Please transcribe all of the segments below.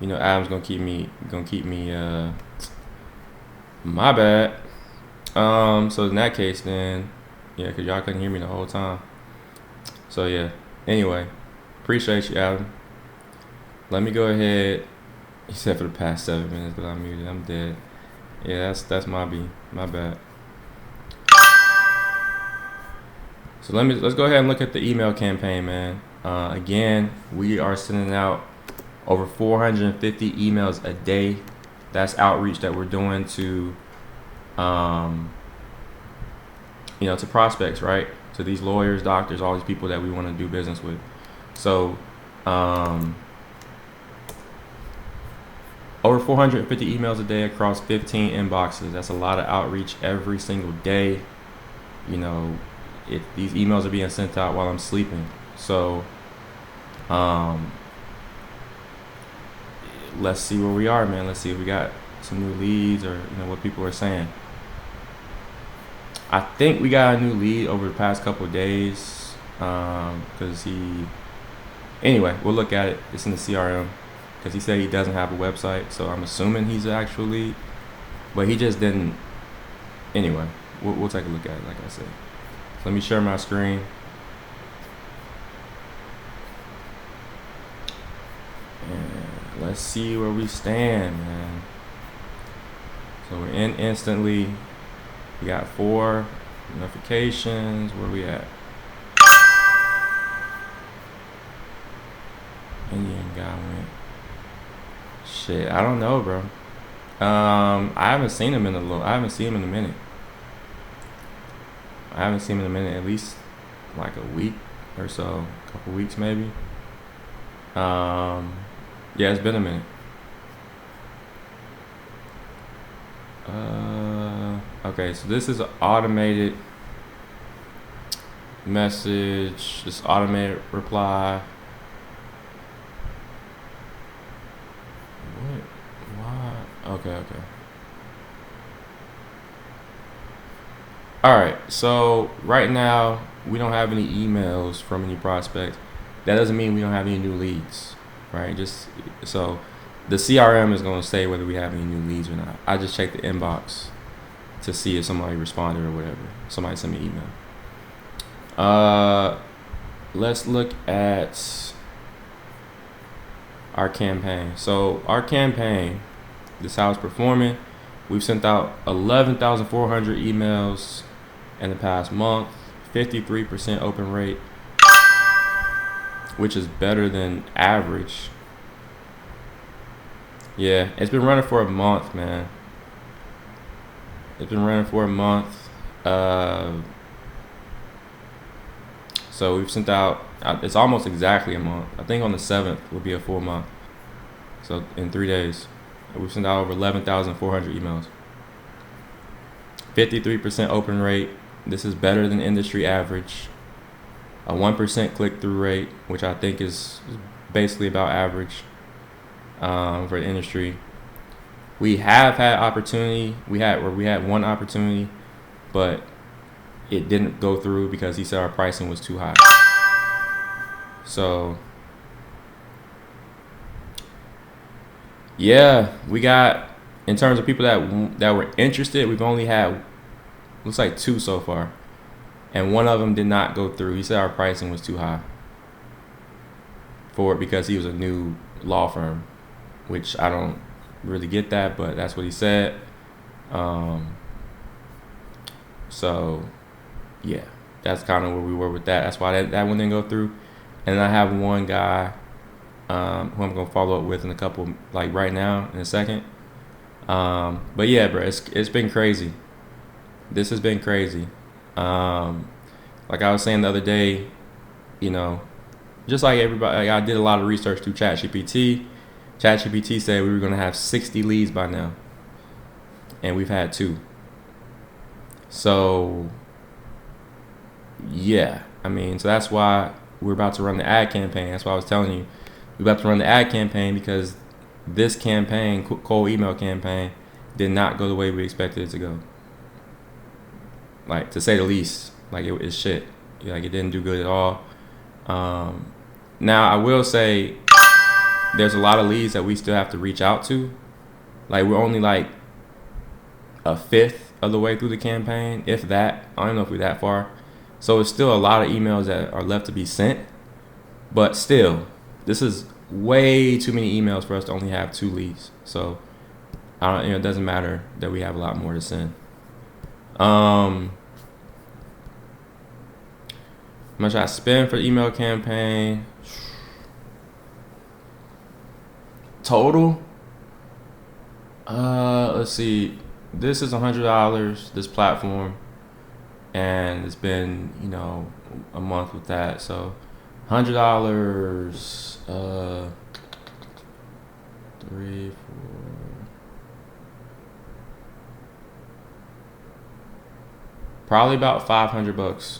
You know, Adam's gonna keep me. My bad. So in that case, then, yeah, cause y'all couldn't hear me the whole time. So yeah. Anyway, appreciate you, Adam. Let me go ahead. He said for the past 7 minutes that I'm muted. I'm dead. Yeah, that's my bad. So let's go ahead and look at the email campaign, man. Again, we are sending out over 450 emails a day. That's outreach that we're doing to, to prospects, right? To these lawyers, doctors, all these people that we want to do business with. So, over 450 emails a day across 15 inboxes. That's a lot of outreach every single day. You know, these emails are being sent out while I'm sleeping. So, let's see where we are, man. Let's see if we got some new leads or what people are saying. I think we got a new lead over the past couple of days because anyway, we'll look at it. It's in the CRM because he said he doesn't have a website, so I'm assuming he's an actual lead, but he just didn't. Anyway, we'll take a look at it, like I said. So let me share my screen. And let's see where we stand, man. So we're in instantly. We got 4 notifications. Where we at? Indian guy went. Shit, I don't know, bro. I haven't seen him in a minute. I haven't seen him in a minute, at least like a week or so, a couple weeks maybe. Yeah, it's been a minute. Okay, so this is an automated message, this automated reply. What? Why? Okay. All right, so right now we don't have any emails from any prospects. That doesn't mean we don't have any new leads, right? Just so the CRM is going to say whether we have any new leads or not. I just checked the inbox to see if somebody responded or whatever. Somebody sent me an email. Let's look at our campaign. So our campaign, this is how it's performing. We've sent out 11,400 emails in the past month, 53% open rate, which is better than average. Yeah, it's been running for a month, man. It's been running for a month. So we've sent out, it's almost exactly a month. I think on the 7th will be a full month. So in 3 days, we've sent out over 11,400 emails. 53% open rate. This is better than industry average. A 1% click-through rate, which I think is basically about average for the industry. We have had opportunity. We had one opportunity, but it didn't go through because he said our pricing was too high. So yeah, we got, in terms of people that were interested, we've only had, looks like 2 so far, and one of them did not go through. He said our pricing was too high for it because he was a new law firm, which I don't really get that, but that's what he said. So yeah, that's kind of where we were with that. That's why that one didn't go through. And I have one guy who I'm gonna follow up with in a couple, like right now in a second. But yeah, bro, it's been crazy. This has been crazy. Like I was saying the other day, just like everybody, like I did a lot of research through ChatGPT. ChatGPT said we were going to have 60 leads by now, and we've had 2. So yeah, so that's why we're about to run the ad campaign. That's why I was telling you we're about to run the ad campaign, because this campaign, cold email campaign, did not go the way we expected it to go. Like, to say the least, like it's shit. Like, it didn't do good at all. Now I will say, there's a lot of leads that we still have to reach out to. Like we're only like a fifth of the way through the campaign, if that. I don't know if we're that far. So it's still a lot of emails that are left to be sent. But still, this is way too many emails for us to only have 2 leads. So it doesn't matter that we have a lot more to send. How much I spend for the email campaign? Total? Let's see. This is $100, this platform, and it's been, a month with that. So $100, 3, 4, probably about $500.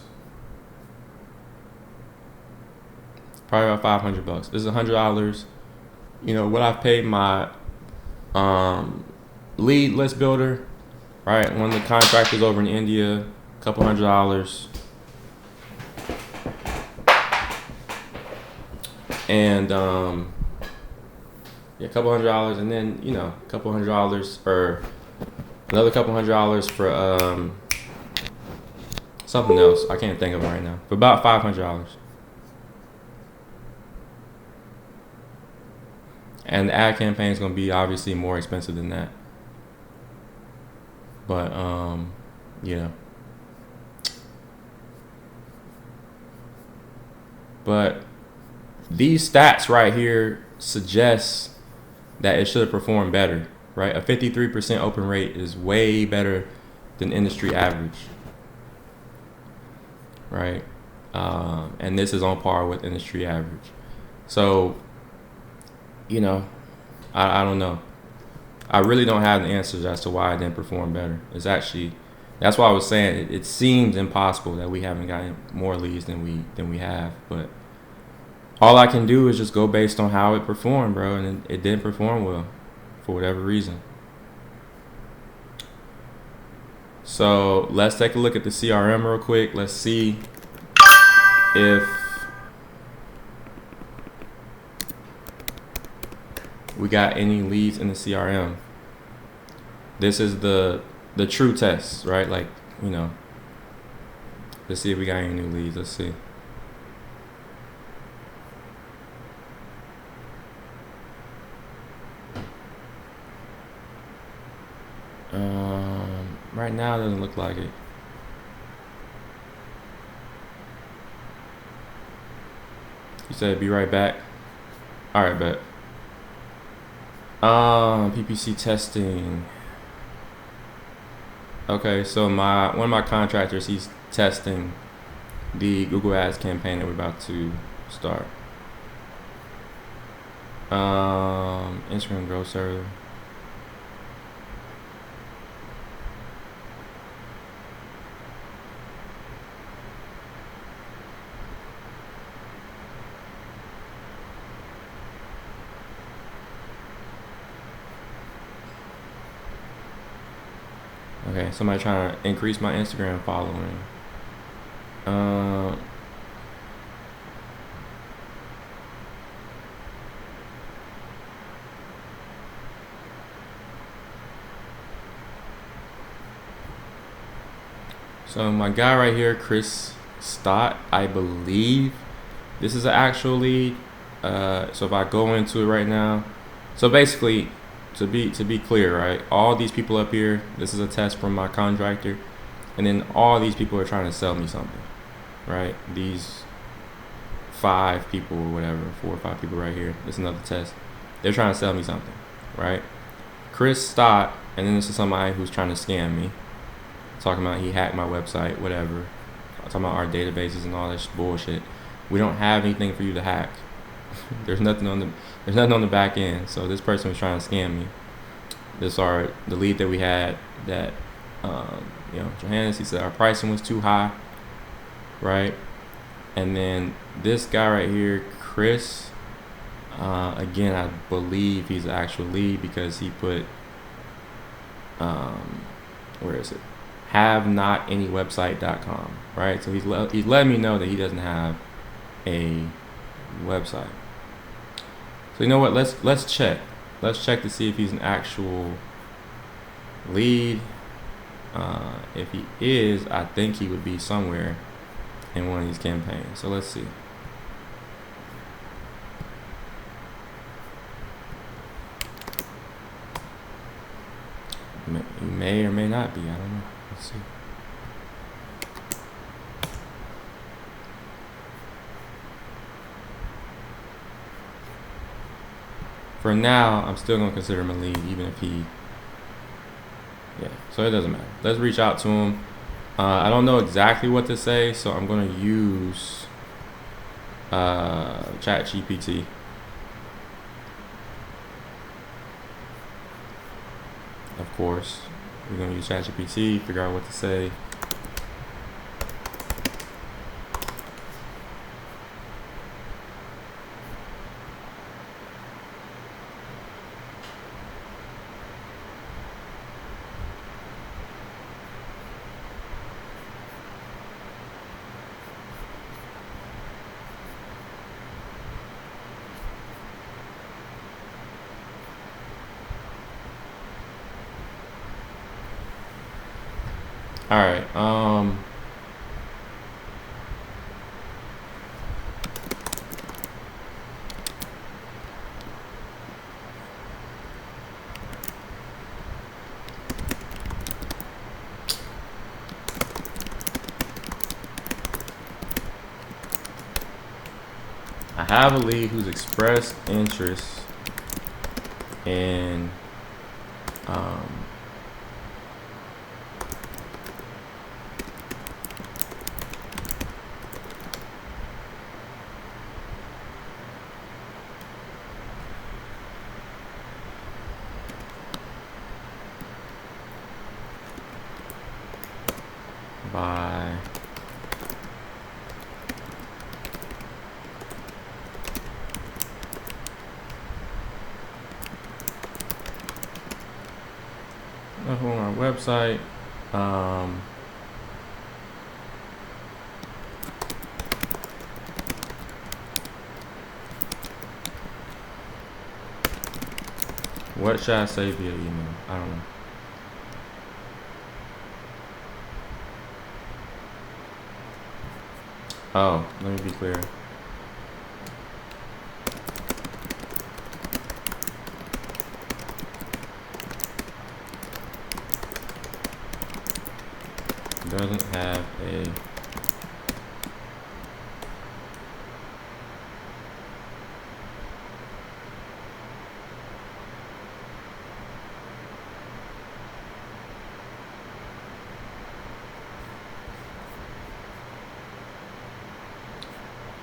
Probably about $500. This is $100. What I've paid my lead list builder, right? One of the contractors over in India, a couple $100. And a couple $100, and then a couple $100 or another couple $100 for something else. I can't think of it right now. But about $500. And the ad campaign is going to be obviously more expensive than that. But yeah. But these stats right here suggest that it should have performed better, right? A 53% open rate is way better than industry average, right? And this is on par with industry average. So, I don't know. I really don't have the answers as to why I didn't perform better. That's why I was saying it seems impossible that we haven't gotten more leads than we have. But all I can do is just go based on how it performed, bro, and it didn't perform well for whatever reason. So let's take a look at the CRM real quick. Let's see if we got any leads in the CRM. This is the true test, right? Like, let's see if we got any new leads. Let's see. Right now, it doesn't look like it. You said be right back. All right, bet. PPC testing. Okay, so one of my contractors, he's testing the Google Ads campaign that we're about to start. Instagram growth server. Okay, somebody trying to increase my Instagram following. So my guy right here, Chris Stott, I believe this is an actual lead. So if I go into it right now, so basically, to be clear, right? All these people up here, this is a test from my contractor, and then all these people are trying to sell me something, right? These 5 people or whatever, 4 or 5 people right here. This is another test. They're trying to sell me something, right? Chris Stott, and then this is somebody who's trying to scam me, talking about he hacked my website, whatever. Talking about our databases and all this bullshit. We don't have anything for you to hack. There's nothing on the back end. So this person was trying to scam me. This are the lead that we had that Johannes, he said our pricing was too high, right? And then this guy right here, Chris, again, I believe he's an actual lead because he put where is it? havenotanyWebsite.com, right? So he's letting me know that he doesn't have a website. So you know what? Let's check. Let's check to see if he's an actual lead. If he is, I think he would be somewhere in one of these campaigns. So let's see. He may or may not be. I don't know. Let's see. For now, I'm still going to consider him a lead, even if he... Yeah, so it doesn't matter. Let's reach out to him. I don't know exactly what to say, so I'm going to use ChatGPT. Of course, we're going to use ChatGPT, figure out what to say. All right. I have a lead who's expressed interest in by on our website. What should I say via email? I don't know. Oh, let me be clear. Doesn't have a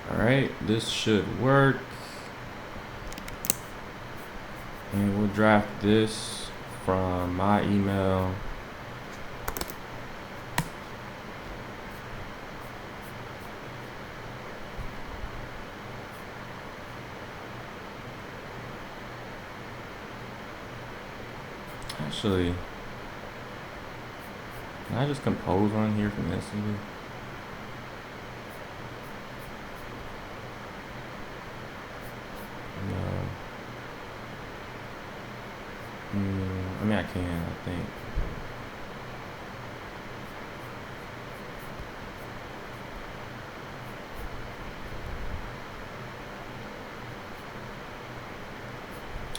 Alright, this should work. And we'll draft this from my email. Actually, can I just compose one here from Messenger? No. I mean, I can, I think.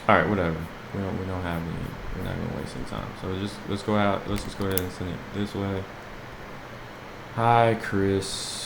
All right, whatever. We don't have any. We're not gonna waste any time. So let's go out. Let's just go ahead and send it this way. Hi, Chris.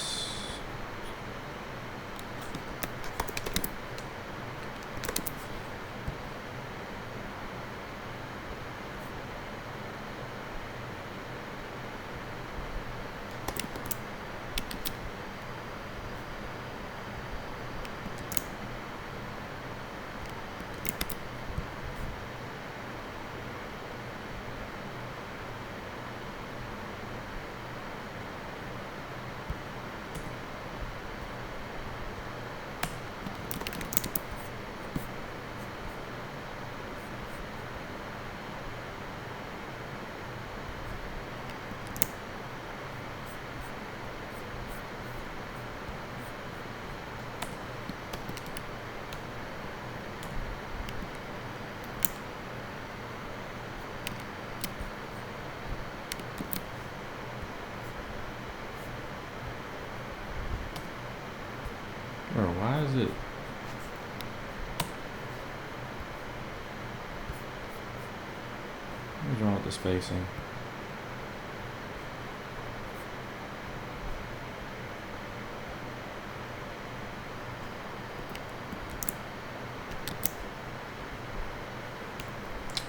wrong with the spacing?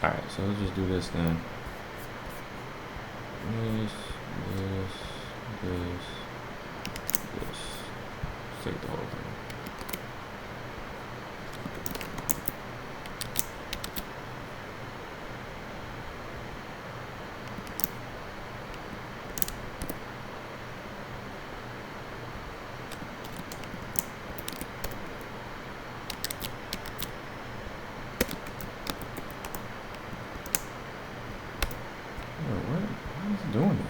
Alright, so let's just do this then. This. Let's take the whole thing. Why is it doing that?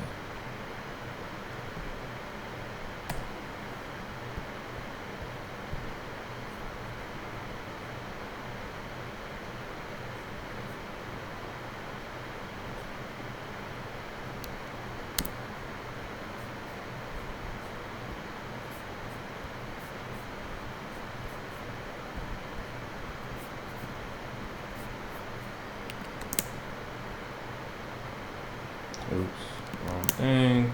Oops, wrong thing.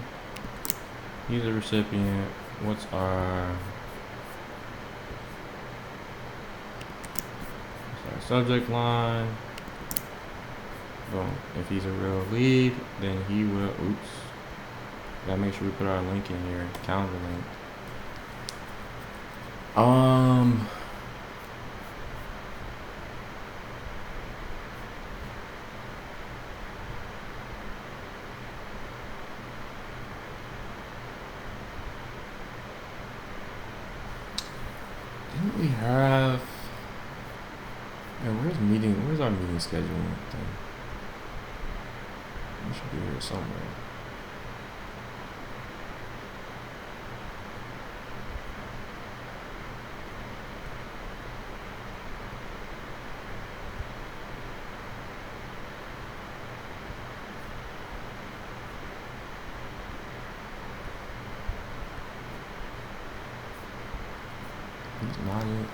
He's a recipient. What's our subject line? Boom. If he's a real lead, then he will. Oops. Gotta make sure we put our link in here. Calendar link. Didn't we have? Yeah, where's our meeting scheduling thing? It should be here somewhere. He's not it.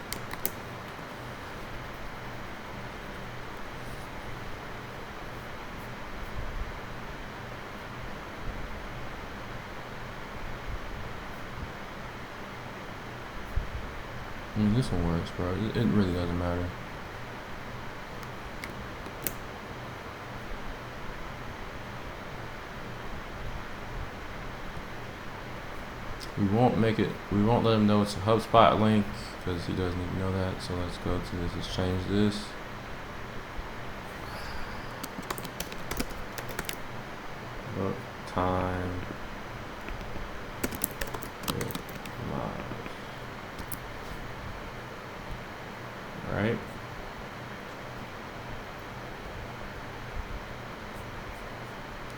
I mean, this one works, bro. It really doesn't matter. We won't let him know it's a HubSpot link because he doesn't even know that. So let's go to this, let's change this. Book time. Right.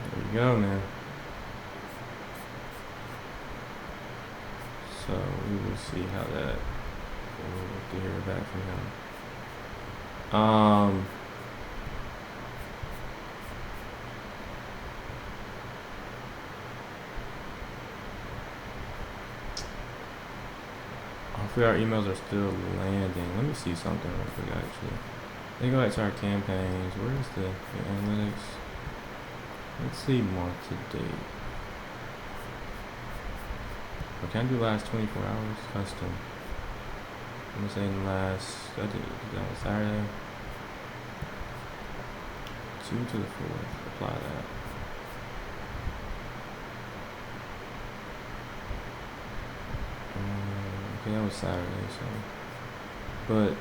There we go now. So we will see how that. We'll hear back from him. Hopefully our emails are still landing. Let me see something real quick actually. Let me go back to our campaigns. Where's the analytics? Let's see month to date. Or can I do last 24 hours custom? I'm gonna say in the last, I did that on Saturday. 2 to the 4th, apply that. Okay, that was Saturday, so. But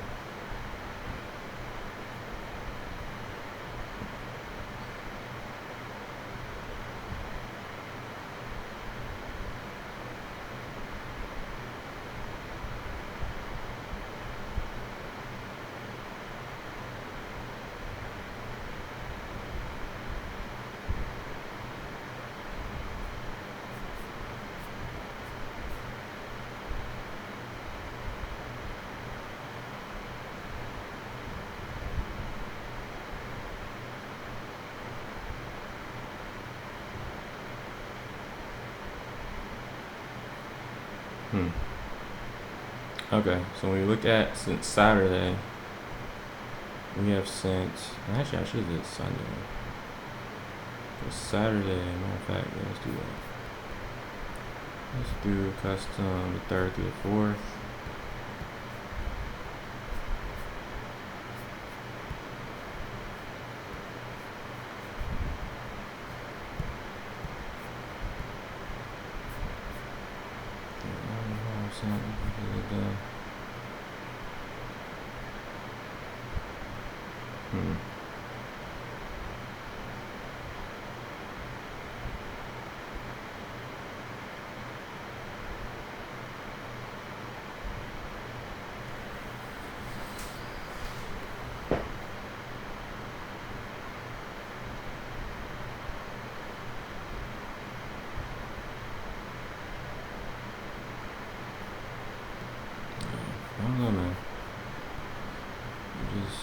okay, so when we look at since Saturday, we have sent, actually I should have did Sunday. For Saturday, matter of fact, yeah, let's do that. Let's do custom the 3rd through the 4th. I don't know, man. Just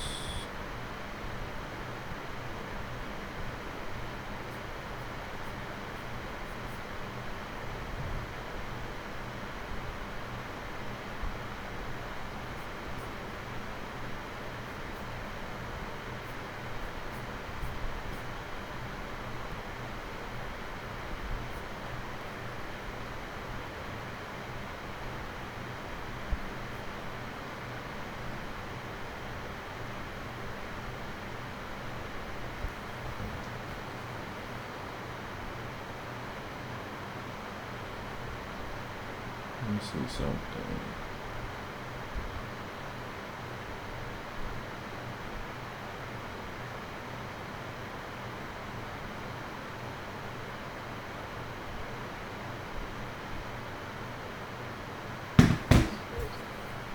let me see something.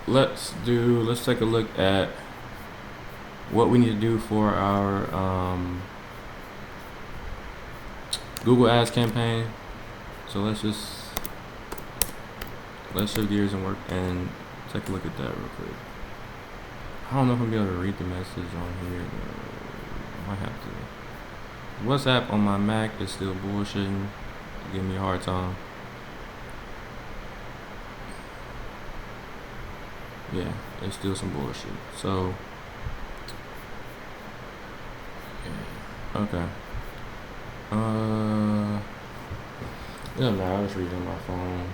Let's take a look at what we need to do for our Google Ads campaign. So let's shift gears and work and take a look at that real quick. I don't know if I'm gonna be able to read the message on here. Might have to. WhatsApp on my Mac is still bullshitting, giving me a hard time. Yeah, it's still some bullshit. So, yeah. Okay. Yeah, no, I was reading on my phone.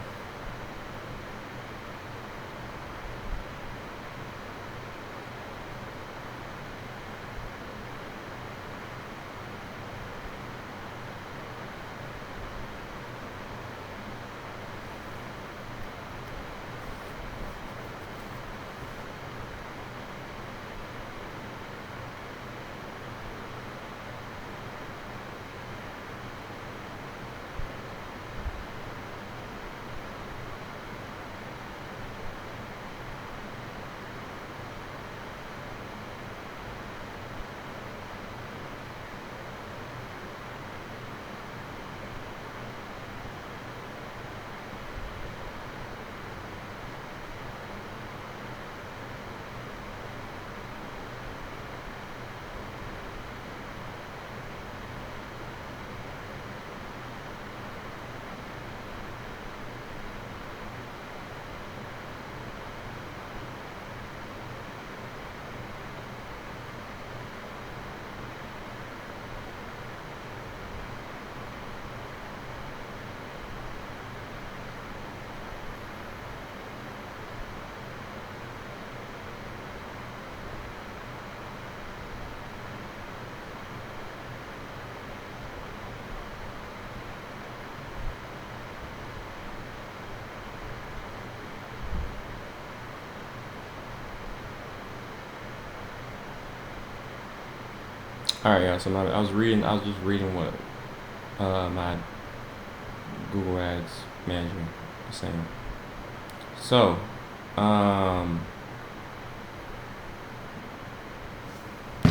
All right, yeah. So I was just reading what my Google Ads manager is saying. So, let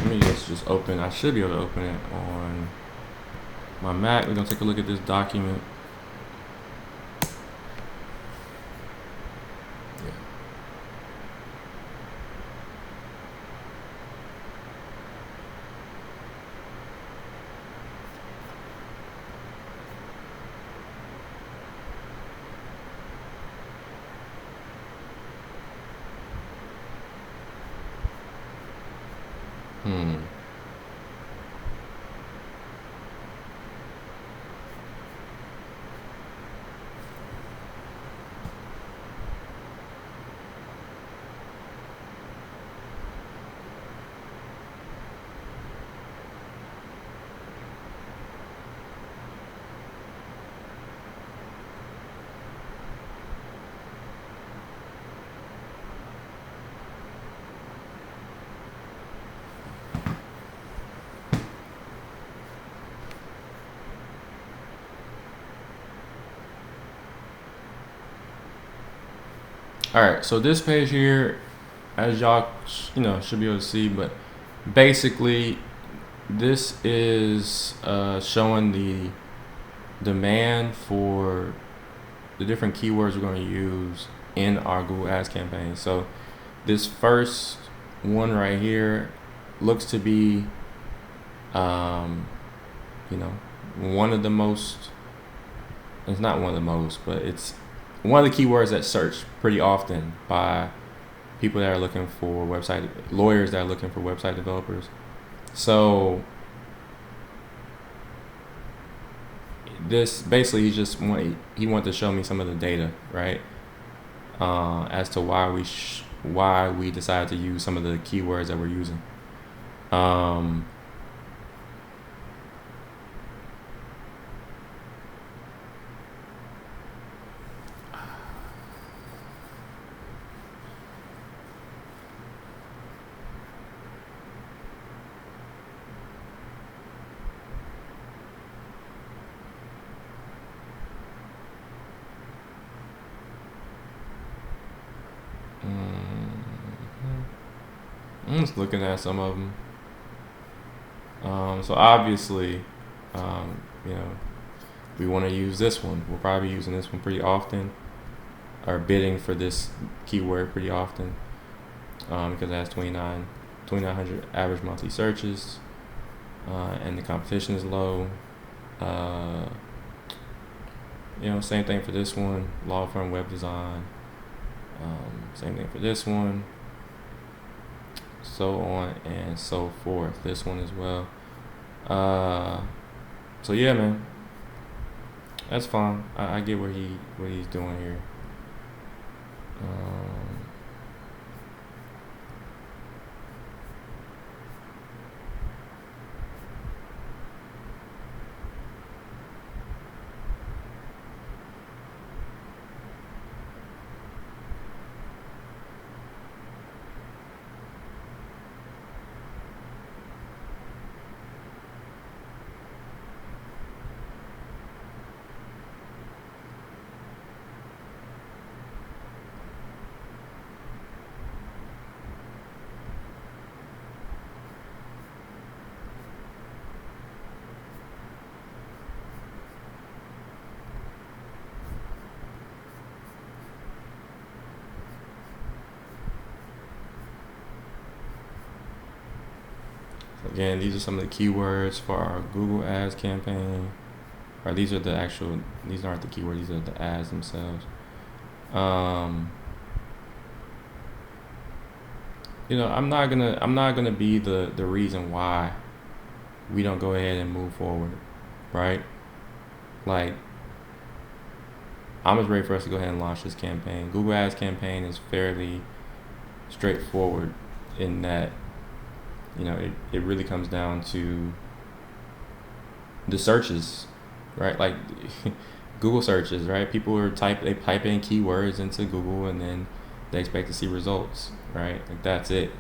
me just open. I should be able to open it on my Mac. We're gonna take a look at this document. All right, so this page here, as y'all should be able to see, but basically this is showing the demand for the different keywords we're going to use in our Google Ads campaign. So this first one right here looks to be one of the most, it's not one of the most, but it's one of the keywords that's searched pretty often by people that are looking for lawyers that are looking for website developers. So this basically he wanted to show me some of the data, right? As to why we decided to use some of the keywords that we're using. I'm just looking at some of them. So obviously, we want to use this one. We'll probably be using this one pretty often, or bidding for this keyword pretty often, because it has 2,900 average monthly searches, and the competition is low. Same thing for this one, law firm web design. Same thing for this one, so on and so forth. This one as well. So yeah, man, that's fine. I get what he's doing here. Again, these are some of the keywords for our Google Ads campaign. Or these aren't the keywords, these are the ads themselves. I'm not gonna be the reason why we don't go ahead and move forward, right? Like, I'm just ready for us to go ahead and launch this campaign. Google Ads campaign is fairly straightforward in that, it really comes down to the searches, right? Like Google searches, right? People type in keywords into Google and then they expect to see results, right? Like that's it.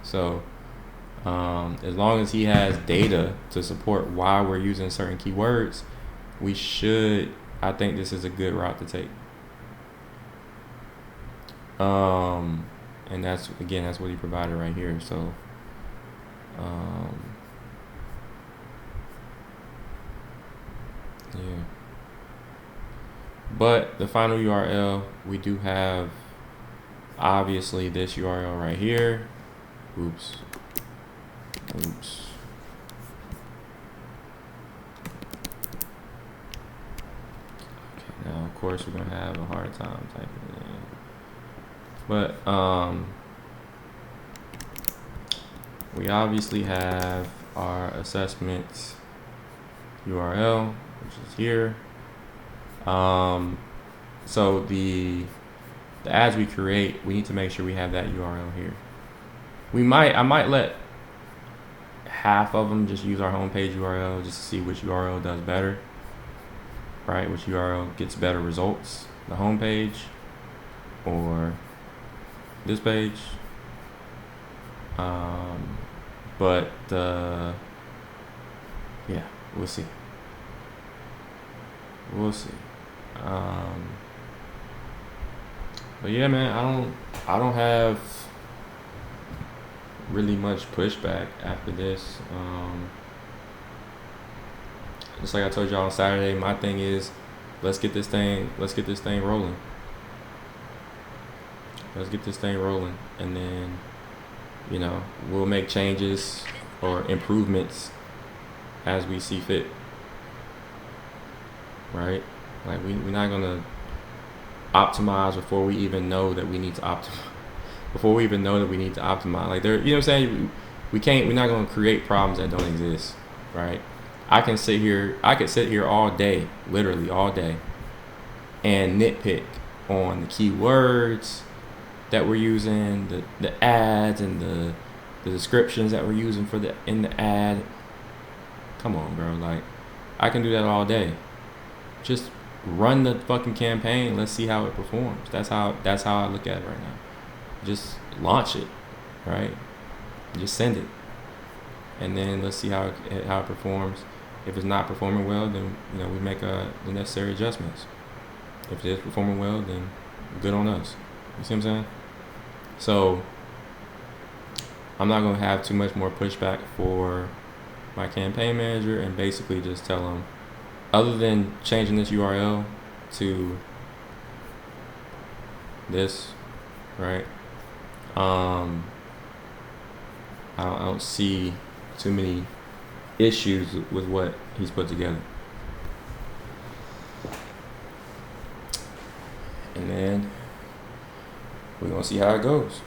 So as long as he has data to support why we're using certain keywords, I think this is a good route to take. And that's what he provided right here. So yeah, but the final URL, we do have obviously this URL right here. Oops. Okay, now of course we're gonna have a hard time typing it in, but we obviously have our assessment URL, which is here. So the ads we create, we need to make sure we have that URL here. I might let half of them just use our homepage URL just to see which URL does better, right? Which URL gets better results, the homepage or this page. But yeah, we'll see. But yeah, man, I don't have really much pushback after this. Just like I told y'all on Saturday, my thing is let's get this thing rolling. Let's get this thing rolling, and then we'll make changes or improvements as we see fit. Right? Like we're not gonna optimize before we even know that we need to optimize. Before we even know that we need to optimize, like there, you know what I'm saying? We can't. We're not gonna create problems that don't exist, right? I could sit here all day, literally all day, and nitpick on the keywords that we're using, the ads and the descriptions that we're using in the ad. Come on, bro. Like I can do that all day. Just run the fucking campaign. Let's see how it performs. That's how I look at it right now. Just launch it, right? Just send it, and then let's see how it performs. If it's not performing well, then we make the necessary adjustments. If it is performing well, then good on us. You see what I'm saying? So I'm not gonna have too much more pushback for my campaign manager, and basically just tell them, other than changing this URL to this, right? I don't see too many issues with what he's put together. And then we're gonna see how it goes.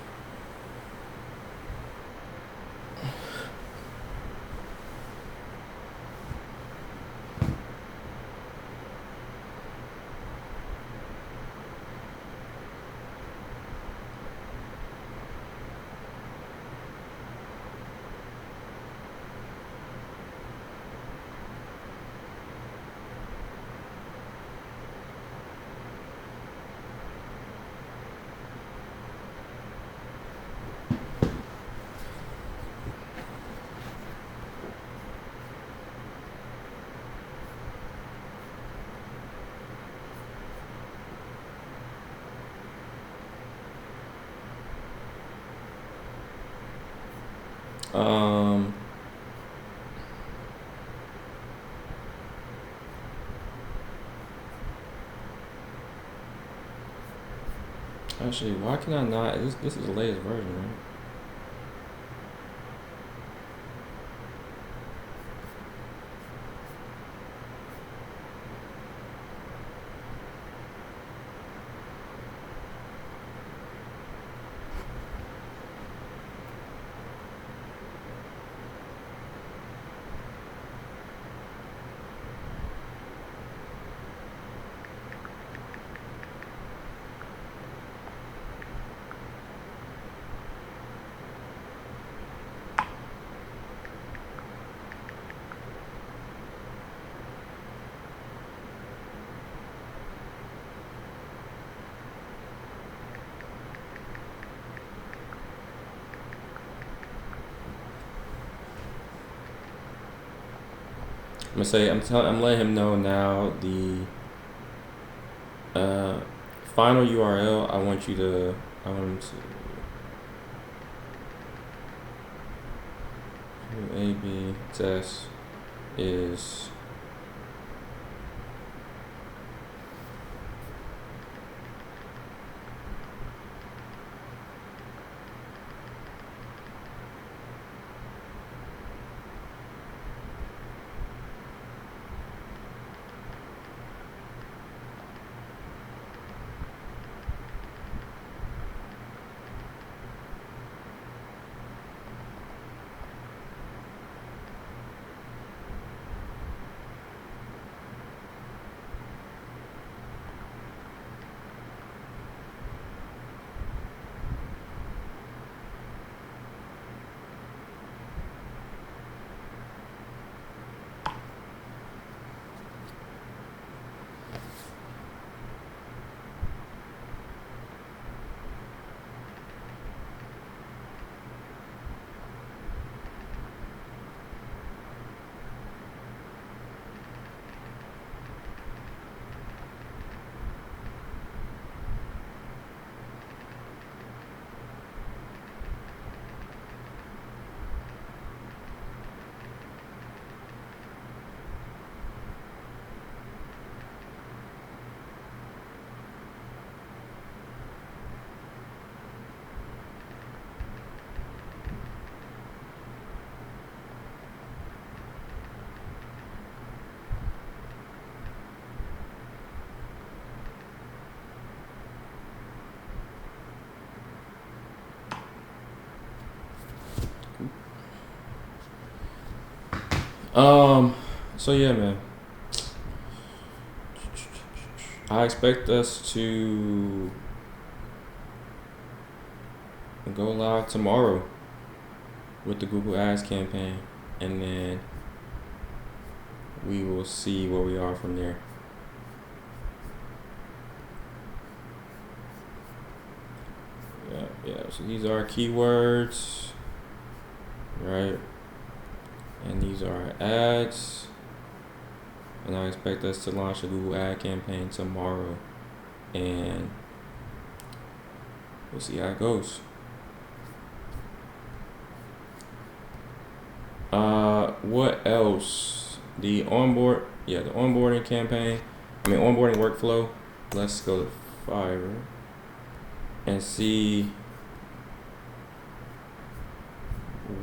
Actually, why can I not? This is the latest version, right? I'm letting him know now the final URL. I want him to A/B test is So yeah, man. I expect us to go live tomorrow with the Google Ads campaign, and then we will see where we are from there. Yeah. So these are our keywords, right? And these are our ads. And I expect us to launch a Google ad campaign tomorrow, and we'll see how it goes. What else? The onboarding campaign. Onboarding workflow. Let's go to Fiverr and see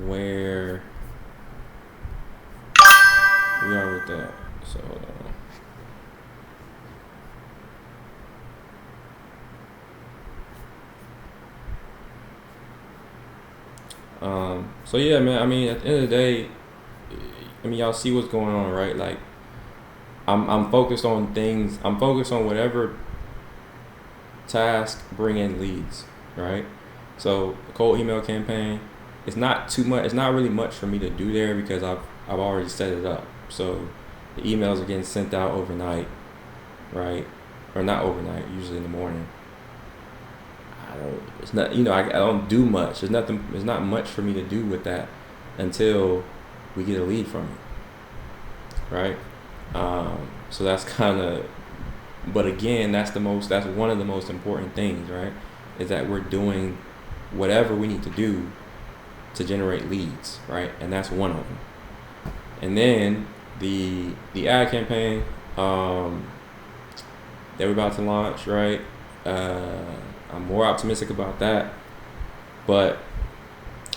where we are with that. So hold on. So yeah, man. At the end of the day, y'all see what's going on, right? Like, I'm focused on things. I'm focused on whatever task bring in leads, right? So the cold email campaign, it's not too much. It's not really much for me to do there because I've already set it up. So the emails are getting sent out overnight, right? Or not overnight, usually in the morning. It's not, I don't do much. There's not much for me to do with that until we get a lead from it, right? So that's kind of, but again, that's one of the most important things, right? Is that we're doing whatever we need to do to generate leads, right? And that's one of them. And then the ad campaign that we're about to launch, right? I'm more optimistic about that, but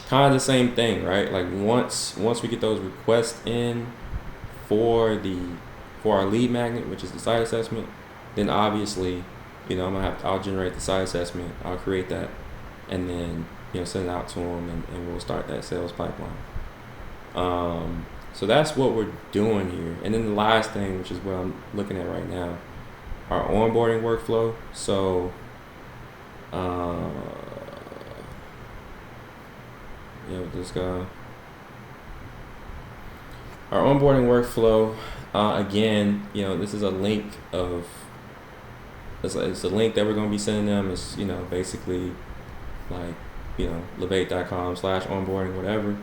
kind of the same thing, right? Like once we get those requests in for our lead magnet, which is the site assessment, then obviously, I'll generate the site assessment, I'll create that, and then send it out to them, and we'll start that sales pipeline. So that's what we're doing here. And then the last thing, which is what I'm looking at right now, our onboarding workflow. So this guy, our onboarding workflow, again, this is a link it's a link that we're going to be sending them. It's basically like levate.com/onboarding whatever,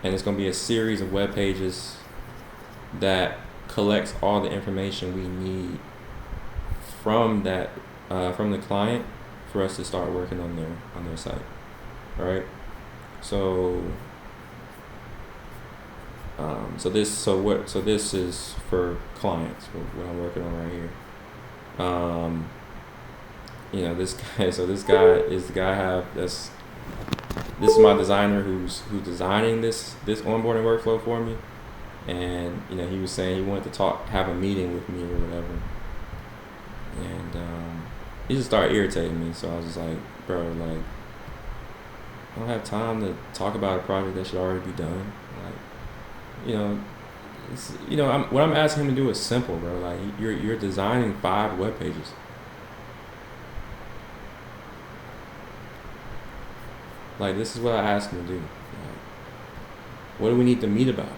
and it's going to be a series of web pages that collects all the information we need from that from the client for us to start working on their site. All right. So this is for clients, what I'm working on right here. This guy. So this guy is the guy this is my designer who's designing this onboarding workflow for me, and he was saying he wanted to have a meeting with me or whatever, and he just started irritating me. So I was just like, bro, like, I don't have time to talk about a project that should already be done. Like, what I'm asking him to do is simple, bro. Like, you're designing 5 web pages. Like, this is what I asked him to do. Like, what do we need to meet about?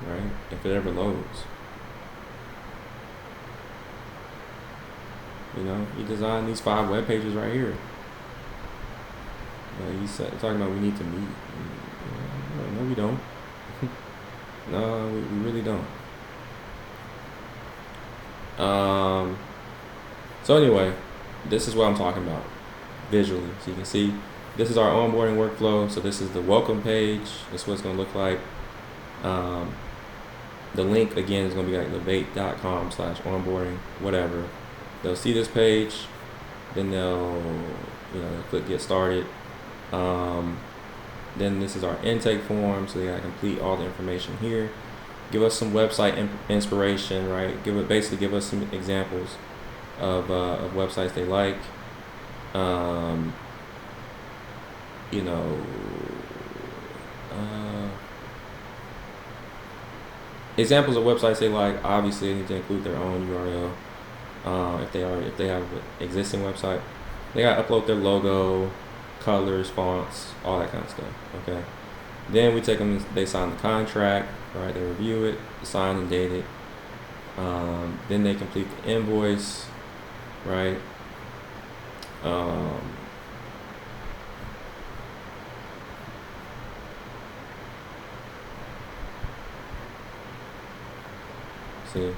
Right? If it ever loads. You design these 5 web pages right here. He's talking about we need to meet. No, we don't. No, we really don't. So anyway, this is what I'm talking about visually. So you can see this is our onboarding workflow. So this is the welcome page. This is what it's going to look like. The link again is going to be like levate.com/onboarding whatever. They'll see this page, then they'll click get started. Then this is our intake form, so they gotta complete all the information here. Give us some website inspiration, right? Basically give us some examples of websites they like. Examples of websites they like, obviously they need to include their own URL. If they have an existing website, they gotta upload their logo, colors, fonts, all that kind of stuff. Okay. Then we take them. They sign the contract, right? They review it, sign and date it. Then they complete the invoice, right? Um, see.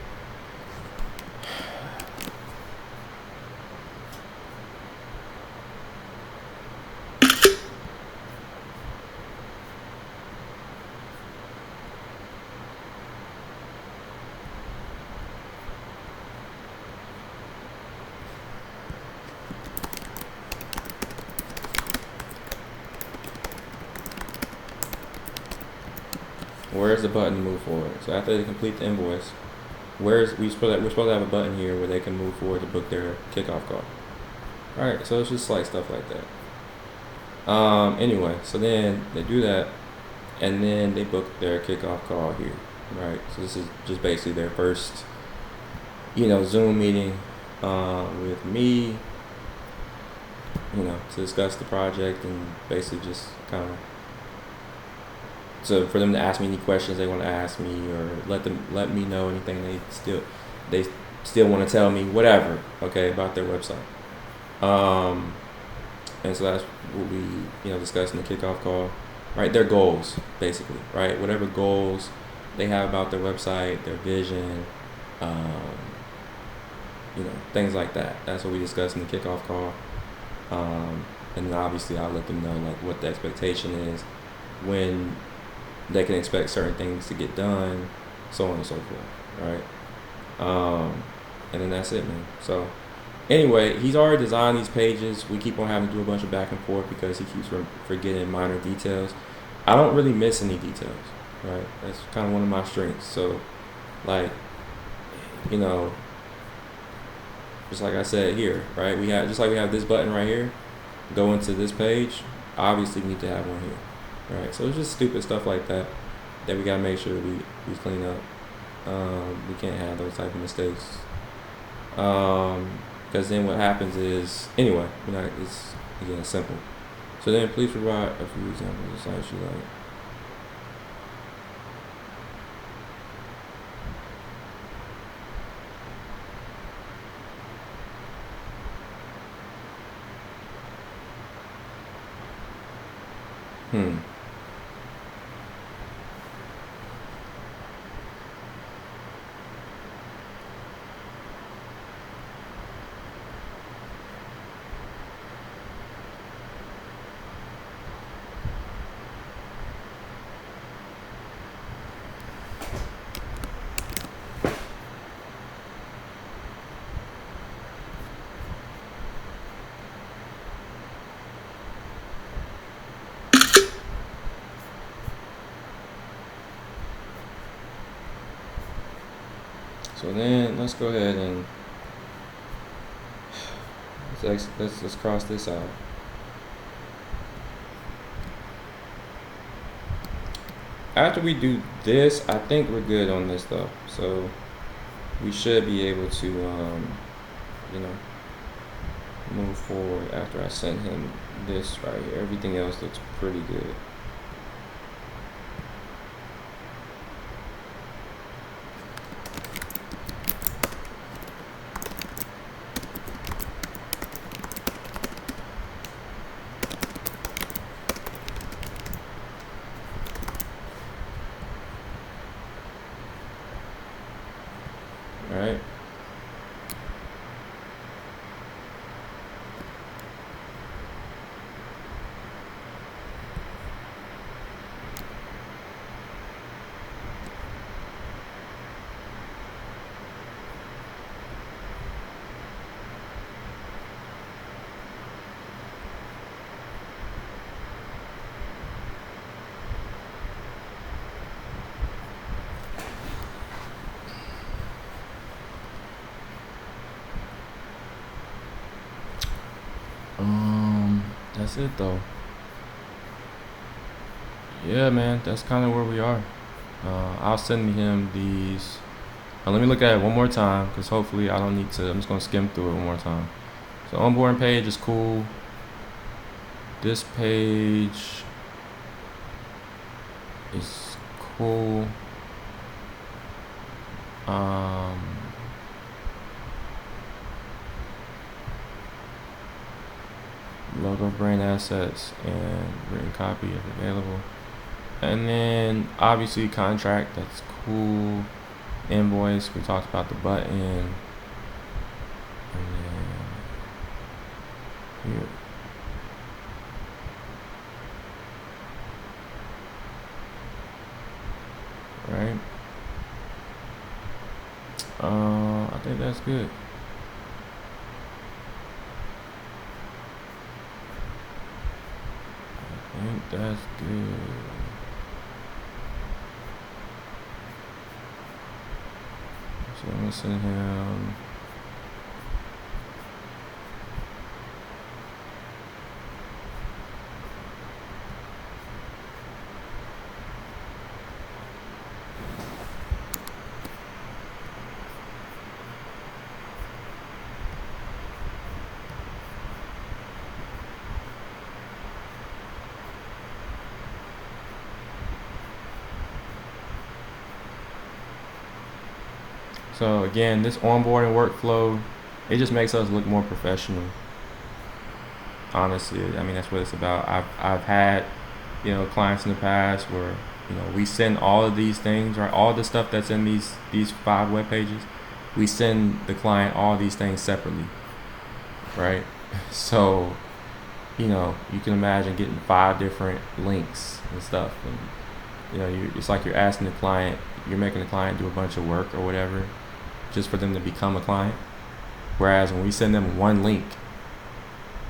Where's the button to move forward? So after they complete the invoice, we're supposed to have a button here where they can move forward to book their kickoff call. All right, so it's just like stuff like that. Anyway, so then they do that, and then they book their kickoff call here, right? So this is just basically their first, Zoom meeting with me, to discuss the project and basically just kind of for them to ask me any questions they want to ask me, or let me know anything they still want to tell me, whatever, okay, about their website. And so that's what we discuss in the kickoff call, right? Their goals, basically, right? Whatever goals they have about their website, their vision, things like that. That's what we discuss in the kickoff call. And then obviously I'll let them know like what the expectation is, when they can expect certain things to get done, so on and so forth, right? And then that's it, man. So anyway, he's already designed these pages. We keep on having to do a bunch of back and forth because he keeps forgetting minor details. I don't really miss any details, right? That's kind of one of my strengths. So, like, just like I said here, right? We have this button right here. Go into this page. Obviously, we need to have one here. Right, so it's just stupid stuff like that we gotta make sure we clean up. We can't have those type of mistakes. Because then what happens is, anyway, it's again simple. So then please provide a few examples of sites you like. So then let's go ahead and let's cross this out. After we do this, I think we're good on this though. So we should be able to move forward after I send him this right here. Everything else looks pretty good. Right. That's it though. yeah, man, that's kind of where we are. I'll send him these. Let me look at it one more time because hopefully I don't need to. I'm just gonna skim through it one more time. So onboarding page is cool. This page is cool. Logo, brand assets, and written copy if available. And then obviously contract, that's cool. Invoice, we talked about the button. And then here. Right. I think that's good. I think that's good. So I'm gonna send him. So again, this onboarding workflow, it just makes us look more professional. Honestly, I mean that's what it's about. I've had, clients in the past where, we send all of these things, right? All the stuff that's in these 5 web pages, we send the client all these things separately, right? So, you can imagine getting 5 different links and stuff, and it's like you're asking the client, you're making the client do a bunch of work or whatever, just for them to become a client. Whereas when we send them one link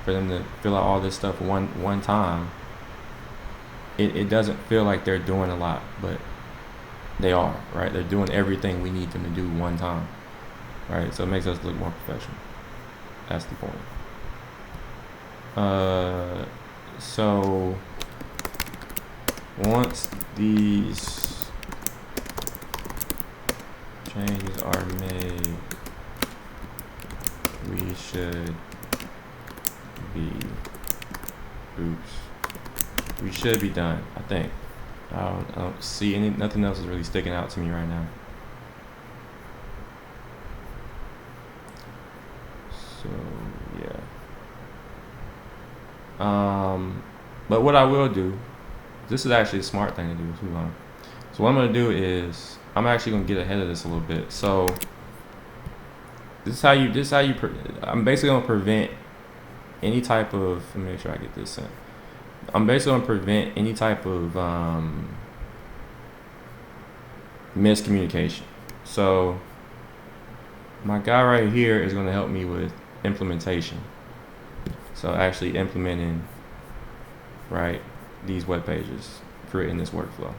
for them to fill out all this stuff one time, it doesn't feel like they're doing a lot, but they are, right? They're doing everything we need them to do one time, right? So it makes us look more professional. That's the point. So once these changes are made, we should be done, I think. I don't see nothing else is really sticking out to me right now. So yeah. But what I will do, this is actually a smart thing to do. So what I'm gonna do is I'm actually gonna get ahead of this a little bit. So I'm basically gonna prevent any type of. Let me make sure I get this in. I'm basically gonna prevent any type of miscommunication. So my guy right here is gonna help me with implementation. So actually implementing, right, these web pages, creating this workflow.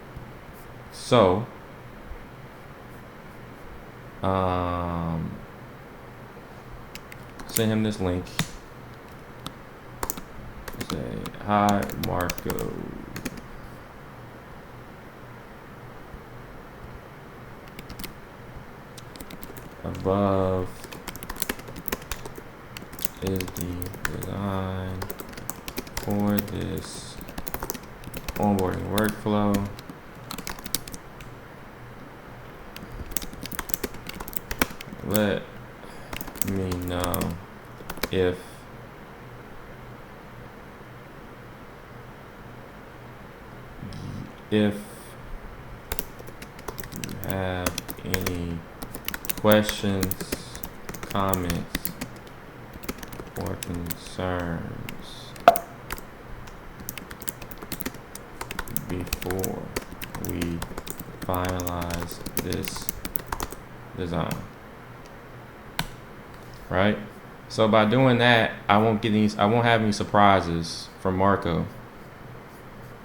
So send him this link. Say, hi Marco. Above is the design for this onboarding workflow. Let me know if you have any questions, comments, or concerns before we finalize this design. Right? So by doing that, I won't have any surprises from Marco,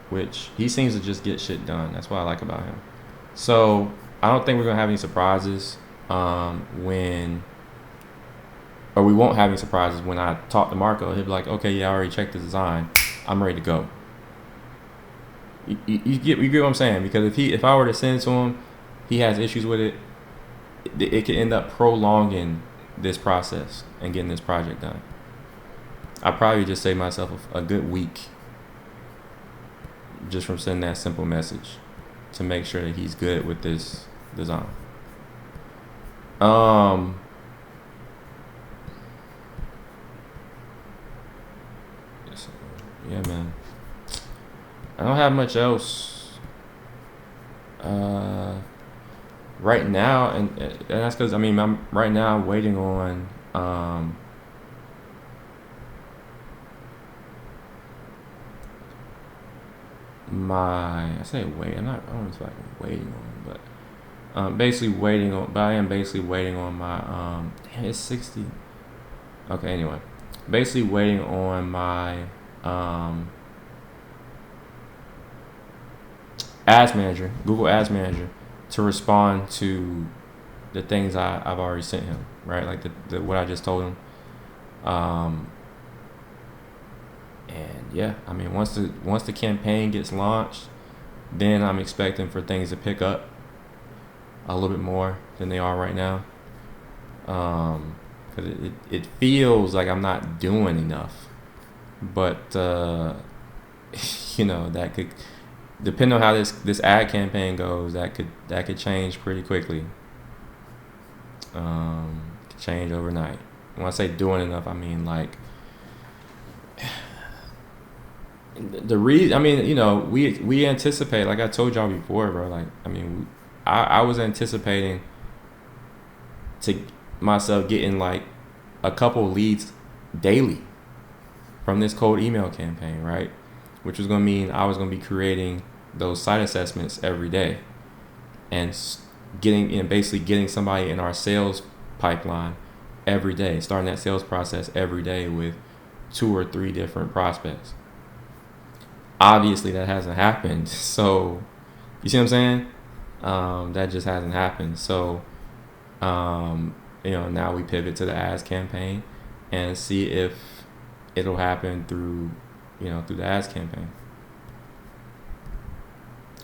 which he seems to just get shit done. That's what I like about him. So I don't think we're gonna have any surprises we won't have any surprises when I talk to Marco. He'll be like, okay, yeah, I already checked the design. I'm ready to go. You get what I'm saying? Because if I were to send it to him, he has issues with it. It could end up prolonging this process and getting this project done. I probably just save myself a good week just from sending that simple message to make sure that he's good with this design. Yeah, man. I don't have much else right now, and that's because I'm right now waiting on I say wait. I'm not. I don't know if I'm waiting on, but basically waiting on. But I am basically waiting on my Damn, it's 60. Okay. Anyway, basically waiting on my Ads Manager, Google Ads Manager, to respond to the things I've already sent him. Right, like the what I just told him. And yeah, once the campaign gets launched, then I'm expecting for things to pick up a little bit more than they are right now. Because it feels like I'm not doing enough, but that could, depending on how this ad campaign goes, that could change pretty quickly. Could change overnight. When I say doing enough, I mean like the reason. We anticipate, like I told y'all before, bro. Like I was anticipating to myself getting like a couple leads daily from this cold email campaign, right? Which was going to mean I was going to be creating those site assessments every day and basically getting somebody in our sales pipeline every day, starting that sales process every day with 2 or 3 different prospects. Obviously that hasn't happened. So you see what I'm saying? That just hasn't happened. So, now we pivot to the ads campaign and see if it'll happen through the ads campaign.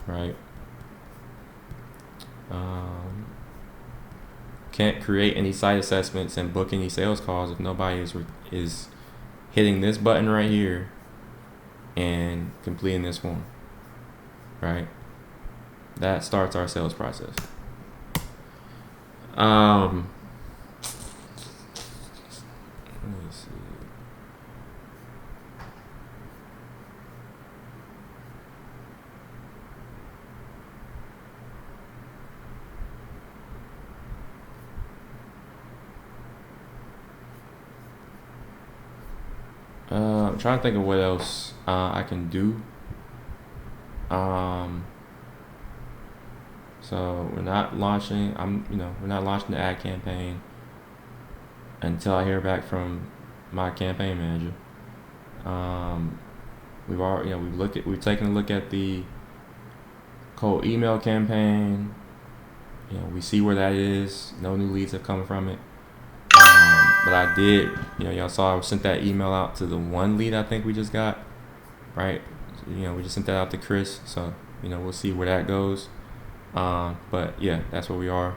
Right. Can't create any site assessments and book any sales calls if nobody is hitting this button right here and completing this form. Right. That starts our sales process. Let me see. I'm trying to think of what else I can do. So we're not launching. We're not launching the ad campaign until I hear back from my campaign manager. We've taken a look at the cold email campaign. We see where that is. No new leads have come from it. But I did, y'all saw I sent that email out to the one lead I think we just got, right? We just sent that out to Chris. So, we'll see where that goes. But yeah, that's where we are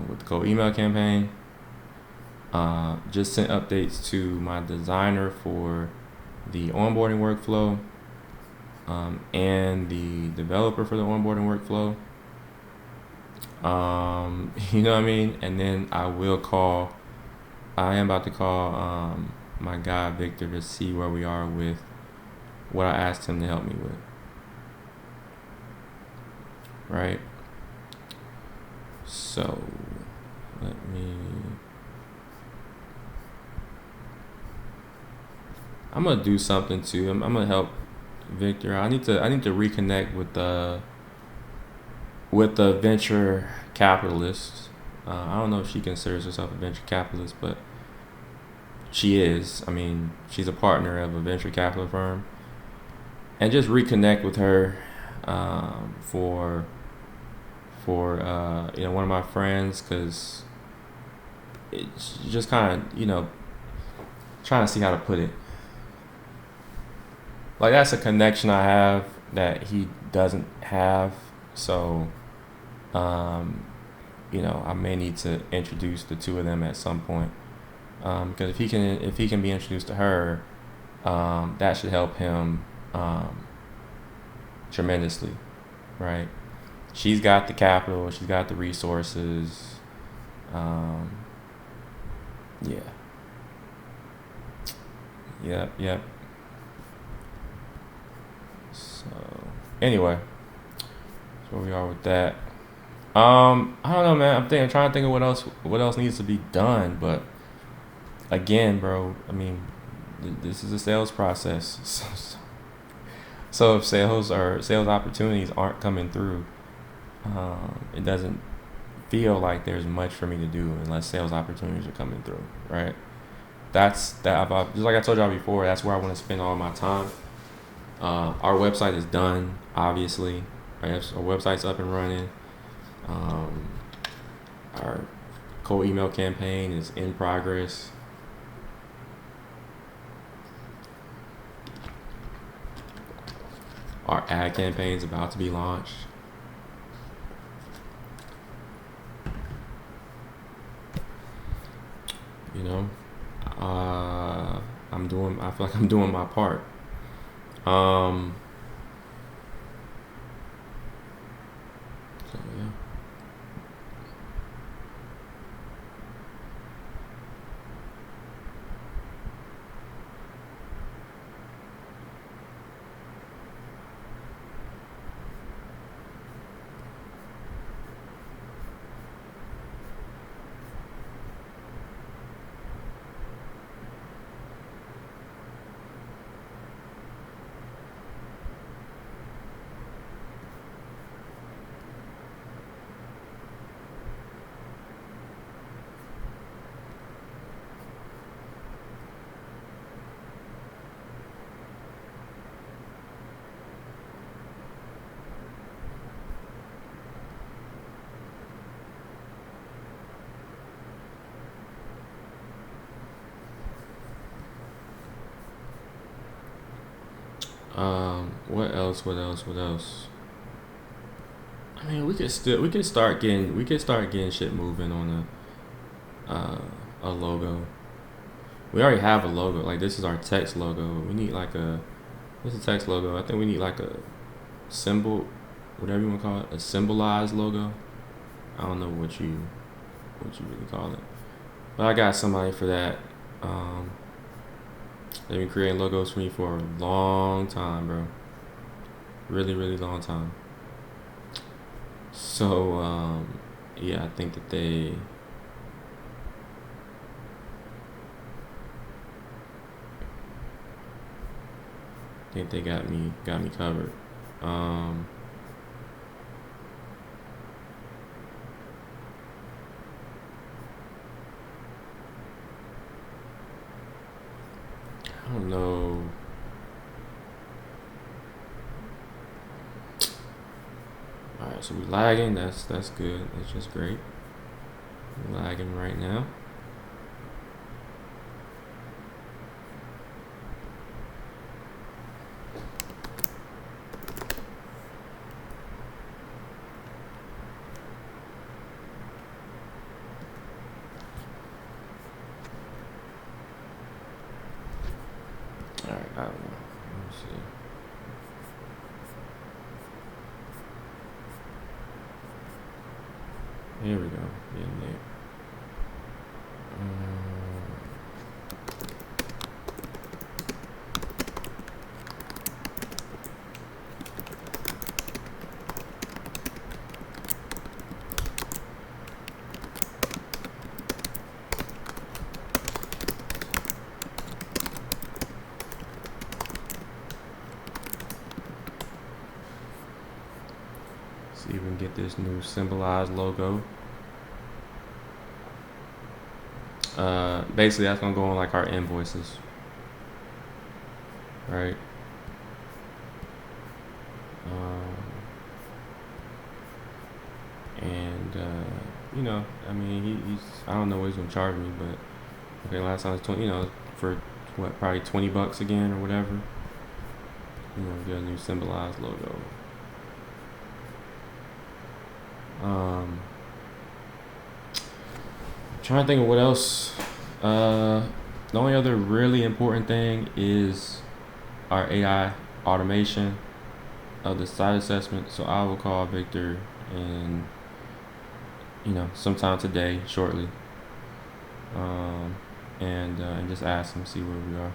with the cold email campaign. Just sent updates to my designer for the onboarding workflow and the developer for the onboarding workflow. You know what I mean? And then I am about to call my guy Victor to see where we are with what I asked him to help me with. Right? So I'm gonna do something too. I'm gonna help Victor. I need to reconnect with the venture capitalist. I don't know if she considers herself a venture capitalist, but she is. She's a partner of a venture capital firm, and just reconnect with her for one of my friends, because it's just kind of trying to see how to put it. Like, that's a connection I have that he doesn't have. So, I may need to introduce the two of them at some point. Because if he can be introduced to her, that should help him tremendously, right? She's got the capital, she's got the resources. Yeah. Yep. So anyway, that's where we are with that. I don't know, man. I'm trying to think of what else needs to be done, but again, bro, I mean, this is a sales process. So if sales opportunities aren't coming through, it doesn't feel like there's much for me to do unless sales opportunities are coming through, right? Just like I told y'all before, that's where I want to spend all my time. Our website is done, obviously. Right? Our website's up and running. Our cold email campaign is in progress. Our ad campaign is about to be launched. I feel like I'm doing my part. So yeah. What else? I mean, we could start getting shit moving on a logo. We already have a logo. Like, this is our text logo. We need what's a text logo? I think we need like a symbol, whatever you want to call it, a symbolized logo. I don't know what you really call it, but I got somebody for that. They've been creating logos for me for a long time, bro. Really, really long time. So, yeah, I think that they got me covered. I don't know. All right, so we're lagging. That's good. That's just great. We're lagging right now. All right, I don't know. Let me see. Here we go. Getting there. See if we can get this new symbolized logo. Basically, that's gonna go on like our invoices, right? And I mean, he's I don't know what he's gonna charge me, but okay, last time it was 20, for what, probably $20 again or whatever. Get a new symbolized logo. Trying to think of what else. The only other really important thing is our AI automation of the site assessment. So I will call Victor and sometime today, shortly, and just ask him, see where we are.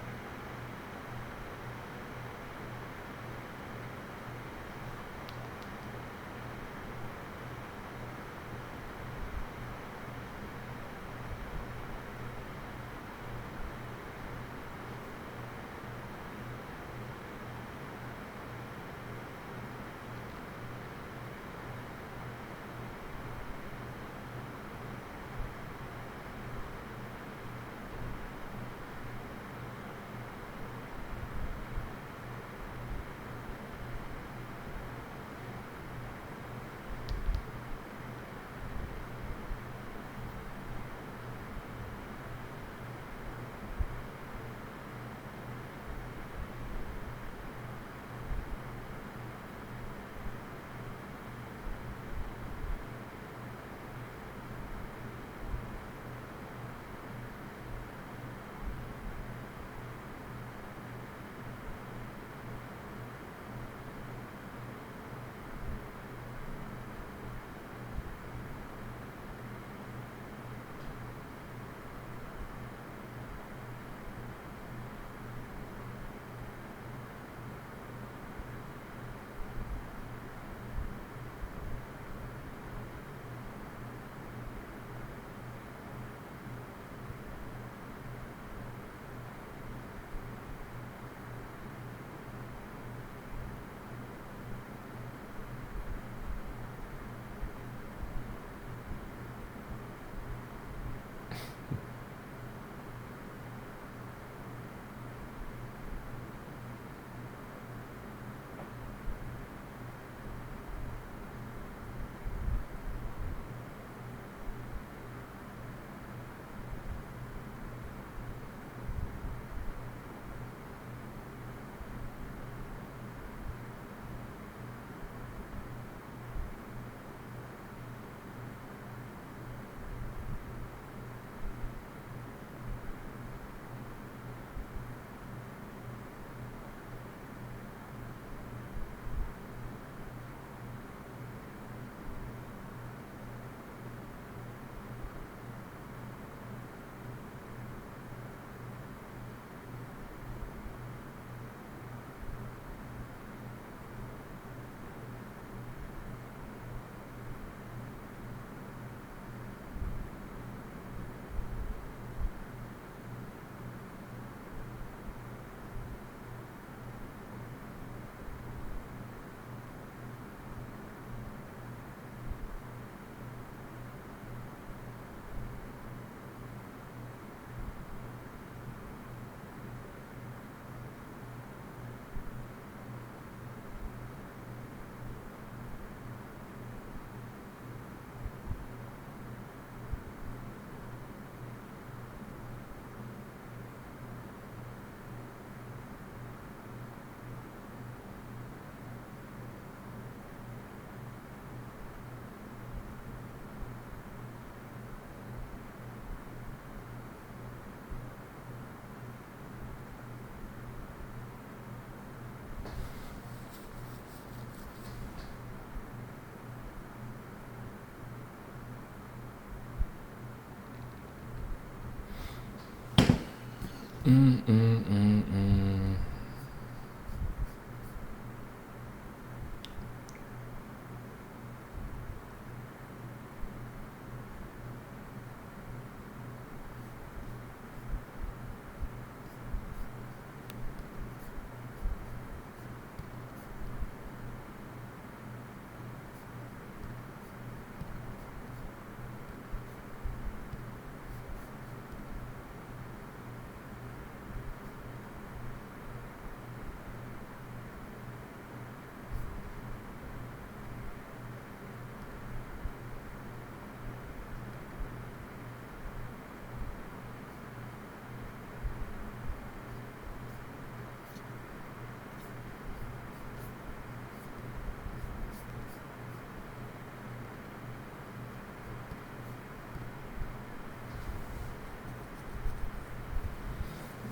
Mm, mm, mm, mm.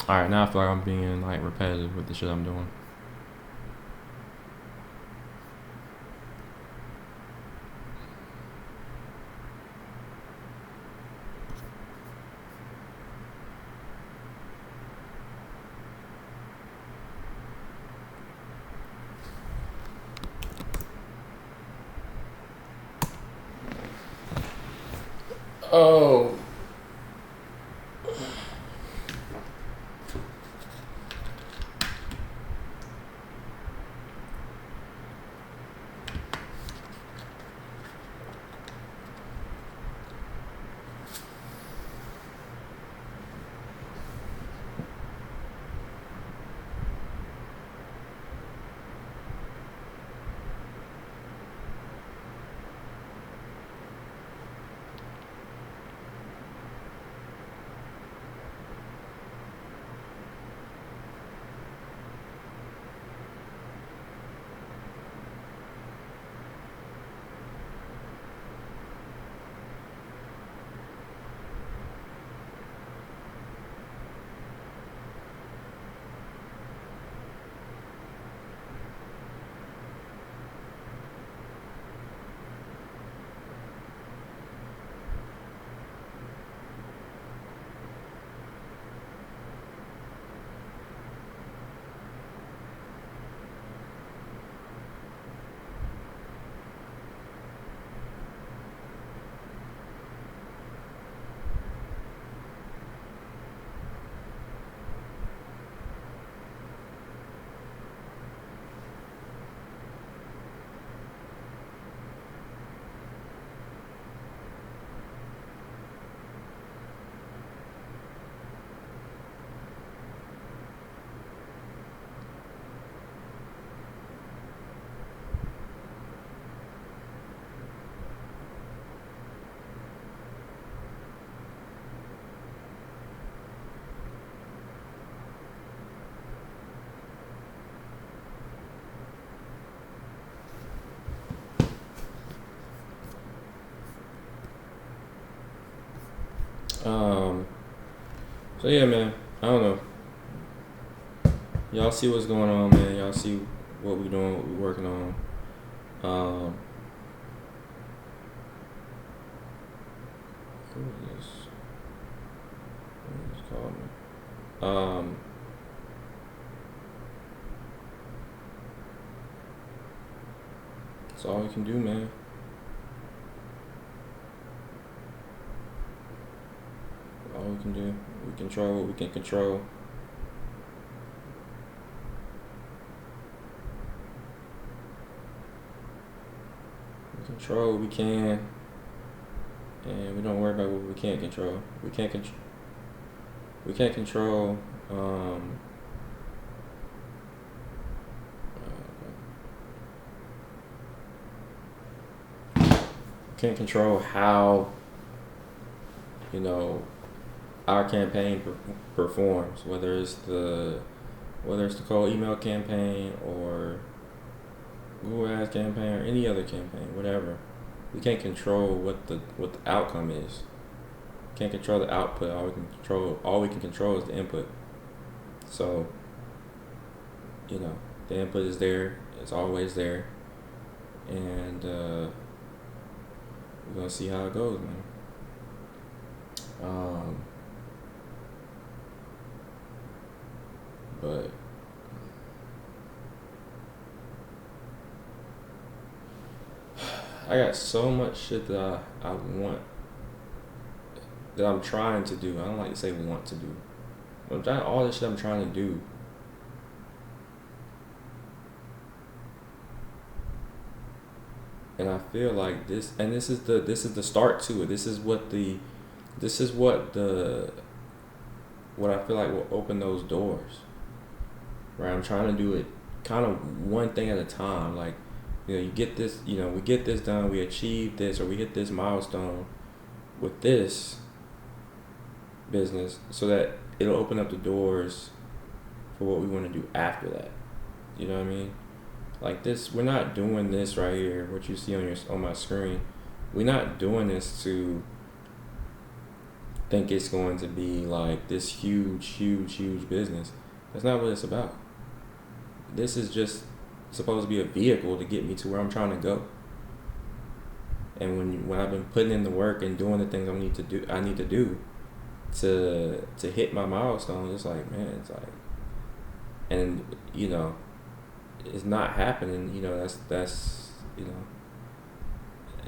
All right, now I feel like I'm being like repetitive with the shit I'm doing. Oh. Um. So yeah, man. I don't know. Y'all see what's going on, man. Y'all see what we doing, what we working on. Um. Who is this? Who just called me? That's all we can do, man. All we can do. We control what we can control. We control what we can, and we don't worry about what we can't control. We can't control. We can't control. Can't control how, you know, our campaign performs, whether it's the cold email campaign or Google Ads campaign or any other campaign, whatever. We can't control what the outcome is. Can't control the output. All we can control is the input. So, you know, the input is there. It's always there, and we're gonna see how it goes, man. But I got so much shit that I want, that I'm trying to do. I don't like to say want to do. But all this shit I'm trying to do. And I feel like this is the start to it. This is what what I feel like will open those doors. Right? I'm trying to do it kind of one thing at a time. Like, you know, we get this done, we achieve this, or we hit this milestone with this business, so that it'll open up the doors for what we want to do after that. You know what I mean? Like this, we're not doing this right here. What you see on my screen, we're not doing this to think it's going to be like this huge business. That's not what it's about. This is just supposed to be a vehicle to get me to where I'm trying to go. And when I've been putting in the work and doing the things I need to do to hit my milestones, it's like, man, it's like, and it's not happening. That's that's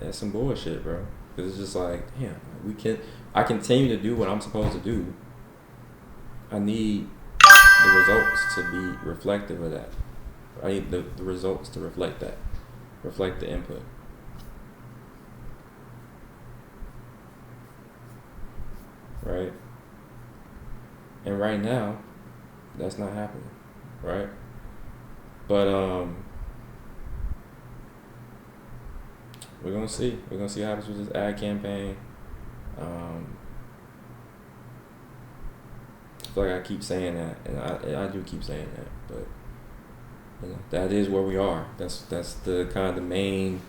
some bullshit, bro. Because it's just like, damn, I continue to do what I'm supposed to do. I need the results to be reflective of that. I need the results to reflect that, reflect the input. Right? And right now, that's not happening. Right? But we're gonna see. We're gonna see what happens with this ad campaign. Um, I feel like I keep saying that, and I do keep saying that, but that is where we are. That's the kind of the main,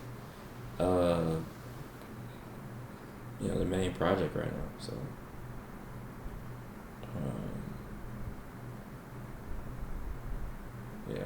uh, the main project right now. So, um, yeah.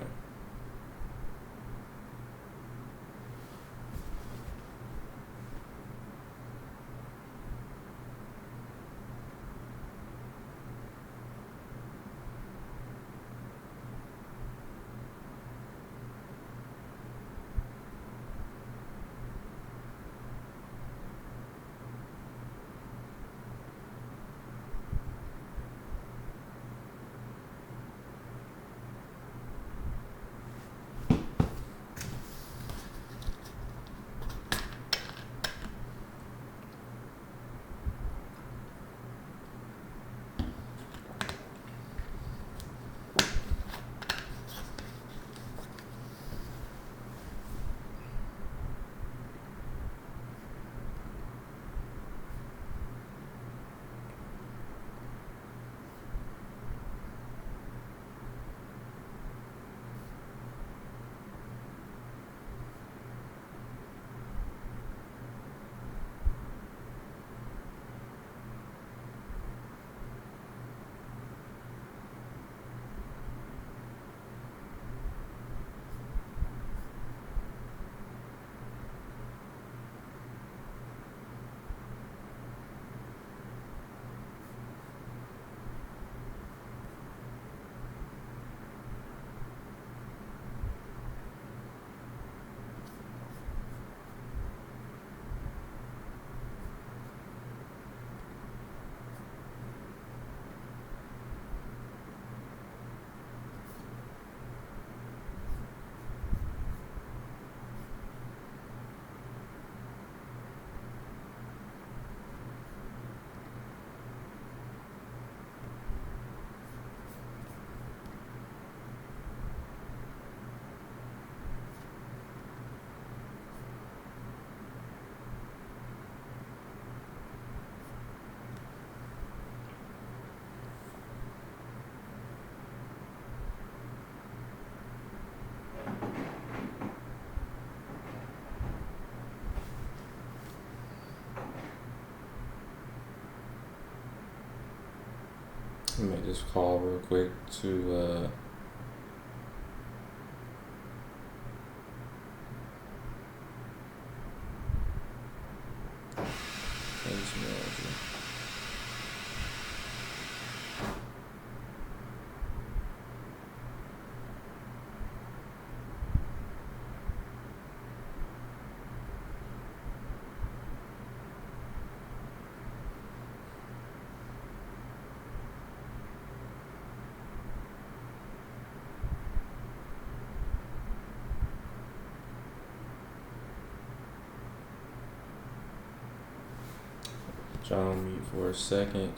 Let me make this call real quick to case manager. John, mute for a second.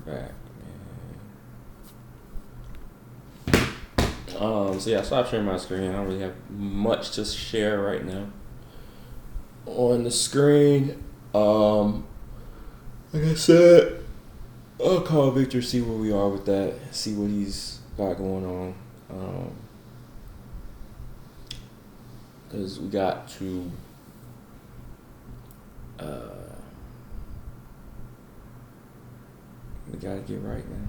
back, man. So yeah, stop sharing my screen. I don't really have much to share right now on the screen. Like I said, I'll call Victor, see where we are with that, see what he's got going on. Because we got to we gotta get right, man.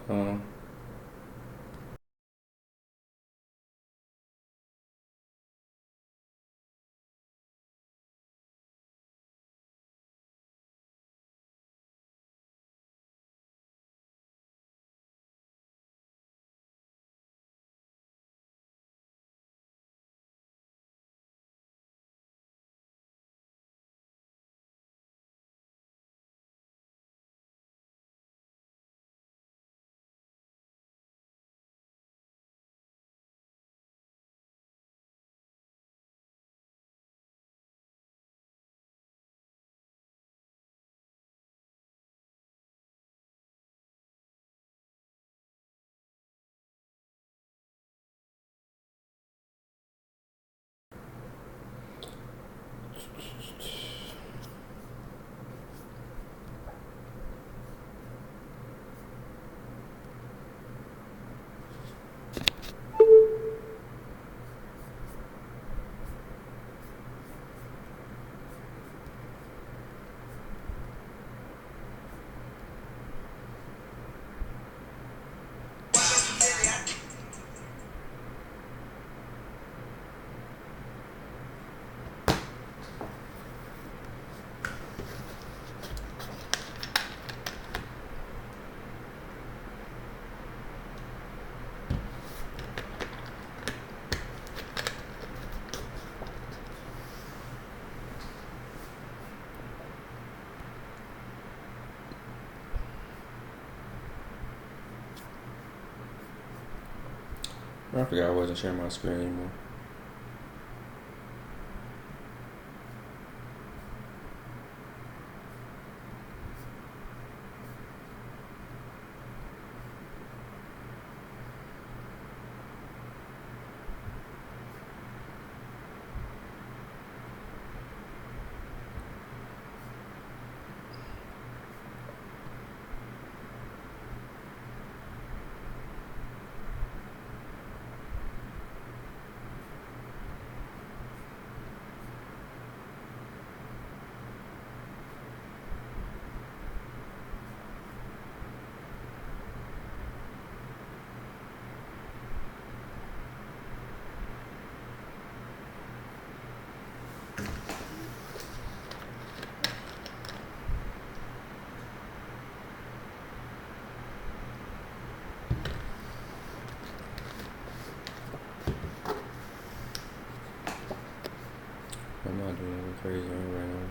Um, I forgot I wasn't sharing my screen anymore. I'm not doing anything crazy right now.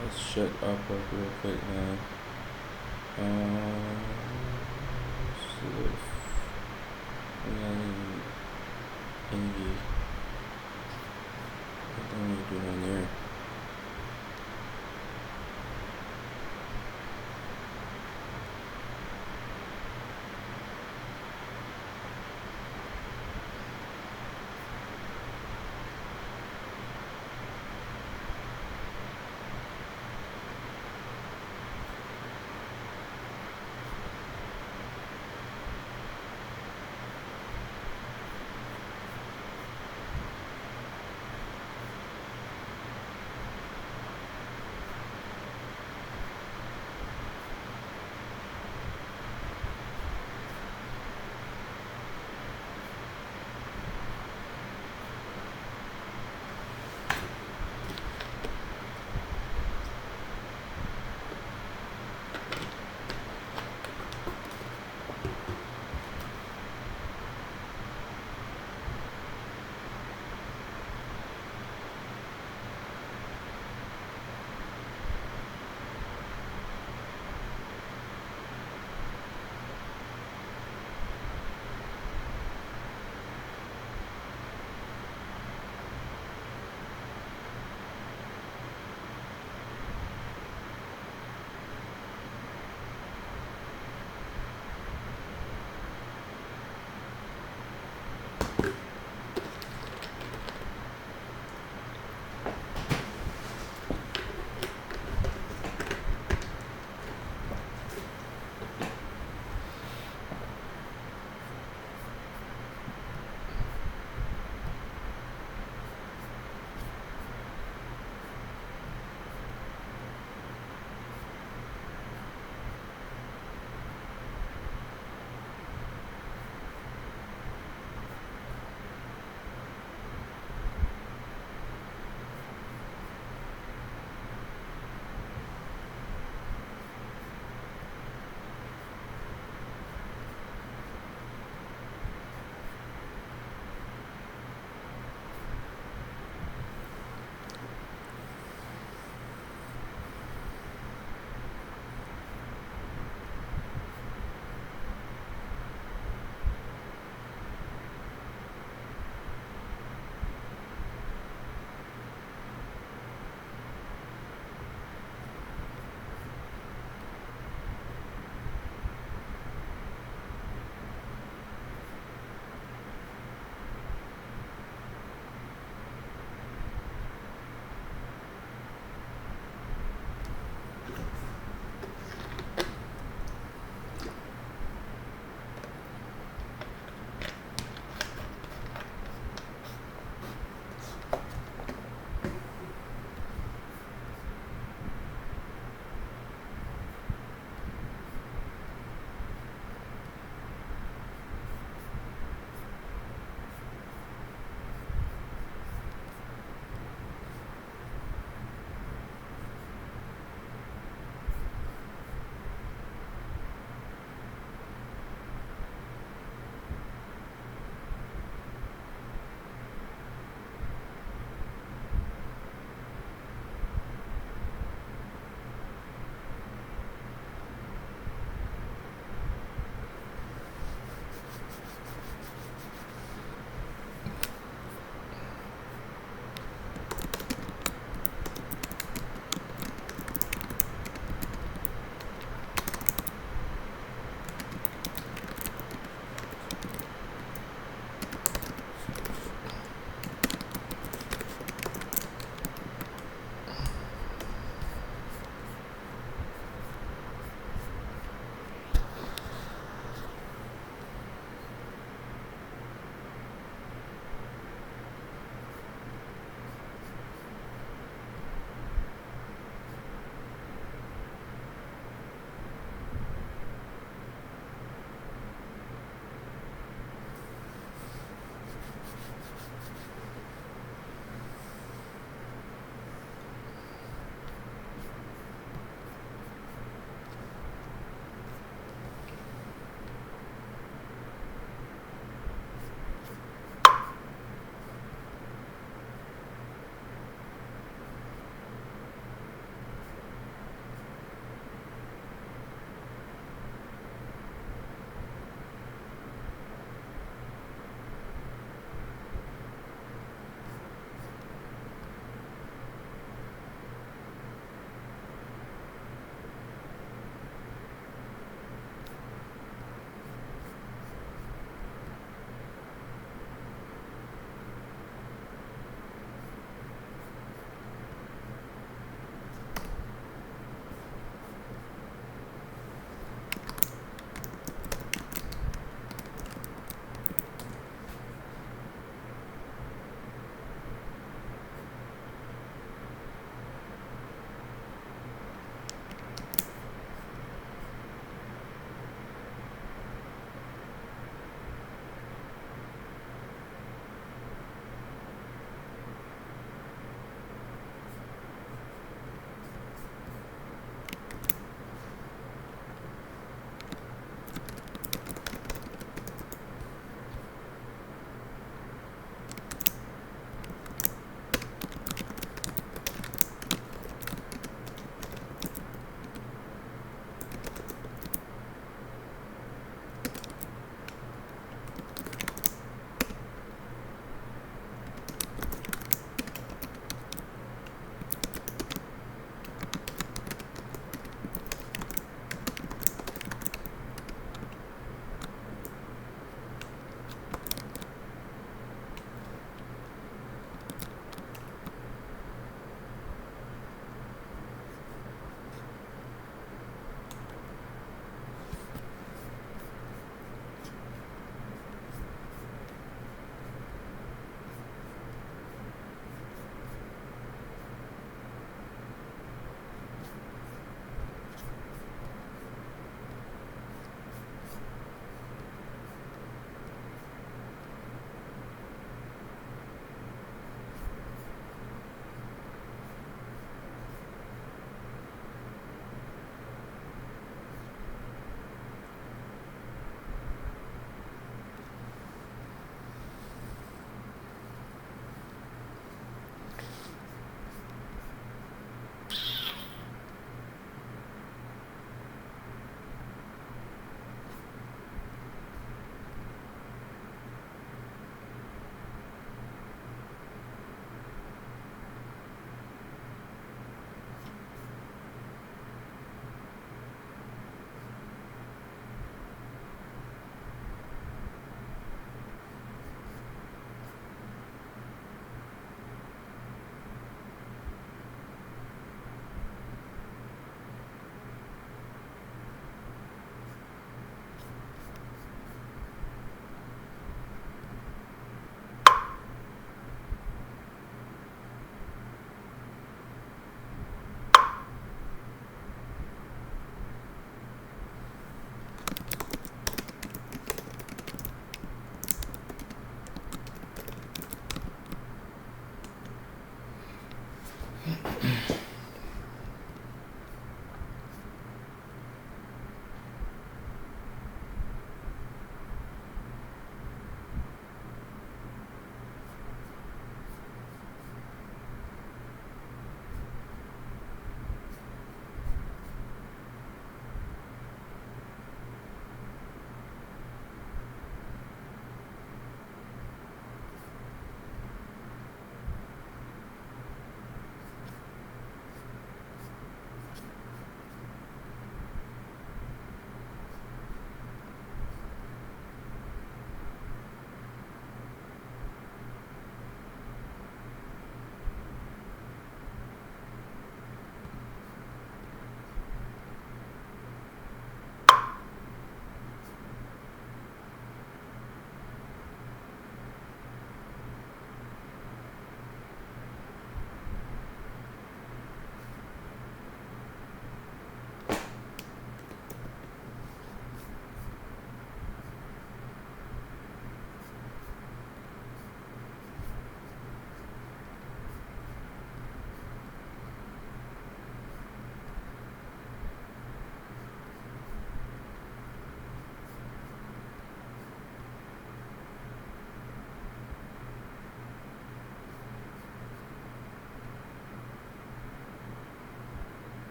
Let's shut up real quick, man. Swift. Envy. What are you doing there?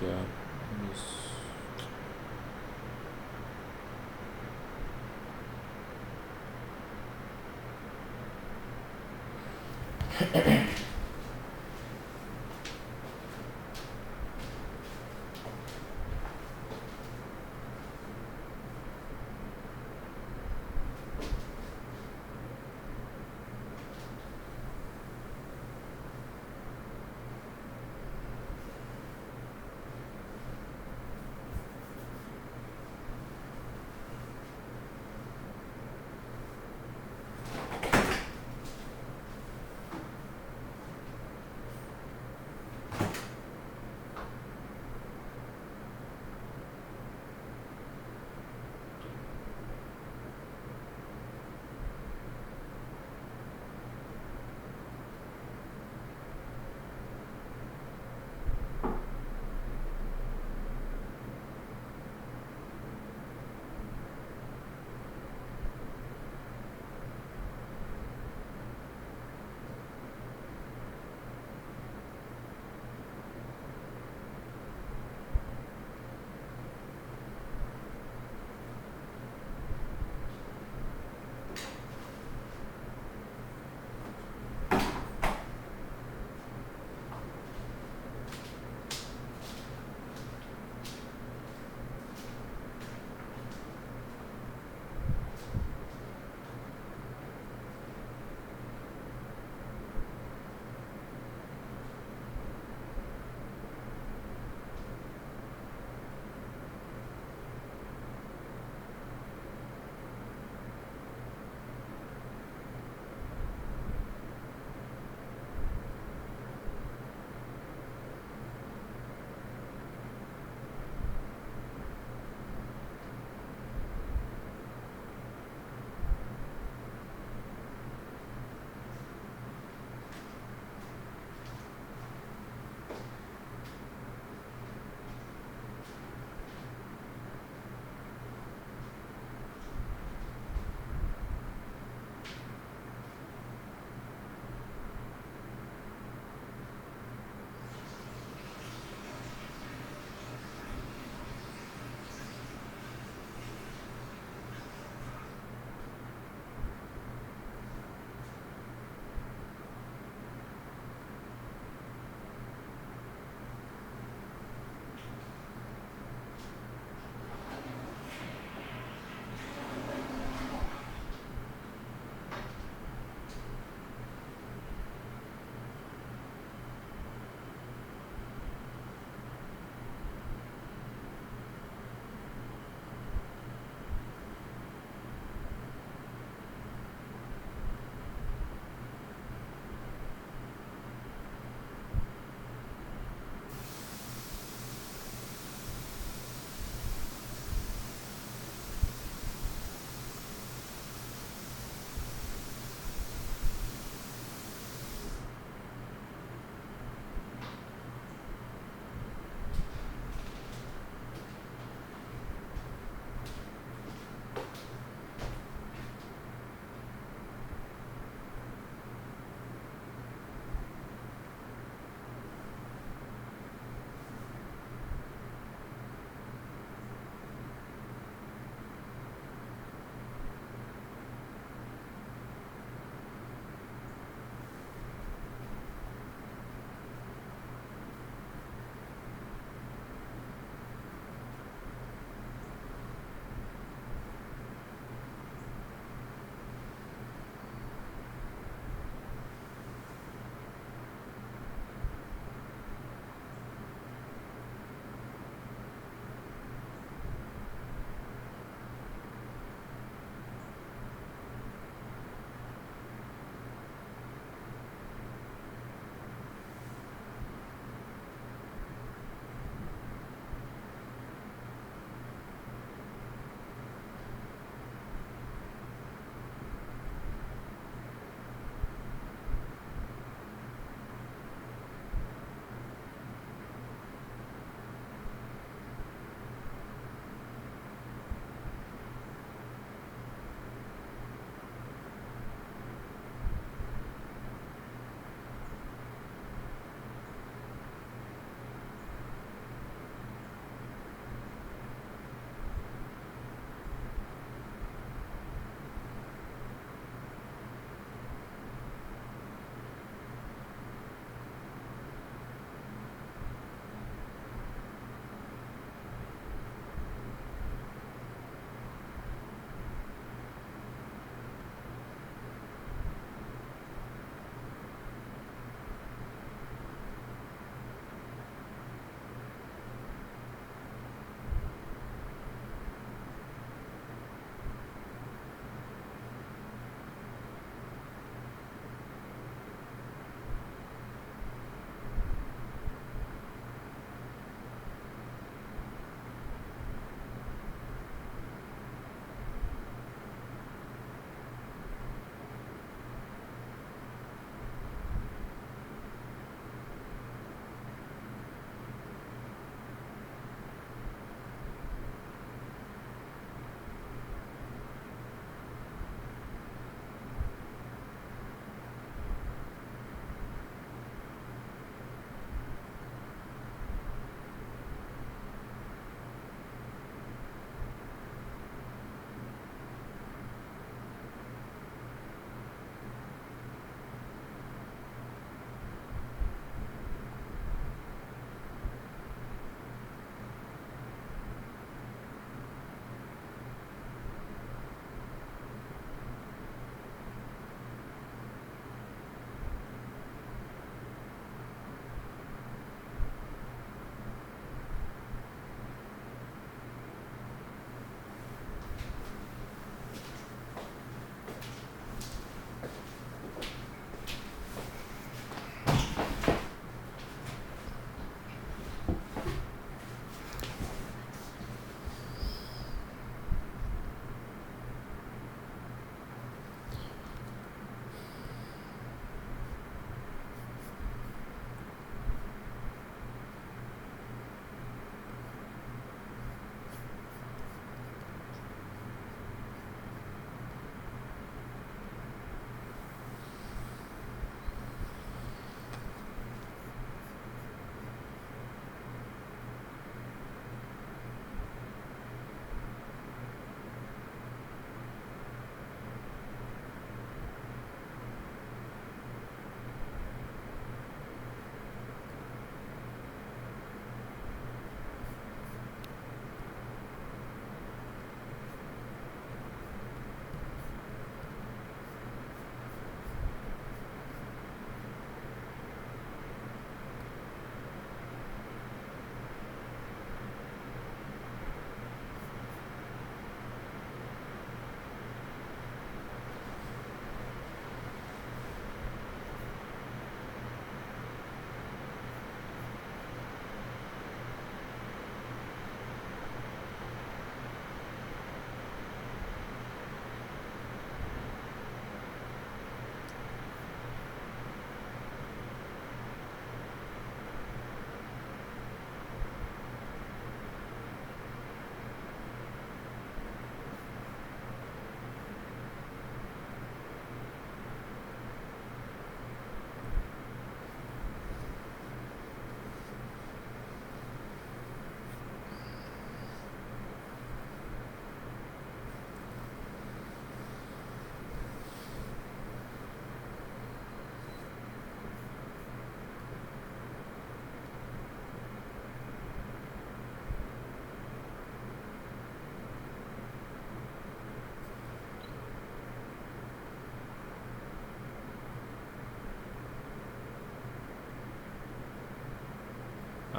Yeah. It was-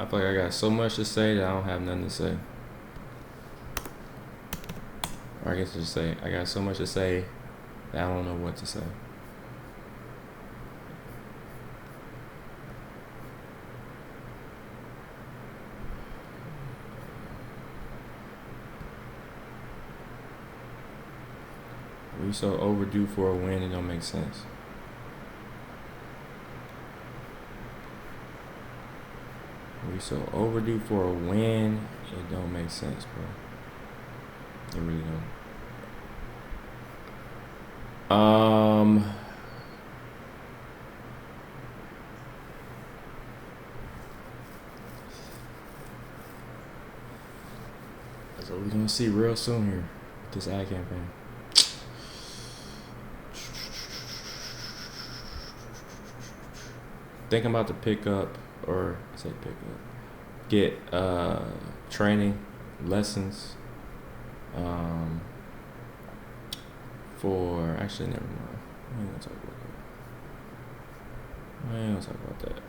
I feel like I got so much to say that I don't have nothing to say. Or I guess I just say I got so much to say that I don't know what to say. We so overdue for a win, it don't make sense. We so overdue for a win, it don't make sense, bro. It really don't. So we're gonna see real soon here with this ad campaign. Think I'm about to pick up, or I say pick up, get training lessons for, actually never mind. I ain't gonna talk about that. I ain't gonna talk about that.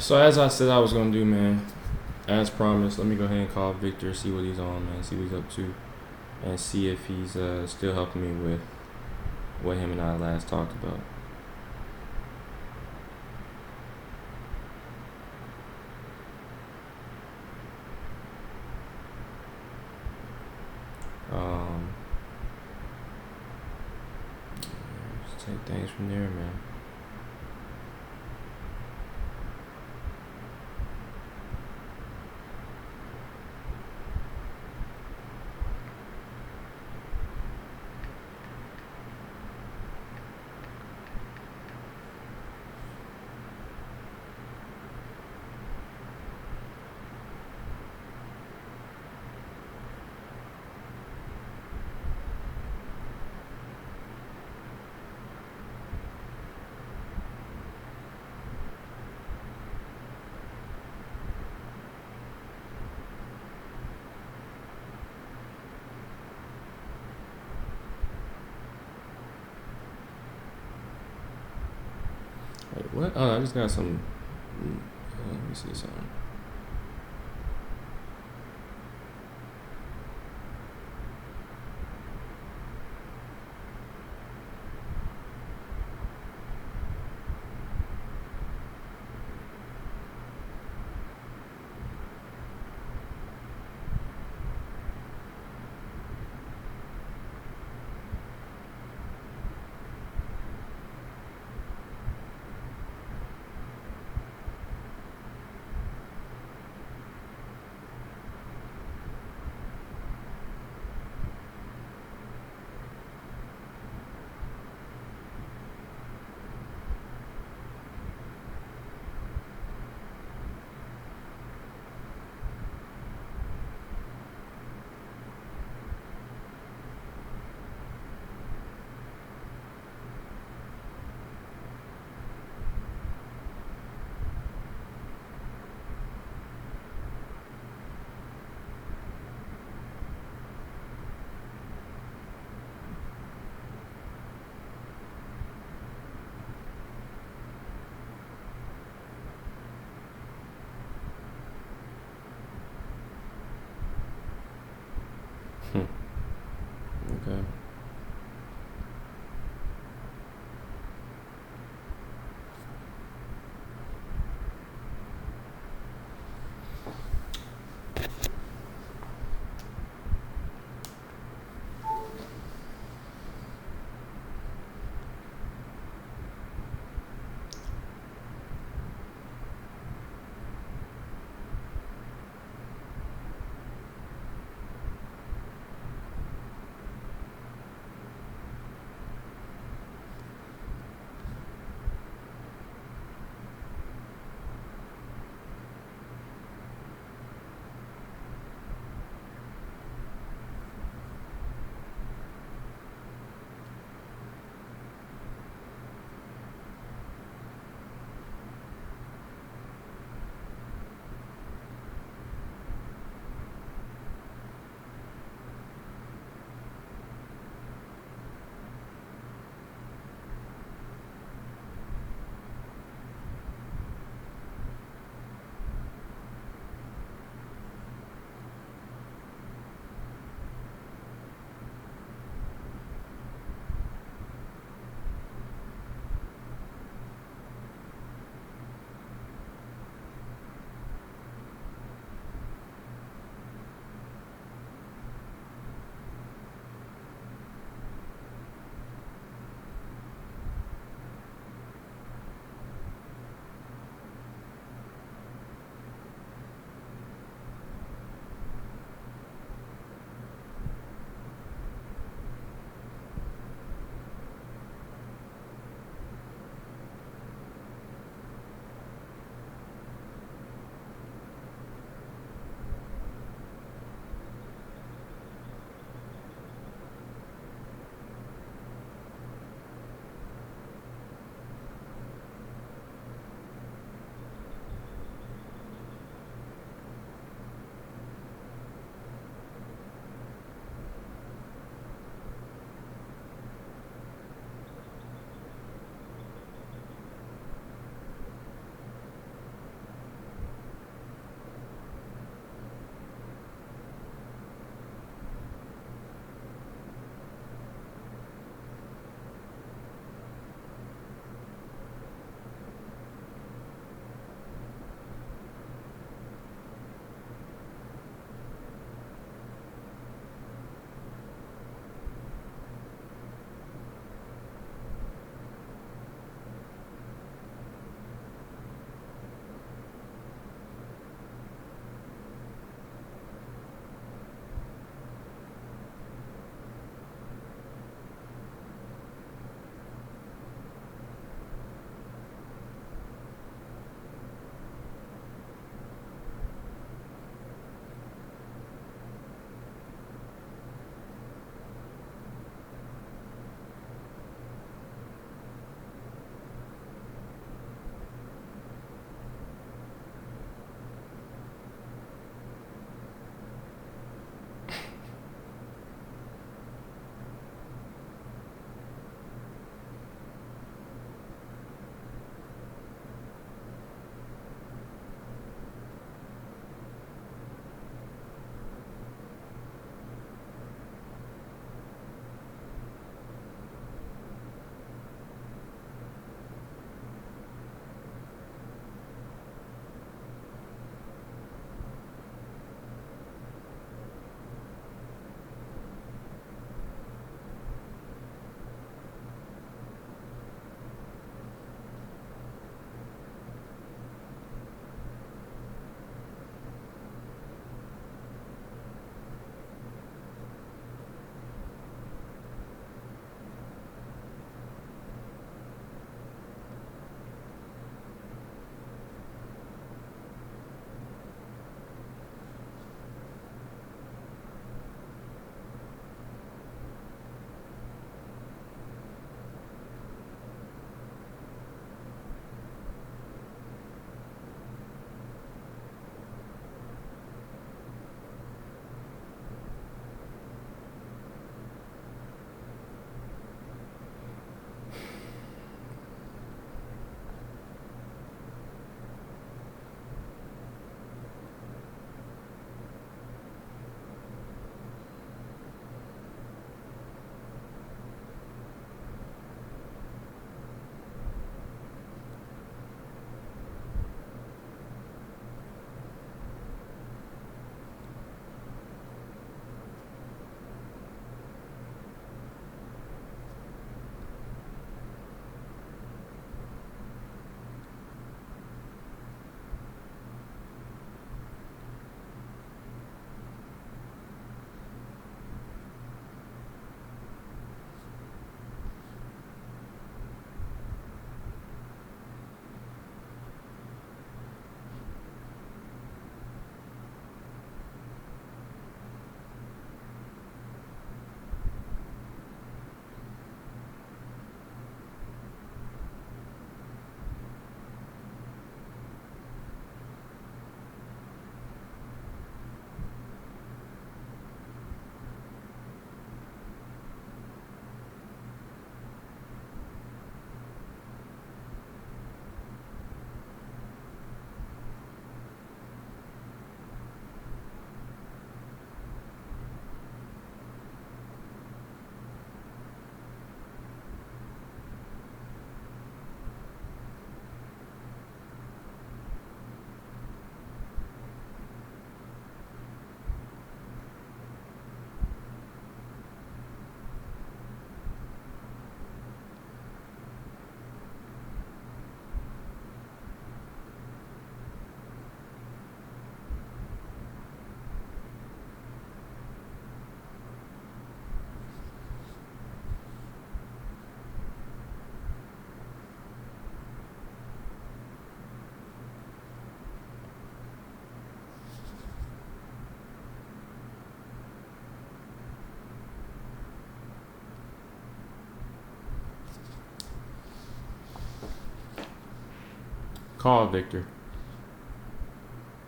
So as I said I was gonna do, man, as promised, let me go ahead and call Victor, see what he's on, man, see what he's up to, and see if he's still helping me with what him and I last talked about. Just take things from there, man. Wait, what? Oh, I just got some. Let me see something. Call Victor.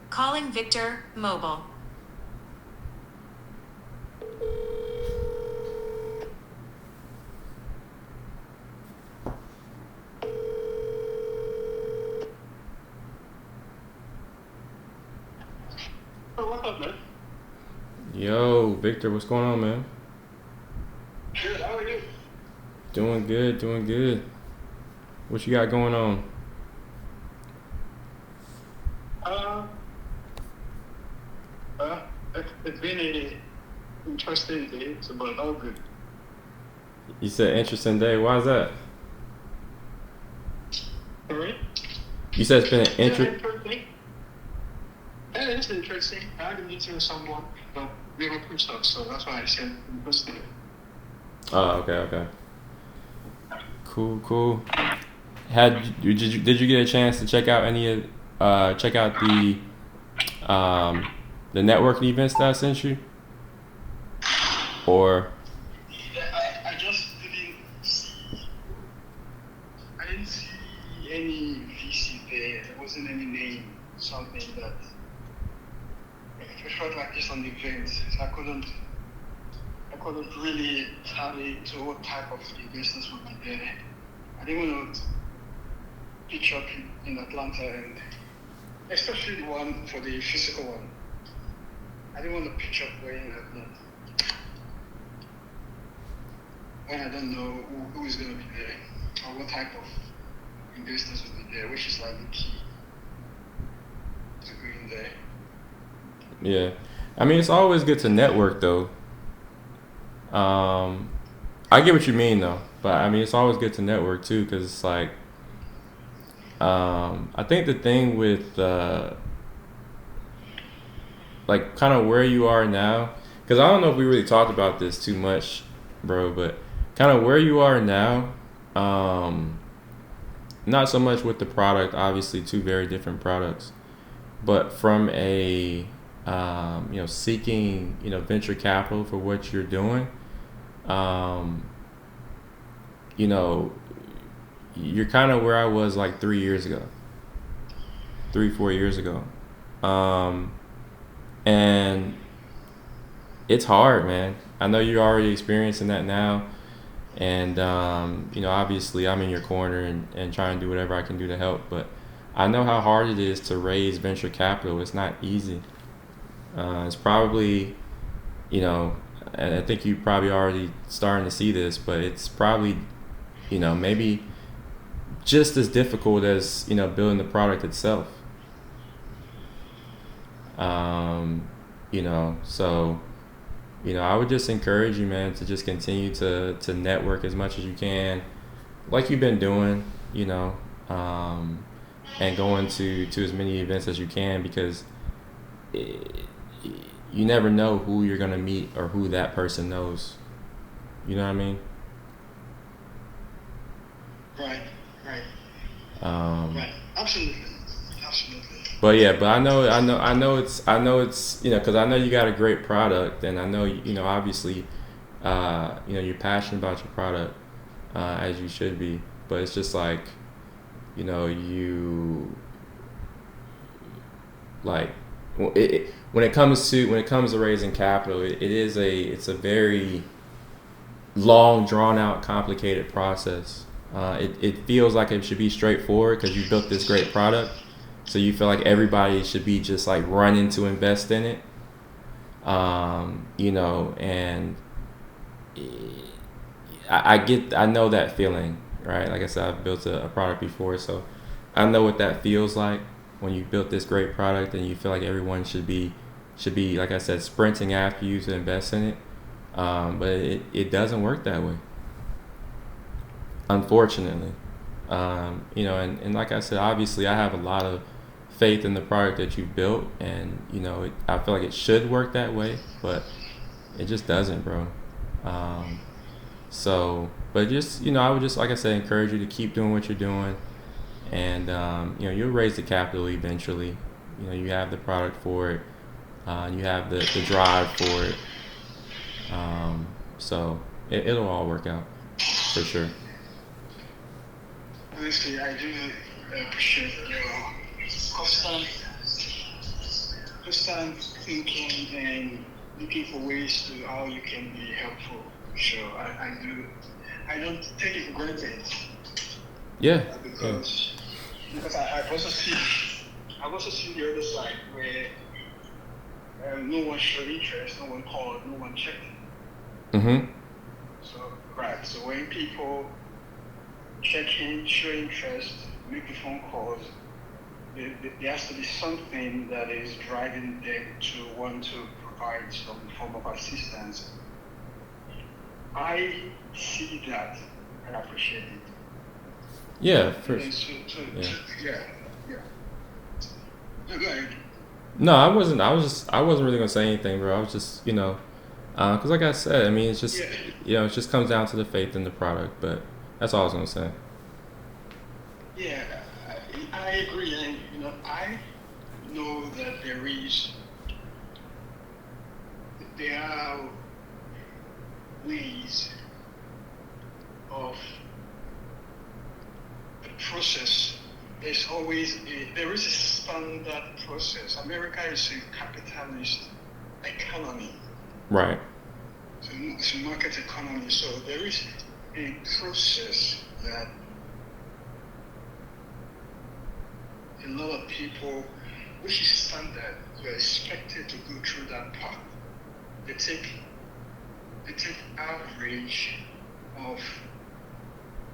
Calling Victor Mobile. Oh, what's up, man? Yo, Victor, what's going on, man? Good, how are you? Doing good, doing good. What you got going on? Uh, it's been a interesting day, so but all good. You said interesting day. Why is that? Alright? You said it's been an Yeah, interesting. Yeah, it's interesting. I had a meeting with someone, but we were pushed up, so that's why I said interesting. Oh, okay. Cool. Did you get a chance to check out any of check out the networking events that I sent you? Or Yeah, I just didn't see any VC there. There wasn't any name, something that it felt like just an event. So I couldn't really tally to what type of investors would be there. I didn't want to pitch up in Atlanta, and especially the one for the physical one. I didn't want to pitch up way in Atlanta when I don't know who is going to be there or what type of investors will be there, which is like the key to going there. yeah, I mean it's always good to network though. I get what you mean though, but I mean it's always good to network too because it's like I think the thing with like kind of where you are now, because I don't know if we really talked about this too much, bro, but kind of where you are now, not so much with the product, obviously two very different products, but from a seeking venture capital for what you're doing, um, you know you're kind of where I was like 3 years ago, 3 4 years ago, um, and it's hard, man. I know you're already experiencing that now, and obviously I'm in your corner and trying to do whatever I can do to help. But I know how hard it is to raise venture capital. It's not easy. It's probably, and I think you probably already starting to see this, but it's probably, maybe just as difficult as building the product itself. So I would just encourage you, man, to just continue to network as much as you can, like you've been doing, and going to as many events as you can, because it, you never know who you're gonna meet or who that person knows. You know what I mean? Right, right, Um, right. Absolutely, absolutely. but I know it's because I know you got a great product, and I know obviously, you're passionate about your product, as you should be. But it's just like, you like when it comes to raising capital, it's a very long, drawn out, complicated process. It feels like it should be straightforward because you built this great product, so you feel like everybody should be just like running to invest in it. And I know that feeling, right? Like I said, I've built a product before, so I know what that feels like when you built this great product and you feel like everyone should be like I said, sprinting after you to invest in it. But it doesn't work that way, unfortunately. And like I said, obviously I have a lot of faith in the product that you've built, and I feel like it should work that way, but it just doesn't, bro. But just I would just, like I said, encourage you to keep doing what you're doing, and you'll raise the capital eventually. You have the product for it, and you have the drive for it. So it'll all work out for sure. Honestly, I do appreciate your constant, constant thinking and looking for ways to how you can be helpful. So I do. I don't take it for granted. Yeah. Because I've also seen the other side where no one showed interest, no one called, no one checked. Mm-hmm. So right. So when people check in, show interest, make the phone calls, there has to be something that is driving them to want to provide some form of assistance. I see that and appreciate it. Yeah. Yeah. No, go ahead. No, I wasn't. I wasn't really gonna say anything, bro. I was just, because like I said, I mean, it's just, Yeah. it just comes down to the faith in the product. But that's all I was gonna say. Yeah, I agree, and I know that there are ways of the process. There is a standard process. America is a capitalist economy. Right. So it's a market economy. So there is a process that a lot of people, which is standard, you're expected to go through that path. They take average of,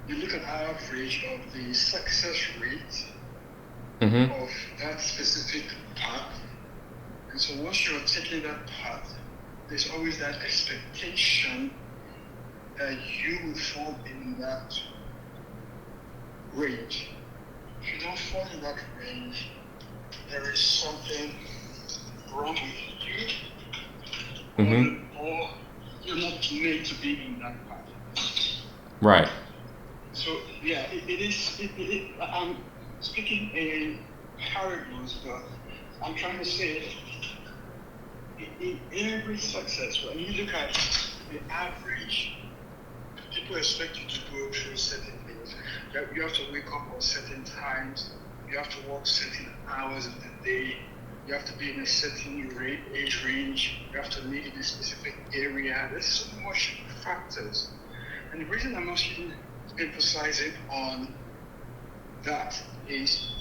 you look at average of the success rate Mm-hmm. of that specific path. And so once you're taking that path, there's always that expectation that you will fall in that range. If you don't fall in that range, there is something wrong with you, Mm-hmm. or you're not made to be in that path. Right. So yeah, I'm speaking in parables, but I'm trying to say in every success, when you look at the average, people expect you to go through certain things. You have to wake up at certain times. You have to work certain hours of the day. You have to be in a certain age range. You have to live in a specific area. There's so much factors. And the reason I'm not even emphasizing on that is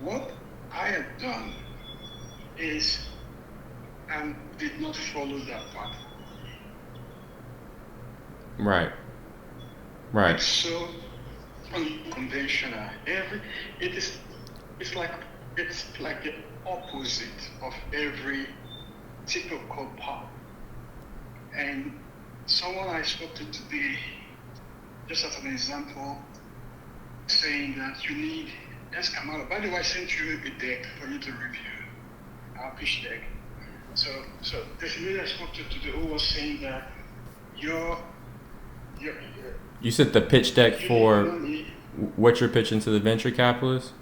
what I have done is did not follow that path. Right. Right. It's so unconventional. It's like the opposite of every typical path. And someone I spoke to today, just as an example, saying that you need Escamado. By the way, I sent you a deck for you to review, our pitch deck. So there's a lady I spoke to today who was saying that your You said the pitch deck you for need, what you're pitching to the venture capitalists,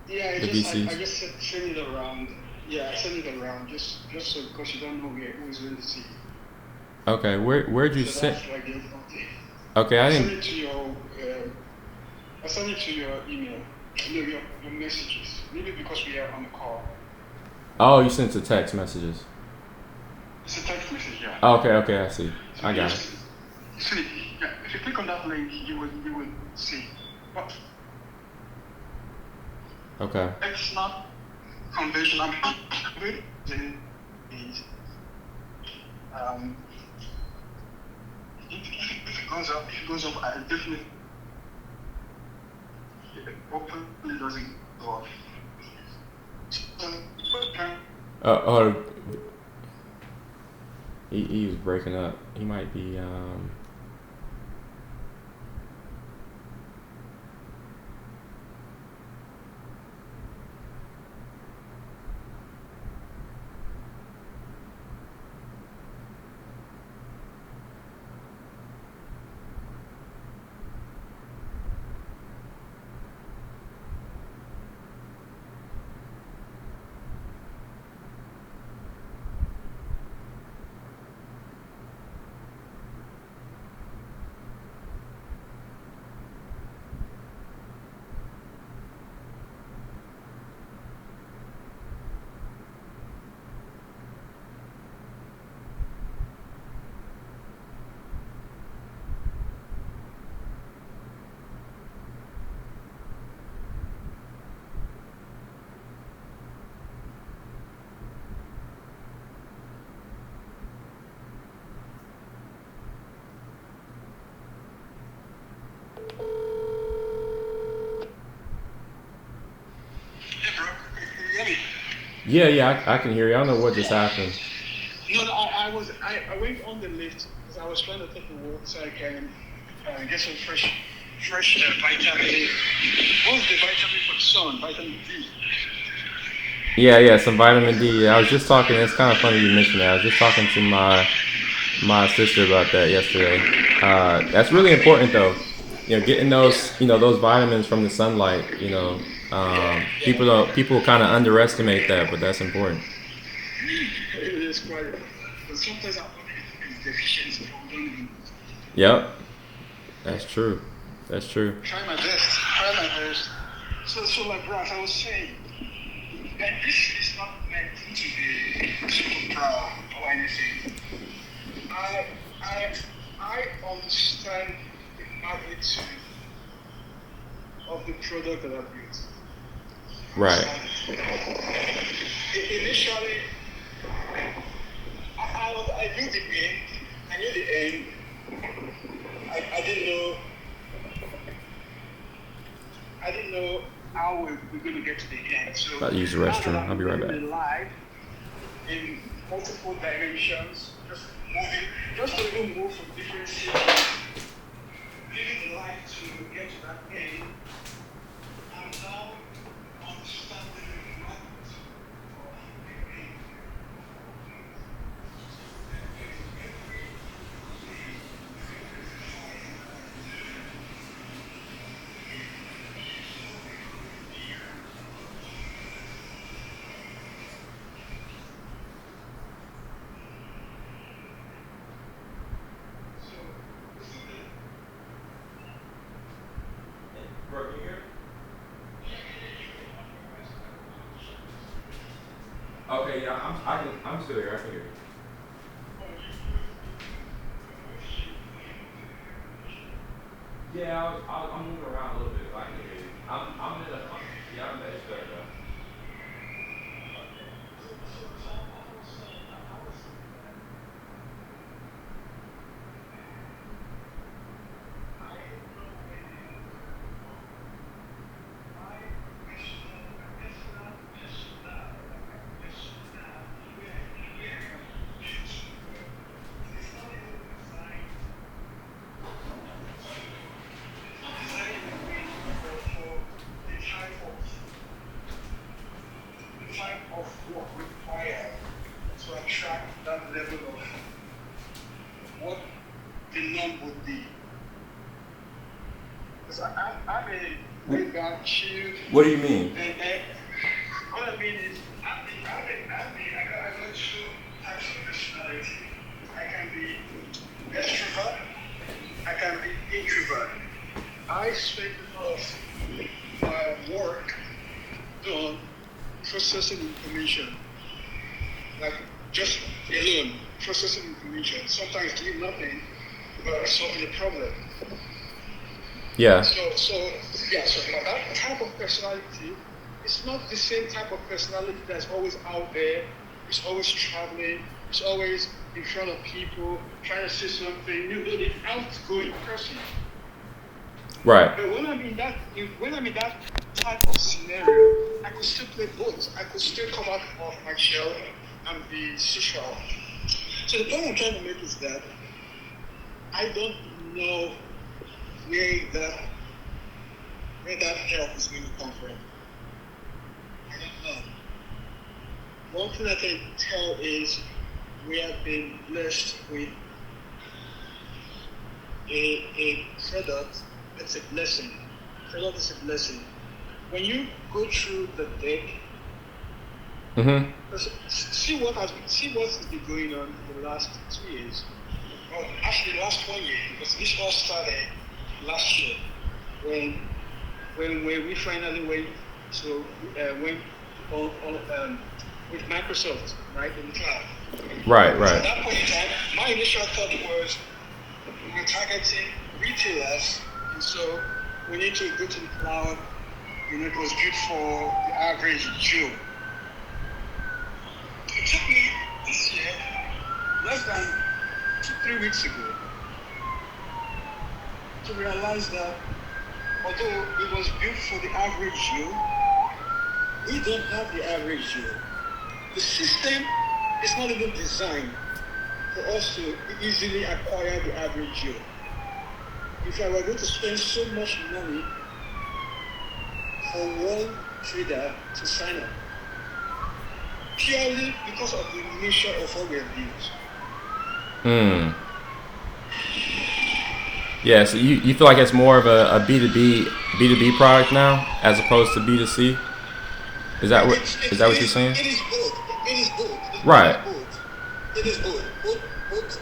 yeah, the VCs. I just send it around. Yeah, I send it around just so because you don't know who's going to see. Okay. Where'd you So send? that's like the important. Okay, I I send didn't. it to your I send it to your email, your messages. Maybe because we are on the call. Oh, you sent it to text messages. It's a text message, yeah. Oh, okay, I see. So I you got it. just see, yeah. If you click on that link, you will see. But Okay. it's not conventional. Um, if it goes up, I definitely hopefully doesn't go off. Okay. Oh, he was breaking up. He might be. Yeah, I can hear you. I don't know what just happened. No, no, I went on the lift because I was trying to take a walk so I can get some fresh vitamin. What's the vitamin for the sun? Vitamin D. Yeah, some vitamin D. I was just talking. It's kind of funny you mentioned that. I was just talking to my sister about that yesterday. That's really important though. Getting those vitamins from the sunlight. People kind of underestimate that, but that's important. It is quite. But sometimes our body is deficient, so we don't even Yep, that's true. That's true. try my best. Try my best. So like Brad, I was saying, that this is not meant to be super proud or anything. I I I understand the magnitude of the product that I built. Right. Initially, I knew the end. I knew the end. I didn't know. I didn't know how we're going to get to the end. So About to use the now that restroom. I'll be right back. living life in multiple dimensions, just to even move from different cities, living the life to get to that end. I'm now understanding the magnitude of the end. Okay, yeah, I'm still here. I can hear you. Yeah, I'm moving around a little bit. I can hear you. I'm in a yeah, I'm at better though. Of work required to attract that level of what the norm would be. Because I'm a laid back, chilled, What do you mean? and what I mean is, I got two types of personality. I can be extrovert, I can be introvert. I spend a lot of my work on processing information, like just alone processing information. Sometimes doing nothing, but solving a problem. Yeah. So that type of personality is not the same type of personality that's always out there. It's always traveling. It's always in front of people, trying to say something. You know, the outgoing person. Right. But when I'm in that type of scenario, I could still play both. I could still come out of my shell and be social. So the point I'm trying to make is that I don't know where that help is going to come from. I don't know. One thing I can tell is we have been blessed with a product. It's a blessing. Product is a blessing. When you go through the deck, see what's been going on in the last 2 years. Well, actually, the last 1 year, because this all started last year when we finally went with Microsoft, right, in the cloud. Right. So at that point in time, my initial thought was we're targeting retailers, and so we need to go to the cloud. It was good for the average Joe. It took me this year, less than 2-3 weeks ago, to realize that although it was built for the average Joe, we don't have the average Joe. The system is not even designed for us to easily acquire the average Joe. If I were going to spend so much money for one trader to sign up, purely because of the nature of what we're doing. Yeah, so you feel like it's more of a B2B product now as opposed to B2C? Is that what you're saying? It is both. It is both. Right. It is both.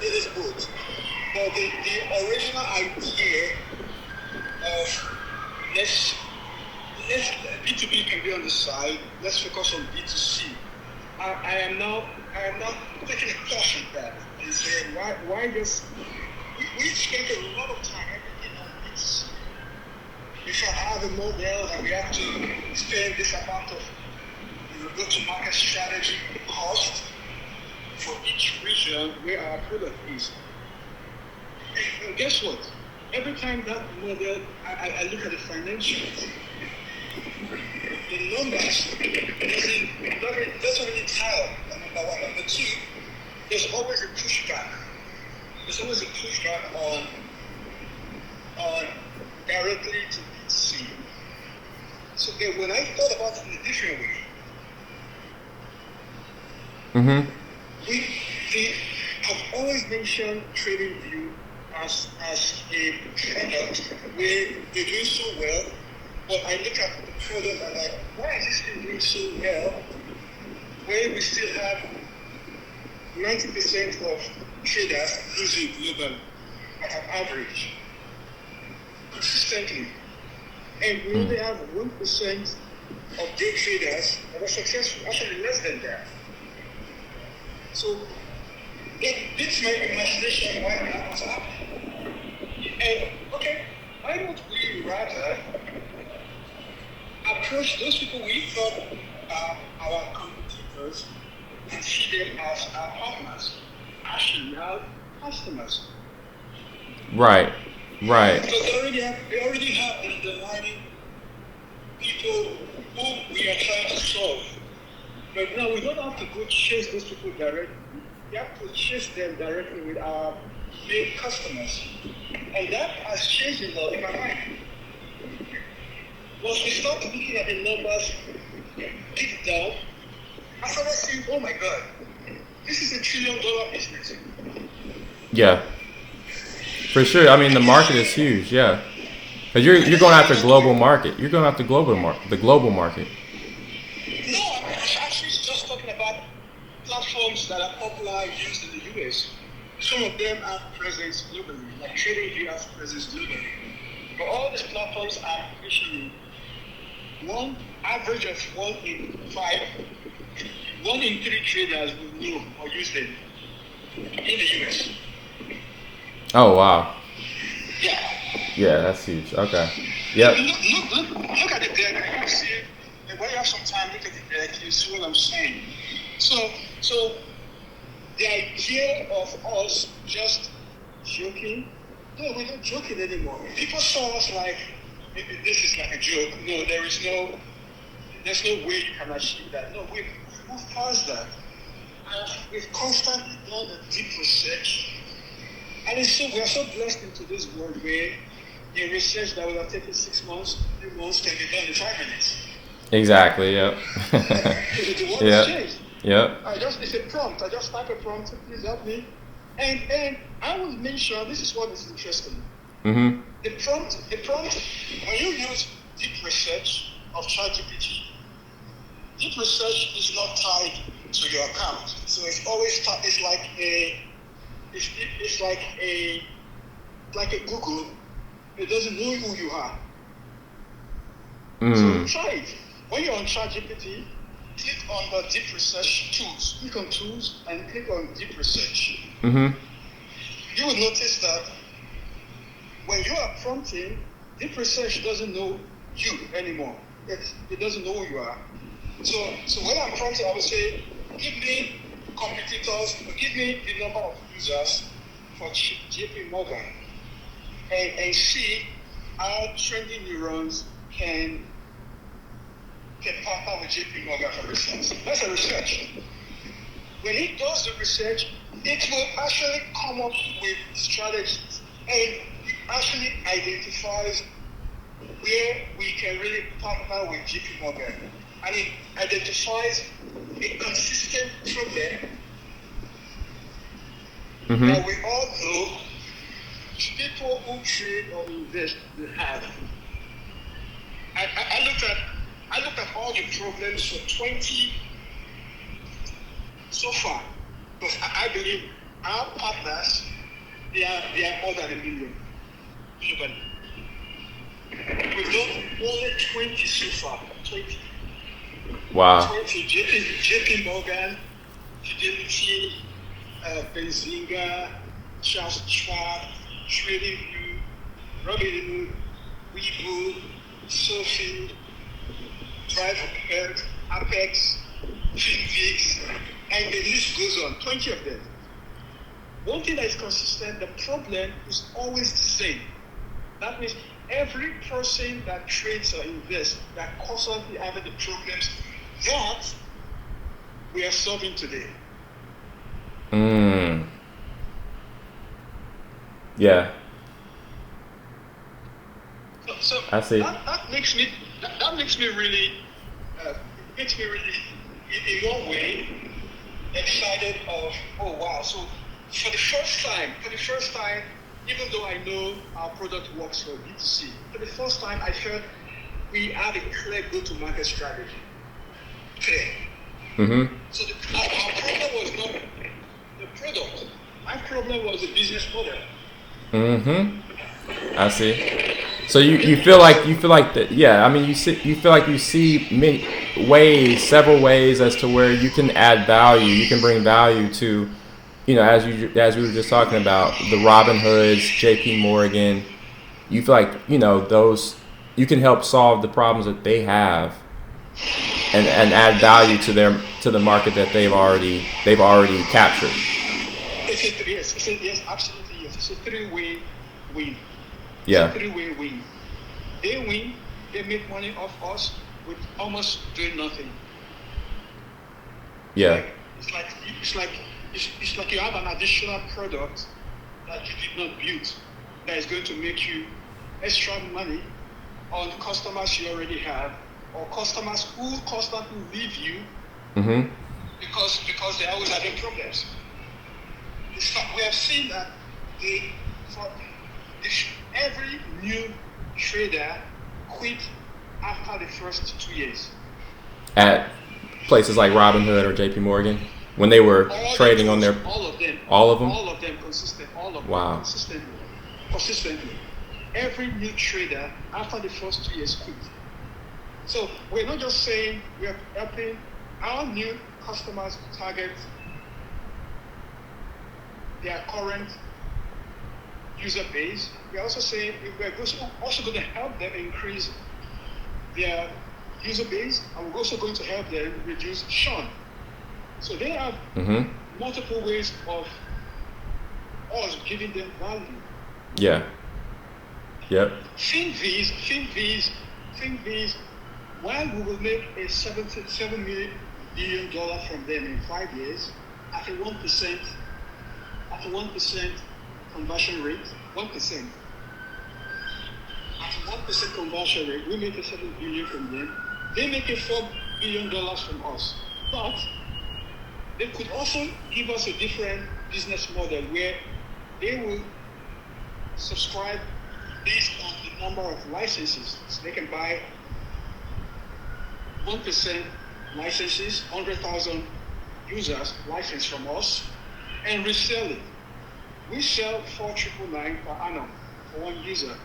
It is both. But the original idea of let's B2B can be on the side. Let's focus on B2C. I am now taking a caution that and saying why just we spend a lot of time everything on B2C. If I have a model and we have to spend this amount of go-to-market strategy cost for each region where our product is. And guess what? Every time that model, I look at the financials, the numbers doesn't really tell. Number one. Number two, there's always a pushback. There's always a pushback on directly to B2C. So when I thought about it in a different way, I've always mentioned TradingView as a product where they're doing so well, but I look at the product and I'm like, why is this thing doing so well where we still have 90% of traders losing globally at an average consistently, and we only have 1% of day traders that are successful, actually less than that. So it beats my imagination why that was happening. And okay, why don't we rather approach those people we thought are our competitors and see them as our partners, actually our customers? Right. Because they already have underlying people who we are trying to solve. But now we don't have to go chase those people directly. We have to chase them directly with our main customers. And that has changed a lot in my mind. Once we start looking at the numbers deep down, I started saying, oh my God, this is $1 trillion business. Yeah. For sure. I mean, the market is huge. Yeah. Because you're going after global market. You're going after the global market. No, I was actually just talking about platforms that are popular used in the US. Some of them have presence globally, like TradingView has presence globally. But all these platforms are pushing one average of 1 in 3 traders will know or use them in the US. Oh wow. Yeah. Yeah, that's huge. Okay. Yep. Look at the deck. I can see it. And when you have some time, look at the deck. You see what I'm saying. So the idea of us just joking. No, we're not joking anymore. People saw us like this is like a joke. No, there's no way you can achieve that. No, we've moved past that. And we've constantly done the deep research. And we are so blessed into this world where a research that would have taken 6 months, 3 months can be done in 5 minutes. Exactly, yep. The world has changed. Yep. It's a prompt. I just type a prompt, please help me. And I will mention, this is what is interesting. Mm-hmm. The prompt, when you use deep research of ChatGPT, deep research is not tied to your account. So it's always, it's like a Google. It doesn't know who you are. So try it. When you're on ChatGPT, click on the deep research tools. Click on tools and click on deep research. Mm-hmm. You will notice that when you are prompting, deep research doesn't know you anymore. It doesn't know who you are. So when I'm prompting, I will say, give me competitors, give me the number of users for JP Morgan, and see how trending neurons can partner with JP Morgan, for instance. That's a research. When it does the research, it will actually come up with strategies and it actually identifies where we can really partner with JP Morgan. And it identifies a consistent problem that we all know people who trade or invest will have. I looked at all the problems for 20 so far, because I believe our partners they are more than 1 million globally. We've done only 20 so far. 20. Wow. 20 JP Morgan, Fidelity, Benzinga, Charles Schwab, TradingView, Robinhood, Webull, Sophie, Drive Health, Apex, Finvix, and the list goes on. 20 of them. One thing that is consistent, the problem is always the same. That means every person that trades or invests that constantly having the problems that we are solving today. Yeah. So I see. that makes me really in one way excited of, oh wow. So for the first time, even though I know our product works for B2C, for the first time I felt we had a clear go-to-market strategy. Clear. So our problem was not the product. My problem was the business model. I see. So you feel like that? Yeah. I mean, you feel like you see several ways as to where you can add value. You can bring value to, as we were just talking about, the Robinhoods, JP Morgan. You feel like those you can help solve the problems that they have, and add value to the market that they've already captured. Yes, absolutely yes. It's a three-way win. Yeah. It's a three-way win. They win, they make money off us with almost doing nothing. Yeah. It's like you have an additional product that you did not build that is going to make you extra money on customers you already have, or customers who constantly leave you because they're always having problems. We have seen that every new trader quit after the first 2 years. At places like Robinhood or JP Morgan, when they were trading on their all of them consistent. Wow. Consistently. Every new trader after the first 2 years quit. So we're not just saying we are helping our new customers target their current user base. We're also saying we're also going to help them increase their user base, and we're also going to help them reduce churn. So they have multiple ways of us giving them value. Yeah. Yep. Finviz, while we will make a $7 billion from them in 5 years at a 1% conversion rate, 1%. At a 1% conversion rate, we make a $7 billion from them. They make a $4 billion from us. But they could also give us a different business model where they will subscribe based on the number of licenses. So they can buy 1% licenses, 100,000 users license from us, and resell it. We sell $4,999 per annum for one user.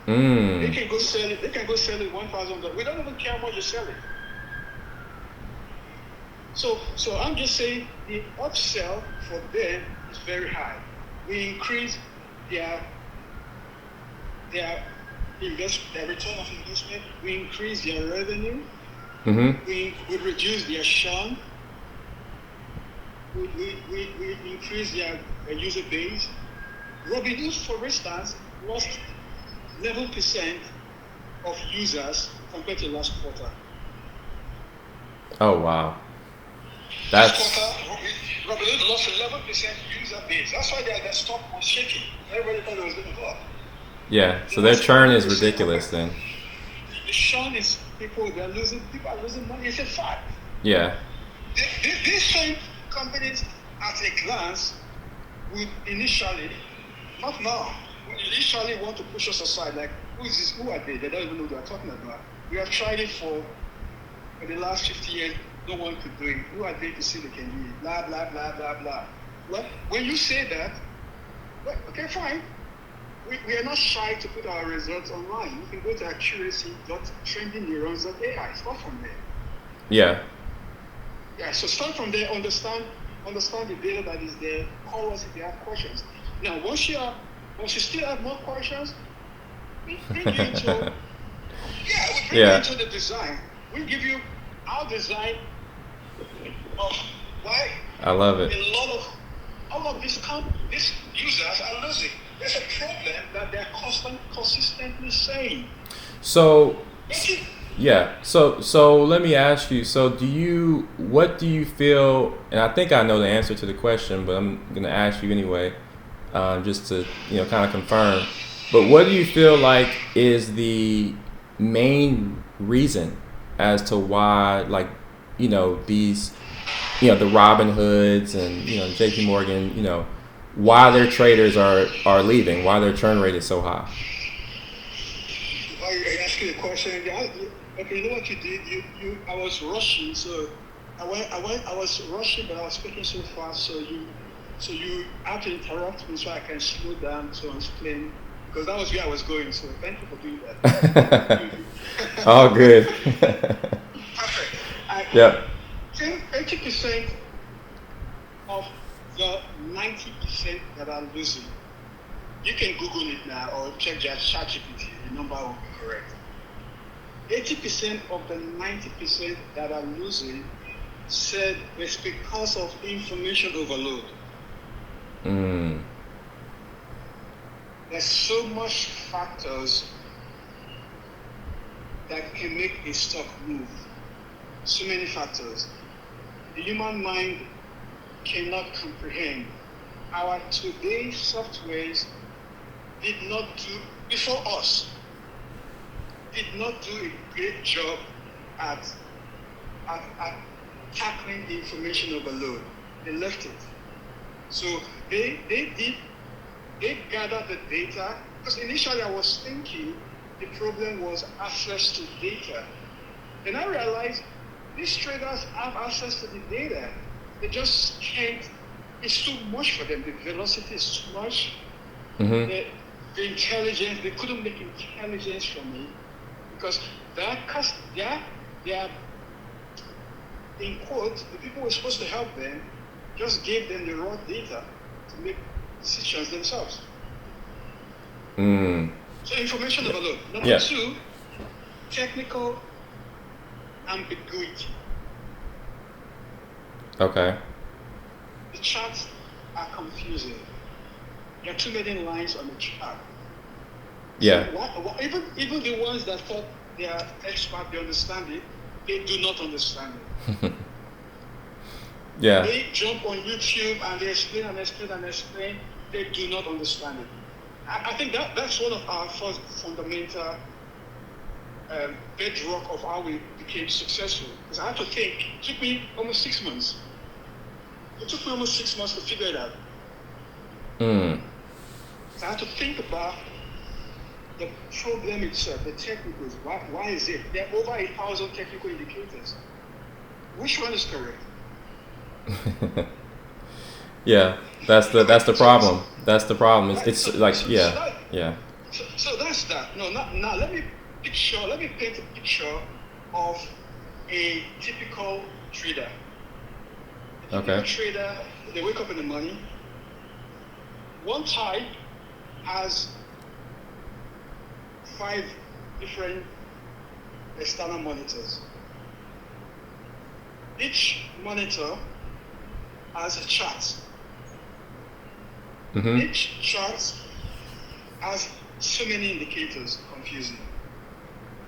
They can go sell it. $1,000. We don't even care how much you sell it. So I'm just saying the upsell for them is very high. We increase their return of investment. We increase their revenue. We reduce their churn. We increase their user base. Robinhood, for instance, lost 11% of users compared to last quarter. Oh wow. This That's quarter, Robinhood lost 11% user base. That's why their stock was shaking. Everybody thought it was going to go up. yeah. They So their lost churn is 11% of ridiculous. it. Then The churn is people are losing money. It's a fact. yeah, These same companies, at a glance, would initially, not now, would initially want to push us aside. Like, who is this? Who are they? They don't even know what they're talking about. We have tried it for the last 50 years. No one could do it. Who are they to say they can do it? Blah, blah, blah, blah, blah. Well, when you say that, well, okay, fine. We are not shy to put our results online. You can go to accuracy.trendingneurons.ai. Start from there. yeah, Yeah, so start from there, understand the data that is there, call us if you have questions. Now, once you still have more questions, we bring you into you into the design. We give you our design of why I love it. a lot of all of these users are losing. There's a problem that they're consistently saying. So yeah, so let me ask you. So what do you feel? And I think I know the answer to the question, but I'm gonna ask you anyway, just to kind of confirm. But what do you feel like is the main reason as to why, like, these, the Robin Hoods and J.P. Morgan, why their traders are leaving, why their churn rate is so high? Are you asking a question? Okay, you know what you did? I was rushing, so I was rushing, but I was speaking so fast, so you have to interrupt me so I can slow down to explain, because that was where I was going. So thank you for doing that. All good. Perfect. Yep. 80% of the 90% that are losing, you can Google it now or check just ChatGPT. The number will be correct. 80% of the 90% that are losing said it's because of information overload. There's so much factors that can make a stock move. So many factors. The human mind cannot comprehend. Our today's softwares did not do a great job at tackling the information overload. They left it. So they gathered the data, because initially I was thinking the problem was access to data. Then I realized these traders have access to the data. They just can't, it's too much for them. The velocity is too much. The intelligence, they couldn't make intelligence from it, because they are, in quotes, the people who were supposed to help them just gave them the raw data to make decisions themselves. So information overload. Number two, technical ambiguity. Okay. The charts are confusing. There are too many lines on the chart. Yeah. So even the ones that thought they are expert, they understand it, they do not understand it. Yeah. They jump on YouTube and they explain and explain and explain. They do not understand it. I think that's one of our first fundamental bedrock of how we became successful. Because I had to think. It took me almost 6 months. It took me almost 6 months to figure it out. So I had to think about the problem itself, the technicals. Why is it? There are over 1,000 technical indicators. Which one is correct? Yeah, that's the problem. That's the problem. It's So like that's that. No, now let me paint a picture of a typical trader. A typical trader, they wake up in the morning. One type has 5 different external monitors. Each monitor has a chart. Each chart has so many indicators, confusing.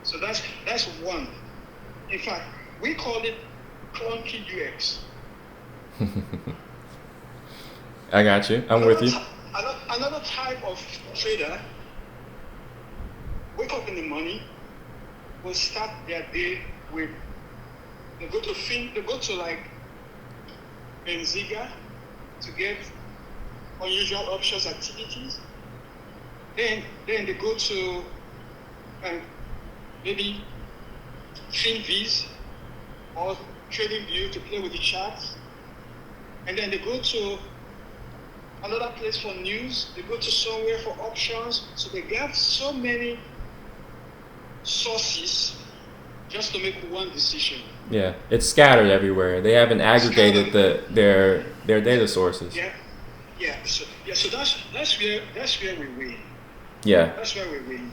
So that's one. In fact, we call it clunky UX. I got you. I'm with you. Another type of trader wake up in the morning, will start their day with they go to like Benziga to get unusual options activities. Then they go to maybe FinViz or TradingView to play with the charts. And then they go to another place for news. They go to somewhere for options. So they have so many sources just to make one decision. Yeah, it's scattered everywhere. They haven't aggregated their data sources. So that's where we win. Yeah. That's where we win.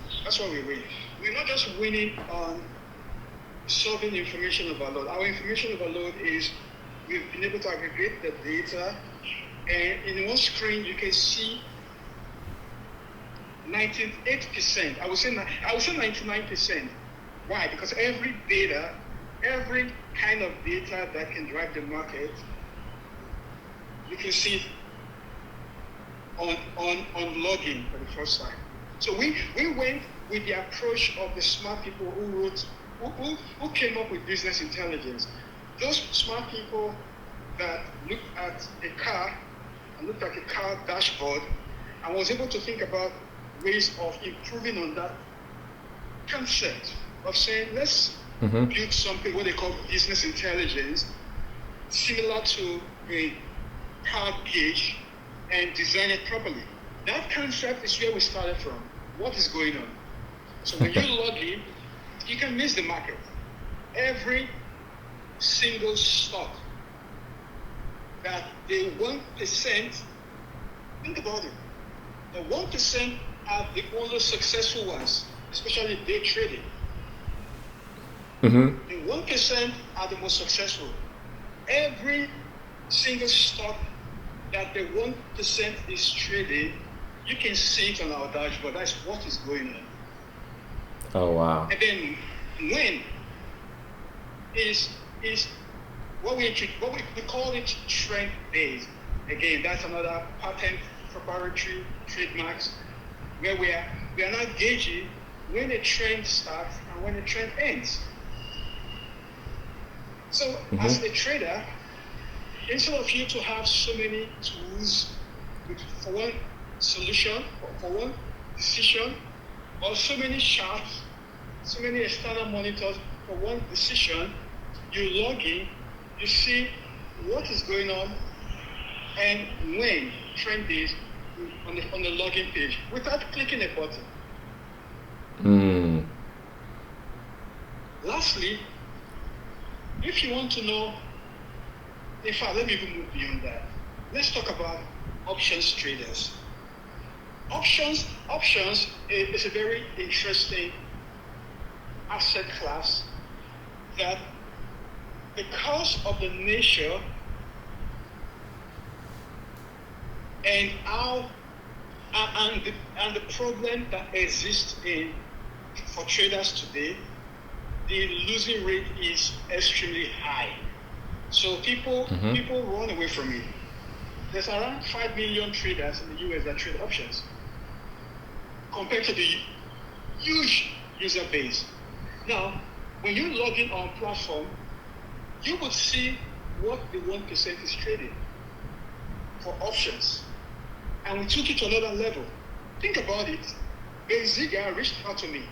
We're not just winning on solving information overload. Our information overload is we've been able to aggregate the data, and in one screen you can see 98%. I would say 99%. Why? Because every kind of data that can drive the market, you can see on login for the first time. So we went with the approach of the smart people who came up with business intelligence. Those smart people that looked at a car dashboard and was able to think about ways of improving on that concept of saying, let's build something what they call business intelligence, similar to a car gauge, and design it properly. That concept is where we started from. What is going on? So when you log in, you can miss the market. Every single stock that the 1%, think about it, the 1% are the only successful ones, especially day trading. The 1% are the most successful. Every single stock that the 1% is trading, you can see it on our dashboard. That's what is going on. Oh wow! And then when is what we call it trend based. Again, that's another patent proprietary trademarks where we are not gauging when a trend starts and when a trend ends. So as a trader, instead of you to have so many tools for one solution, for one decision, or so many charts, so many external monitors for one decision, you log in, you see what is going on and when trend is on the login page without clicking a button. Lastly, if you want to know, in fact, let me even move beyond that. Let's talk about options traders. Options is a very interesting asset class that, because of the nature and how and the problem that exists for traders today, the losing rate is extremely high. So people run away from it. There's around 5 million traders in the US that trade options, compared to the huge user base. Now, when you log in on platform, you would see what the 1% is trading for options. And we took it to another level. Think about it. Benziga reached out to me.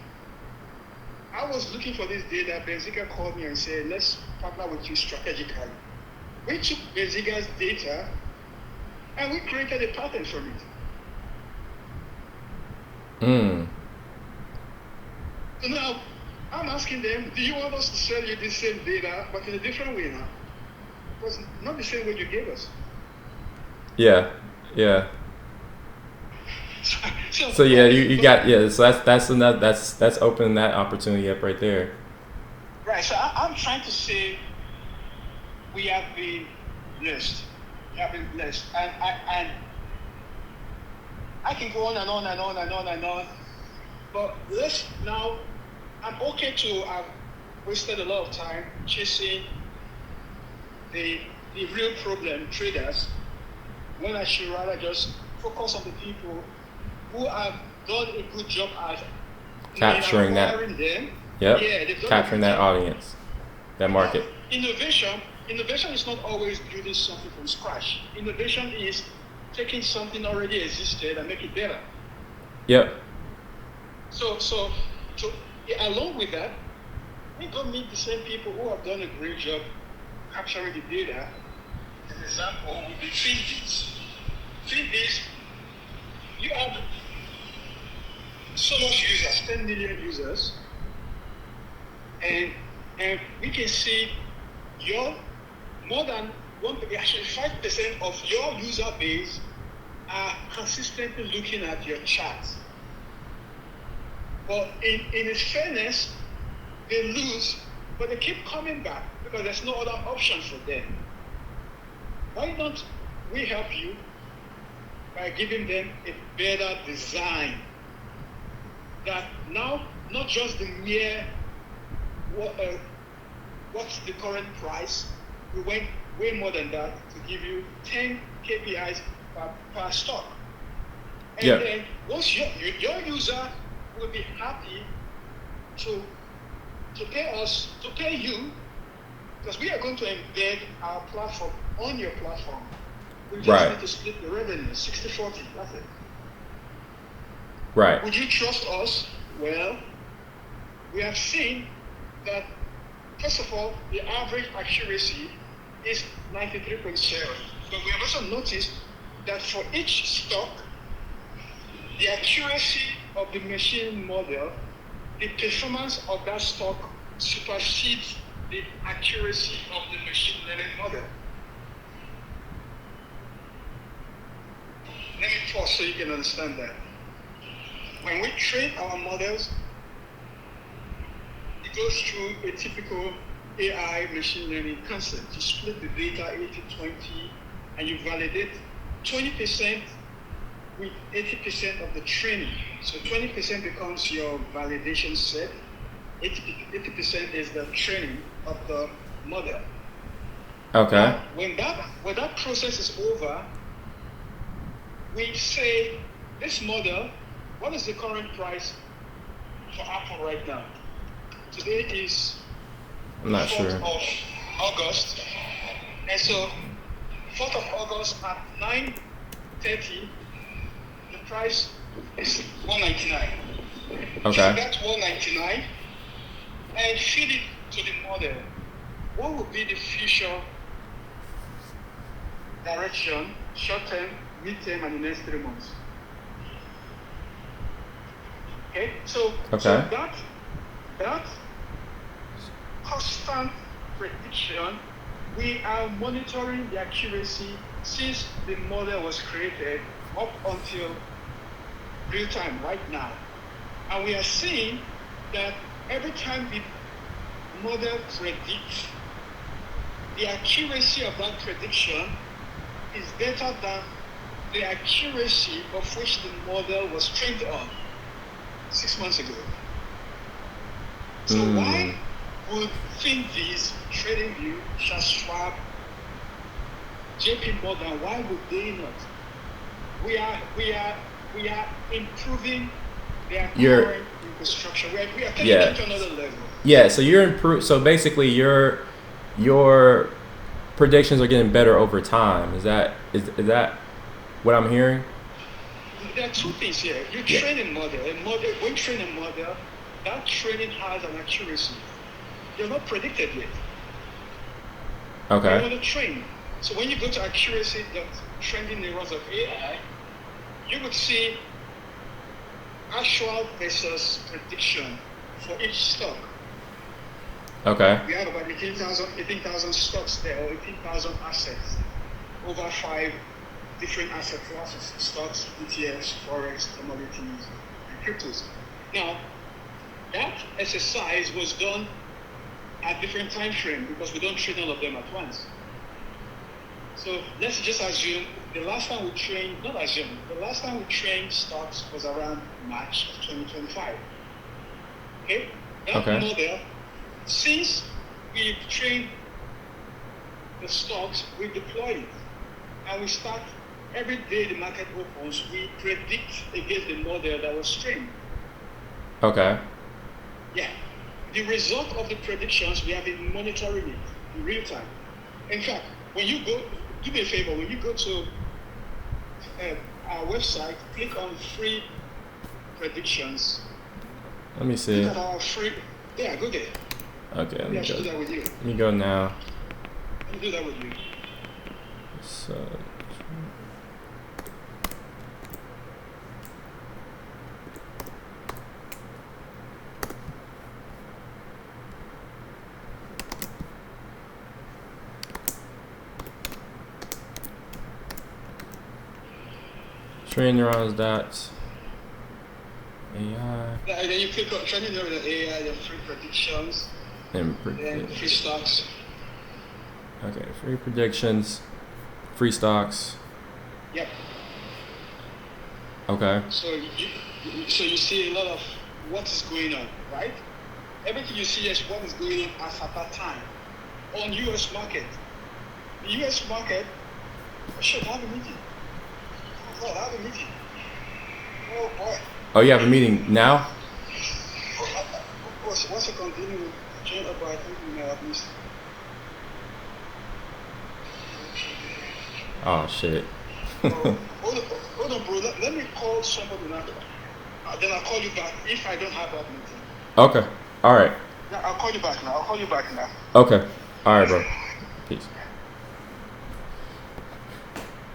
I was looking for this data. Benziga called me and said, let's partner with you strategically. We took Benziga's data and we created a pattern from it. So now, I'm asking them, do you want us to sell you the same data, but in a different way now? Because not the same way you gave us. Yeah. So yeah, you got So that's opening that opportunity up right there. Right. So I'm trying to say we have been blessed. And I can go on and on and on and on and on. But I'm okay to have wasted a lot of time chasing the the real problem, traders, when I should rather just focus on the people who have done a good job at Capturing that. acquiring them. Yep. Yeah, they've done a Capturing good that job. audience, that market. Innovation is not always building something from scratch. Innovation is taking something already existed and make it better. Yep. So along with that, we go meet the same people who have done a great job capturing the data. An example would be FinBiz. FinBiz, you have so much users, 10 million users, and we can see your more than actually 5% of your user base are consistently looking at your charts. But in its fairness, they lose, but they keep coming back because there's no other option for them. Why don't we help you by giving them a better design that now not just the mere what's the current price? We went way more than that to give you 10 KPIs per stock. And then once your user will be happy to pay you, because we are going to embed our platform on your platform. We just need to split the revenue, 60-40, that's it. Right. Would you trust us? Well, we have seen that, first of all, the average accuracy is 93.0. But we have also noticed that for each stock, the accuracy of the machine model, the performance of that stock supersedes the accuracy of the machine learning model. Let me pause so you can understand that. When we train our models, it goes through a typical AI machine learning concept. You split the data 80-20 and you validate 20% with 80% of the training. So 20% becomes your validation set, 80% is the training of the model. Okay. Now, when that process is over, we say, this model, what is the current price for Apple right now? Today is I'm not 4th sure. of August. And so 4th of August at 9:30, the price is $199. Okay. Take that $199 and feed it to the model. What would be the future direction, short term, mid term, and the next 3 months? Okay, so that constant prediction, we are monitoring the accuracy since the model was created up until real time right now. And we are seeing that every time the model predicts, the accuracy of that prediction is better than the accuracy of which the model was trained on 6 months ago. So why would FinViz, TradingView, Schwab, JP Morgan, why would they not? We are improving their current infrastructure. We are taking it to another level. Yeah, so you're so basically your predictions are getting better over time. Is that what I'm hearing? There are two things here. You train a model. When you train a model, that training has an accuracy. You're not predicted yet. Okay. You want to train. So when you go to accuracy, the trending neurons of AI, you would see actual versus prediction for each stock. Okay. We have about 18,000 stocks there, or 18,000 assets, over 5 different asset classes: stocks, ETFs, forex, commodities, and cryptos. Now, that exercise was done at different time frame because we don't train all of them at once. So let's just assume the last time we trained stocks was around March of 2025. Okay? That model, since we've trained the stocks, we deploy it. And we start, every day the market opens, we predict against the model that was trained. Okay. Yeah. The result of the predictions, we have been monitoring it in real time. In fact, when you go, do me a favor, when you go to our website, click on free predictions. Let me see. Look at our free, yeah, go there. Okay, let Yeah, I me should go. do that with you. Let me go now. Let me do that with you. So, train neurons dots. AI And then you click on training neural AI, then free predictions, and then free stocks. Okay, free predictions, free stocks. Yep. Okay. So you see a lot of what is going on, right? Everything you see is what is going on as at that time on US market. The US market, I should have a meeting. Oh God, I have a meeting. Oh boy. Oh, you have a meeting now? What's it continuing with John Abba? I think we may have missed. Oh shit. Hold on, bro. Let me call somebody now. Then I'll call you back if I don't have that meeting. Okay. All right. Yeah, I'll call you back now. Okay. All right, bro. Peace.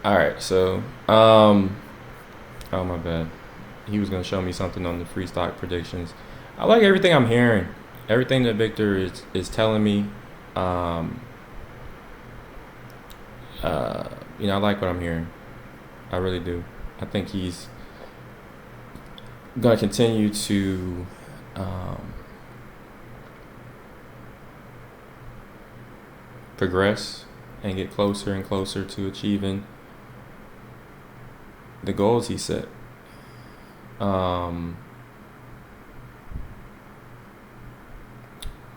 All right. So, oh my bad. He was gonna show me something on the free stock predictions. I like everything I'm hearing. Everything that Victor is telling me. I like what I'm hearing. I really do. I think he's gonna continue to progress and get closer and closer to achieving the goals he set.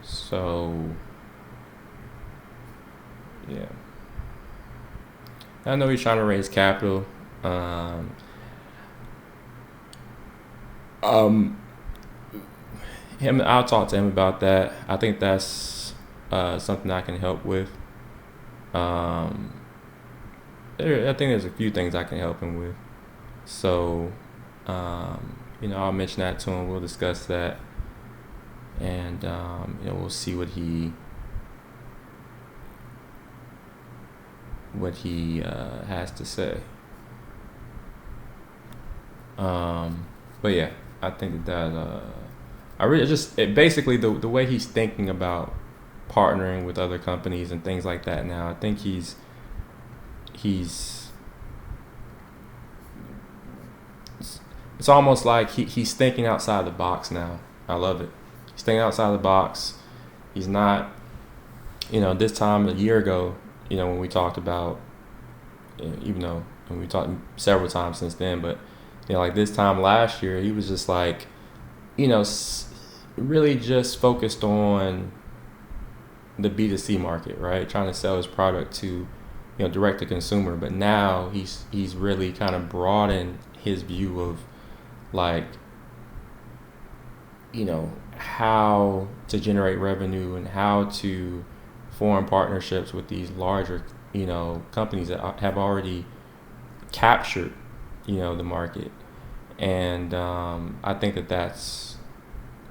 So yeah, I know he's trying to raise capital. I'll talk to him about that. I think that's something I can help with. I think there's a few things I can help him with. So, I'll mention that to him. We'll discuss that, and we'll see what he has to say. But yeah, I think that I really basically the way he's thinking about partnering with other companies and things like that now. I think he's it's almost like he's thinking outside the box now. I love it. He's thinking outside the box. He's not, this time a year ago, when we talked about, even though and we talked several times since then, but like this time last year, he was just like, really just focused on the B2C market, right? Trying to sell his product to, direct to consumer. But now he's really kind of broadened his view of like, how to generate revenue and how to form partnerships with these larger, companies that have already captured, the market. And I think that that's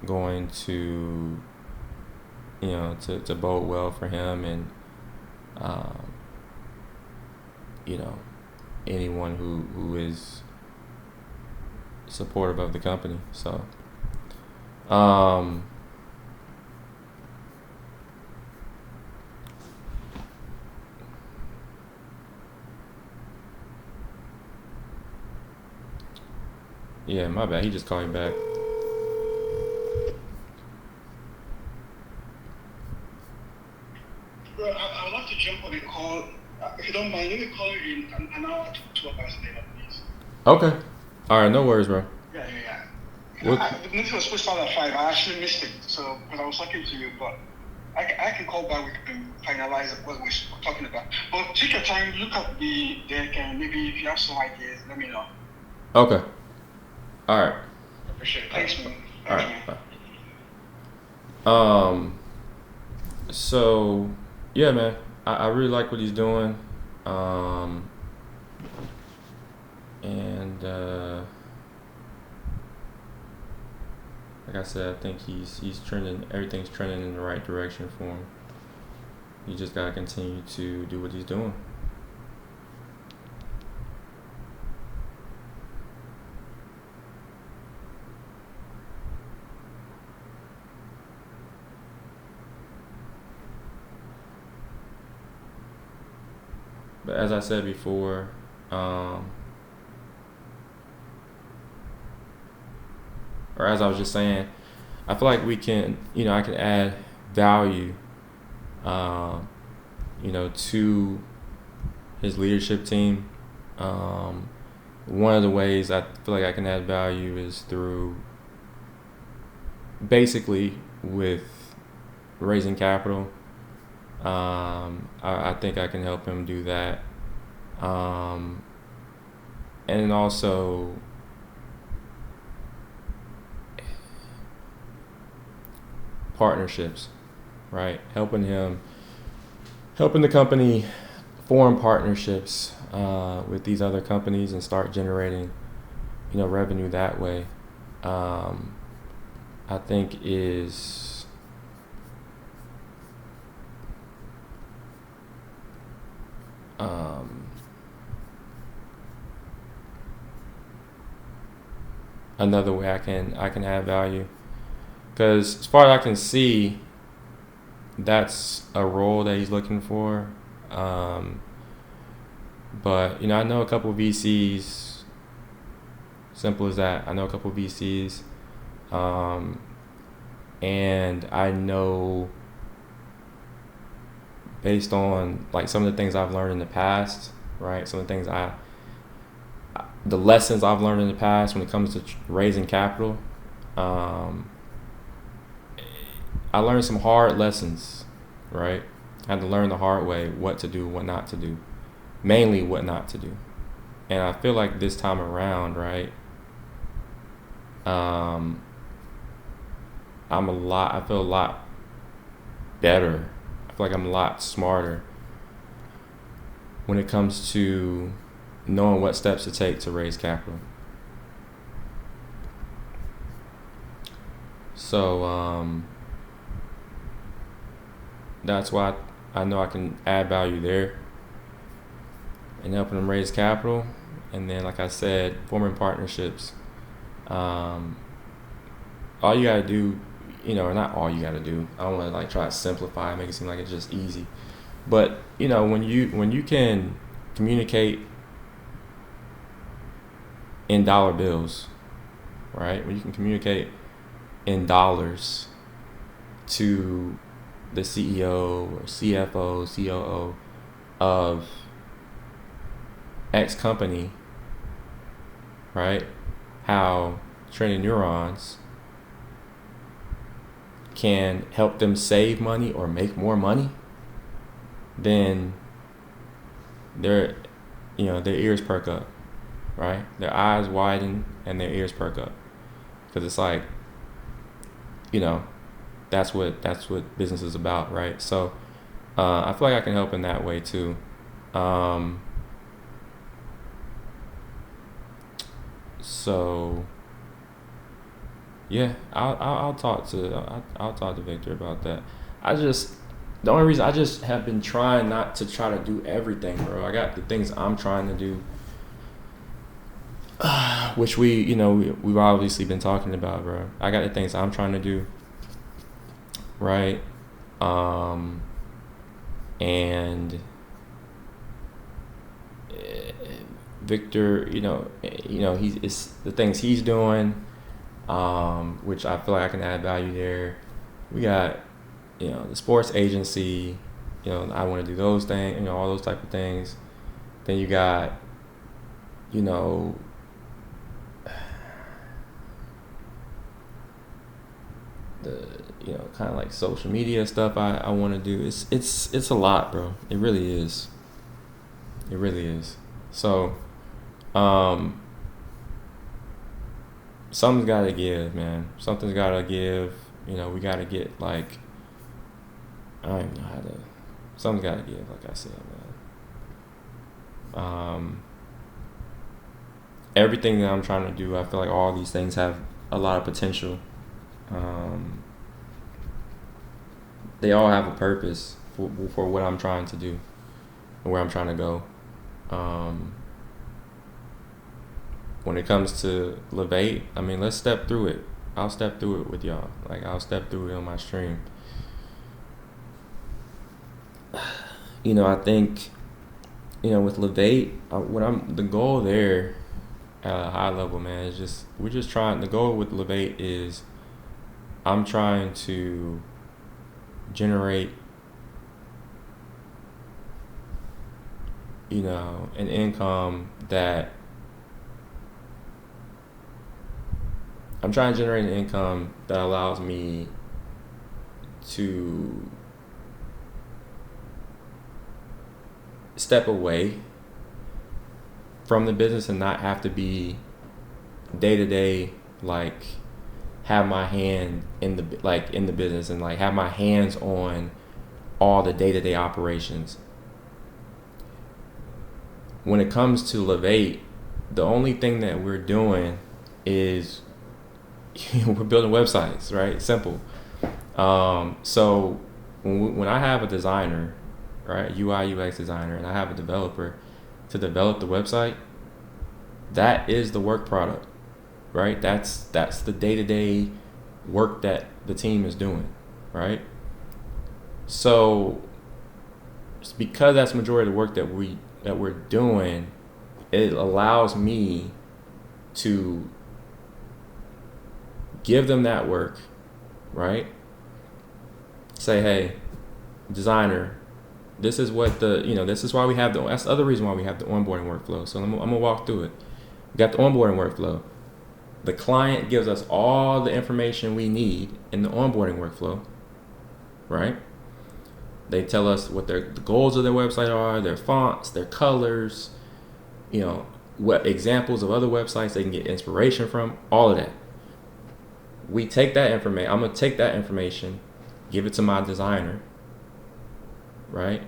going to, to bode well for him and, anyone who is supportive of the company. So, yeah, my bad. He just called me back. Bro, I would love to jump on a call. If you don't mind, let me call you in an hour to 2 hours later, please. Okay. All right, no worries, bro. Yeah. What? The meeting was supposed to start at 5. I actually missed it, so because I was talking to you, but I can call back. We can finalize what we're talking about. But take your time, look at the deck, and maybe if you have some ideas, let me know. Okay. All right. Appreciate it. Thanks, man. All Thanks, right. man. Bye. So yeah, man, I really like what he's doing. And like I said, I think he's trending. Everything's trending in the right direction for him. You just gotta continue to do what he's doing. But as I said before, or as I was just saying, I feel like we can, I can add value, to his leadership team. One of the ways I feel like I can add value is through basically with raising capital. I think I can help him do that. And also partnerships, right? Helping the company form partnerships with these other companies and start generating, revenue that way. I think is another way I can add value, because as far as I can see, that's a role that he's looking for. But I know a couple of VCs. Simple as that. I know a couple of VCs, and I know, based on like some of the things I've learned in the past, right? Some of the things the lessons I've learned in the past when it comes to raising capital. I learned some hard lessons, right? I had to learn the hard way what to do, what not to do, mainly what not to do. And I feel like this time around, right? I feel a lot better. I feel like I'm a lot smarter when it comes to knowing what steps to take to raise capital. So that's why I know I can add value there and helping them raise capital. And then, like I said, forming partnerships. All you gotta do, or not all you gotta do. I don't want to like try to simplify, make it seem like it's just easy. But when you can communicate in dollar bills, right? When you can communicate in dollars to the CEO or CFO, COO of X company, right? How training neurons can help them save money or make more money, then their ears perk up, right? Their eyes widen and their ears perk up, because it's like, that's what business is about, right? So I feel like I can help in that way too. So yeah, I'll talk to Victor about that. The only reason I just have been trying not to try to do everything, bro. I got the things I'm trying to do, which we've obviously been talking about, bro. I got the things I'm trying to do, right? And Victor, it's the things he's doing, which I feel like I can add value there. We got, the sports agency, I want to do those things, all those type of things. Then you got, kind of like social media stuff I want to do. It's a lot, bro. It really is. It really is. So, something's got to give, man. Something's got to give. We got to get like, I don't even know how to. Something's got to give, like I said, man. Everything that I'm trying to do, I feel like all these things have a lot of potential. They all have a purpose for what I'm trying to do and where I'm trying to go. When it comes to Levate, I mean, let's step through it. I'll step through it with y'all. Like, I'll step through it on my stream. I think, with Levate, the goal there at a high level, man, is the goal with Levate is I'm trying to generate, an income that allows me to step away from the business and not have to be day to day, like have my hand in the business and like have my hands on all the day to day operations. When it comes to Levate, the only thing that we're doing is we're building websites, right? Simple. So when I have a designer, right, UI UX designer, and I have a developer to develop the website, that is the work product, right? That's the day-to-day work that the team is doing, right? So because that's the majority of the work that we're doing, it allows me to give them that work, right? Say, hey, designer, this is what this is why we have that's the other reason why we have the onboarding workflow. So I'm gonna walk through it. We got the onboarding workflow. The client gives us all the information we need in the onboarding workflow, right? They tell us what the goals of their website are, their fonts, their colors, what examples of other websites they can get inspiration from, all of that. We take that information. I'm gonna take that information, give it to my designer, right?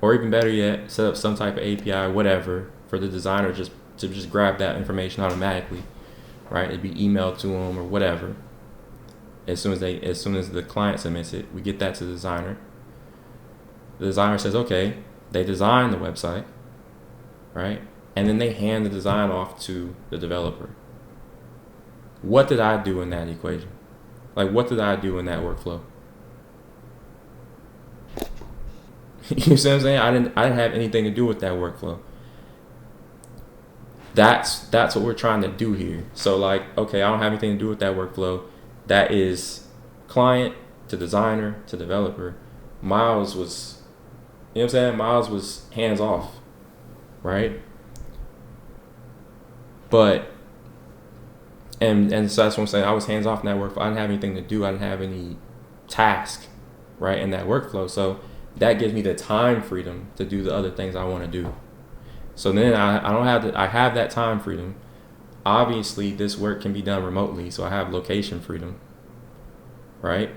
Or even better yet, set up some type of API, whatever, for the designer to just grab that information automatically, right? It'd be emailed to them or whatever. As soon as the client submits it, we get that to the designer. The designer says, okay, they design the website, right? And then they hand the design off to the developer. What did I do in that equation? Like, what did I do in that workflow? You see what I'm saying? I didn't have anything to do with that workflow. That's what we're trying to do here. So like, okay, I don't have anything to do with that workflow. That is client to designer to developer. Miles was, Miles was hands off, right? But and so that's what I'm saying. I was hands off in that workflow. I didn't have anything to do. I didn't have any task, right, in that workflow. So that gives me the time freedom to do the other things I want to do. So then I have that time freedom. Obviously, this work can be done remotely, so I have location freedom, right?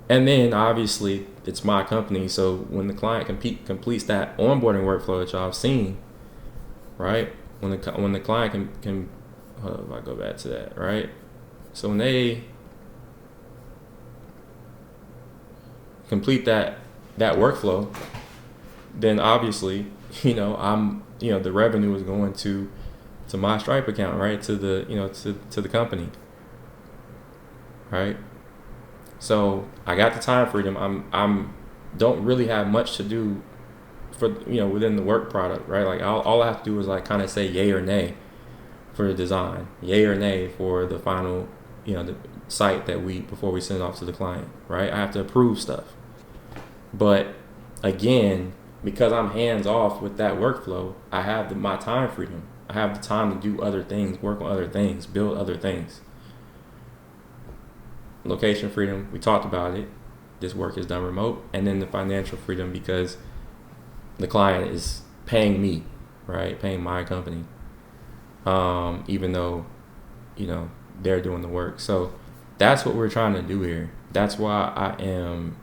And then obviously it's my company, so when the client completes that onboarding workflow that y'all have seen, right? When the client can hold up, I go back to that, right? So when they complete that workflow, then obviously, the revenue is going to my Stripe account, right? To the to the company, right? So I got the time freedom. I'm don't really have much to do for within the work product, right? Like all I have to do is like kind of say yay or nay for the design, yay or nay for the final the site that before we send it off to the client, right? I have to approve stuff. But again, because I'm hands off with that workflow, I have my time freedom. I have the time to do other things, work on other things, build other things. location freedom, we talked about it. This work is done remote. And then the financial freedom because the client is paying me, right? Paying my company. Even though, they're doing the work. So that's what we're trying to do here. That's why I am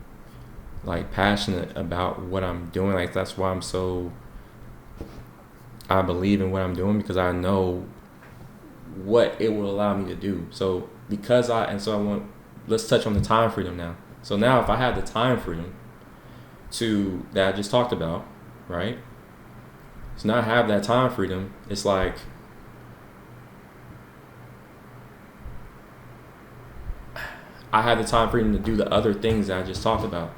like passionate about what I'm doing. Like that's why I believe in what I'm doing because I know what it will allow me to do. So let's touch on the time freedom now. So now if I have the time freedom that I just talked about, right? So now I have that time freedom. It's like I have the time freedom to do the other things that I just talked about.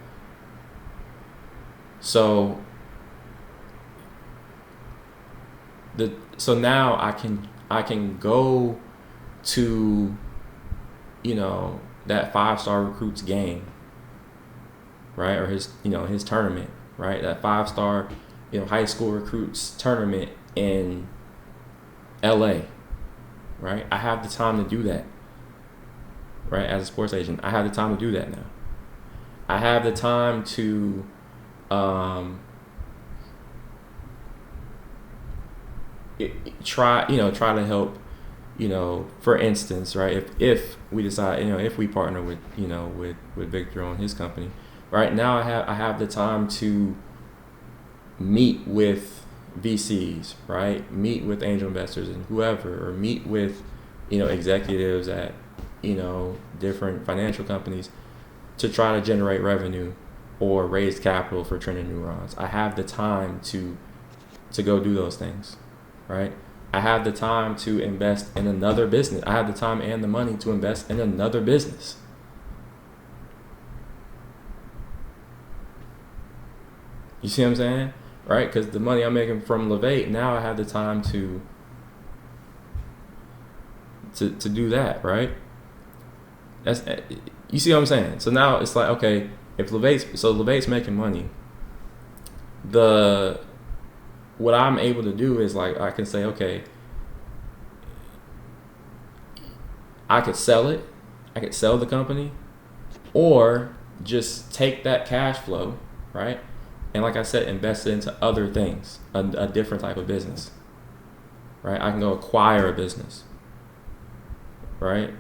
So now I can go to that 5-star recruit's game, right? Or his tournament, right? That 5-star high school recruits tournament in LA, right? I have the time to do that, right? As a sports agent, I have the time to do that now. I have the time to try to help, for instance, right? If we decide, if we partner with Victor on his company, right now I have the time to meet with VCs, right? Meet with angel investors and whoever, or meet with, executives at, different financial companies to try to generate revenue or raise capital for Trending Neurons. I have the time to go do those things, right? I have the time to invest in another business. I have the time and the money to invest in another business. You see what I'm saying? Right? Because the money I'm making from Levate, now I have the time to do that, right? You see what I'm saying? So now it's like, okay, if Levate's making money, what I'm able to do is like I can say, okay, I could sell it, I could sell the company, or just take that cash flow, right? And like I said, invest it into other things, a different type of business, right? I can go acquire a business, right?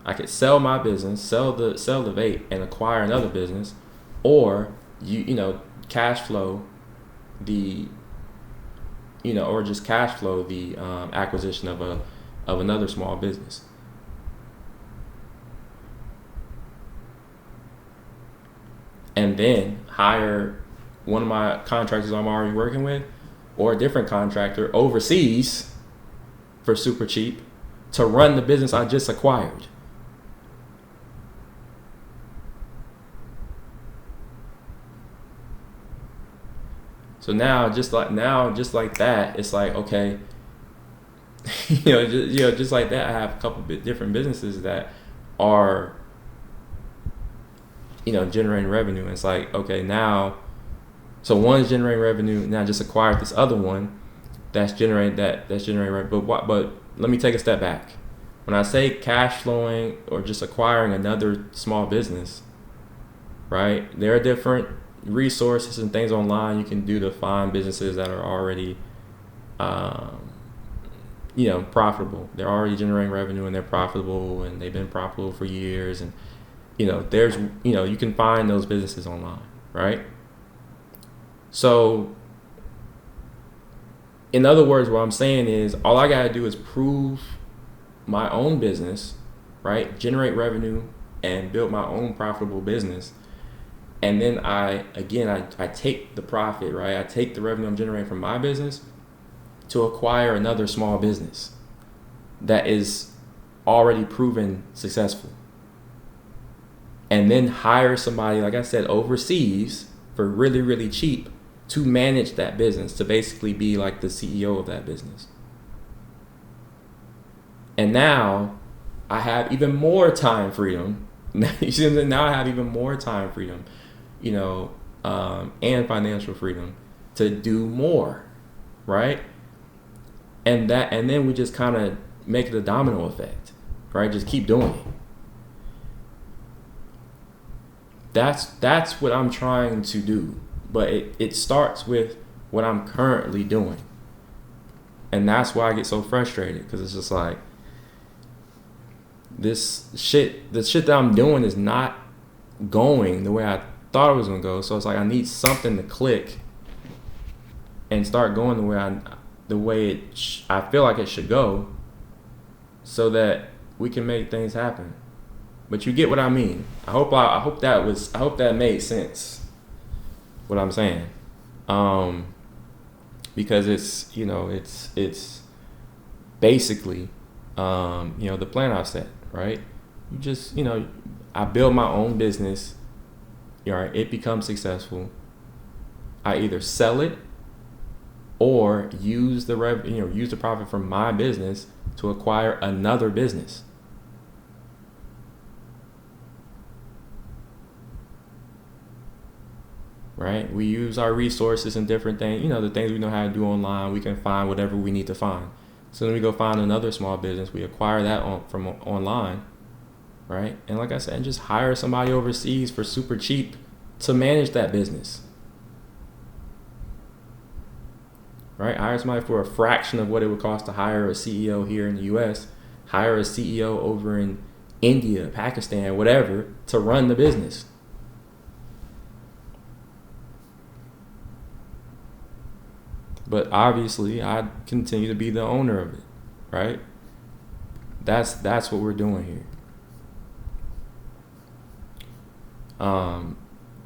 I could sell my business, sell the vape, and acquire another business, or cash flow or just cash flow the acquisition of another small business. And then hire one of my contractors I'm already working with, or a different contractor overseas for super cheap to run the business I just acquired. So now, just like that, it's like, okay, just like that, I have a couple different businesses that are, generating revenue. And it's like, okay, now, so one's generating revenue. Now I just acquired this other one that's generating revenue. But let me take a step back. When I say cash flowing or just acquiring another small business, right? There are different resources and things online you can do to find businesses that are already profitable. They're already generating revenue and they're profitable and they've been profitable for years, and there's you can find those businesses online, right? So in other words, what I'm saying is all I got to do is prove my own business, right? Generate revenue and build my own profitable business. And then I take the profit, right? I take the revenue I'm generating from my business to acquire another small business that is already proven successful. And then hire somebody, like I said, overseas for really, really cheap to manage that business, to basically be like the CEO of that business. And now I have even more time freedom. You see what I'm saying? Now I have even more time freedom, and financial freedom to do more, right? And then we just kind of make it a domino effect, right? Just keep doing it. That's what I'm trying to do. But it starts with what I'm currently doing. And that's why I get so frustrated, because it's just like, the shit that I'm doing is not going the way I thought it was gonna go. So it's like I need something to click and start going the way I feel like it should go, so that we can make things happen. But you get what I mean. I hope that made sense, what I'm saying. Because it's, it's basically, the plan I've set, right? You just, I build my own business, right? It becomes successful. I either sell it or use the use the profit from my business to acquire another business. Right? We use our resources and different things, the things we know how to do online. We can find whatever we need to find. So then we go find another small business. We acquire that from online, right? And like I said, just hire somebody overseas for super cheap to manage that business, right? Hire somebody for a fraction of what it would cost to hire a CEO here in the U.S. Hire a CEO over in India, Pakistan, whatever, to run the business. But obviously, I continue to be the owner of it, right? That's what we're doing here.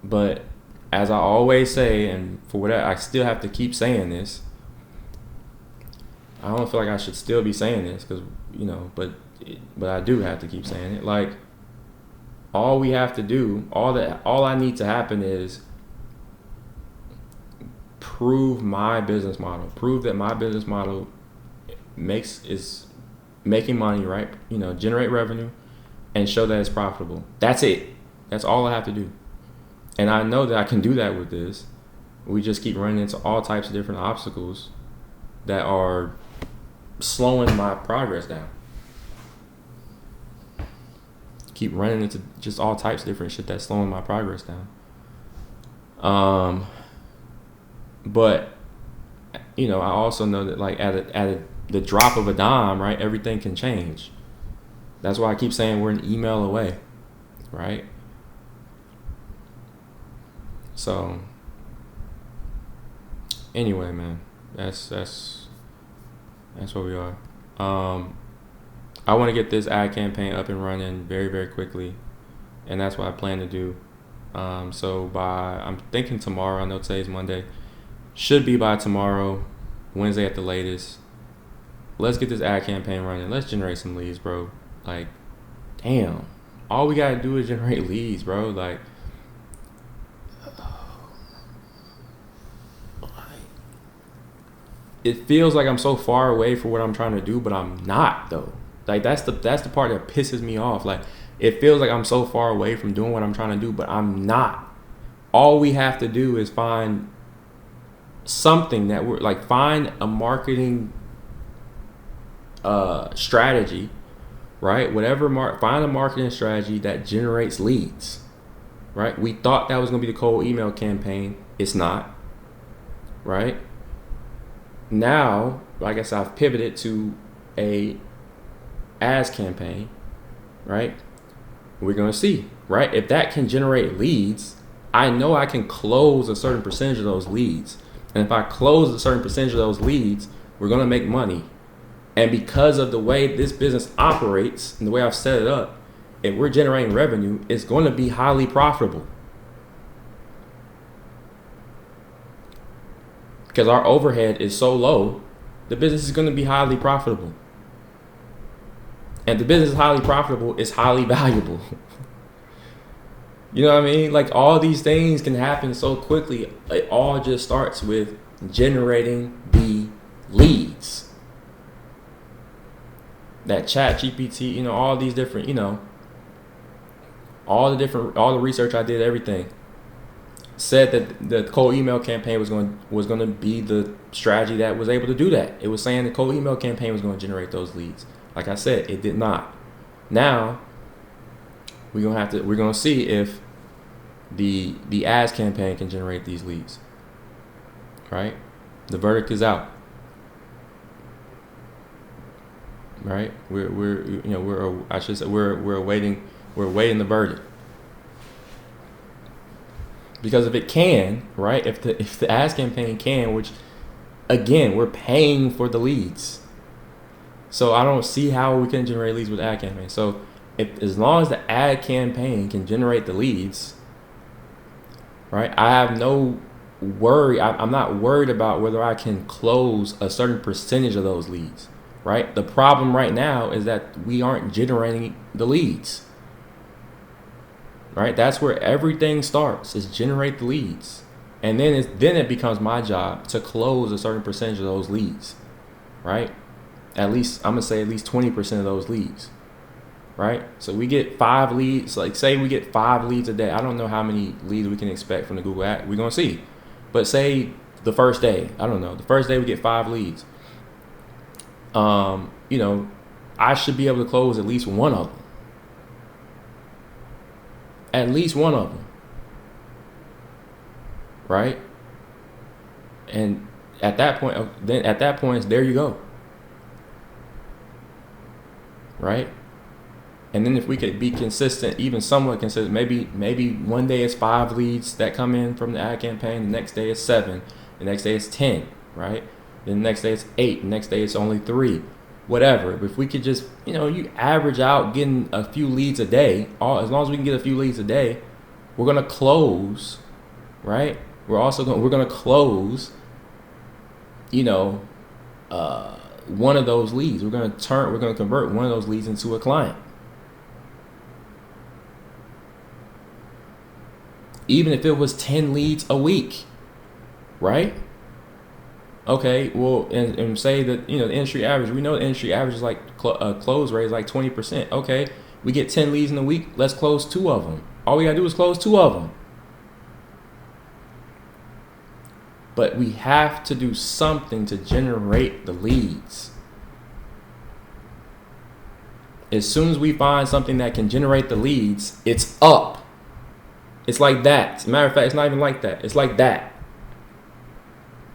But as I always say, and for whatever, I still have to keep saying this. I don't feel like I should still be saying this, because but I do have to keep saying it. Like, all we have to do, all I need to happen is prove my business model. Prove that my business model is making money, right? Generate revenue, and show that it's profitable. That's it. That's all I have to do. And I know that I can do that with this. We just keep running into all types of different obstacles that are slowing my progress down. Keep running into just all types of different shit that's slowing my progress down. But I also know that, like, at the drop of a dime, right, everything can change. That's why I keep saying we're an email away, right? So anyway, man, that's where we are. I want to get this ad campaign up and running very, very quickly, and that's what I plan to do. So I'm thinking tomorrow. I know today's Monday. Should be by tomorrow, Wednesday at the latest. Let's get this ad campaign running. Let's generate some leads, bro. Like, damn. All we gotta do is generate leads, bro. Like, it feels like I'm so far away from what I'm trying to do, but I'm not, though. Like, that's the part that pisses me off. Like, it feels like I'm so far away from doing what I'm trying to do, but I'm not. All we have to do is find something that we're like, find a marketing strategy, right? Find a marketing strategy that generates leads, right? We thought that was going to be the cold email campaign. It's not, right? Now, I guess I've pivoted to a ads campaign, right? We're going to see, right? If that can generate leads, I know I can close a certain percentage of those leads. And if I close a certain percentage of those leads, we're going to make money. And because of the way this business operates and the way I've set it up, if we're generating revenue, it's going to be highly profitable. Because our overhead is so low, the business is going to be highly profitable. And the business is highly profitable, it's highly valuable. You know what I mean? Like, all these things can happen so quickly. It all just starts with generating the leads. That ChatGPT, all these different, all the research I did, everything said that the cold email campaign was going to be the strategy that was able to do that. It was saying the cold email campaign was going to generate those leads. Like I said, it did not. Now we're going to see if the ads campaign can generate these leads, right? The verdict is out, right? We're awaiting the verdict. Because if it can, right? If the ads campaign can, which again, we're paying for the leads. So I don't see how we can generate leads with ad campaign. So as long as the ad campaign can generate the leads, right? I have no worry. I'm not worried about whether I can close a certain percentage of those leads, right? The problem right now is that we aren't generating the leads, right? That's where everything starts, is generate the leads. And then it becomes my job to close a certain percentage of those leads, right? I'm going to say at least 20% of those leads, right? So we get 5 leads. Like, say we get 5 leads a day. I don't know how many leads we can expect from the Google ad. We're going to see. But say the first day, I don't know. The first day we get 5 leads. I should be able to close at least one of them. At least one of them. Right? And at that point, there you go. Right? And then if we could be consistent, even somewhat consistent, maybe one day it's 5 leads that come in from the ad campaign, the next day it's 7, the next day it's 10, right? Then the next day it's 8, the next day it's only 3, whatever. But if we could just, you average out getting a few leads a day, as long as we can get a few leads a day, we're gonna close, right? We're gonna close, one of those leads. We're gonna convert one of those leads into a client. Even if it was 10 leads a week, right? Okay, well, and say that, the industry average, we know the industry average is like close rate is like 20%. Okay, we get 10 leads in a week, let's close 2 of them. All we gotta do is close 2 of them. But we have to do something to generate the leads. As soon as we find something that can generate the leads, it's up. It's like that. As a matter of fact, it's not even like that. It's like that.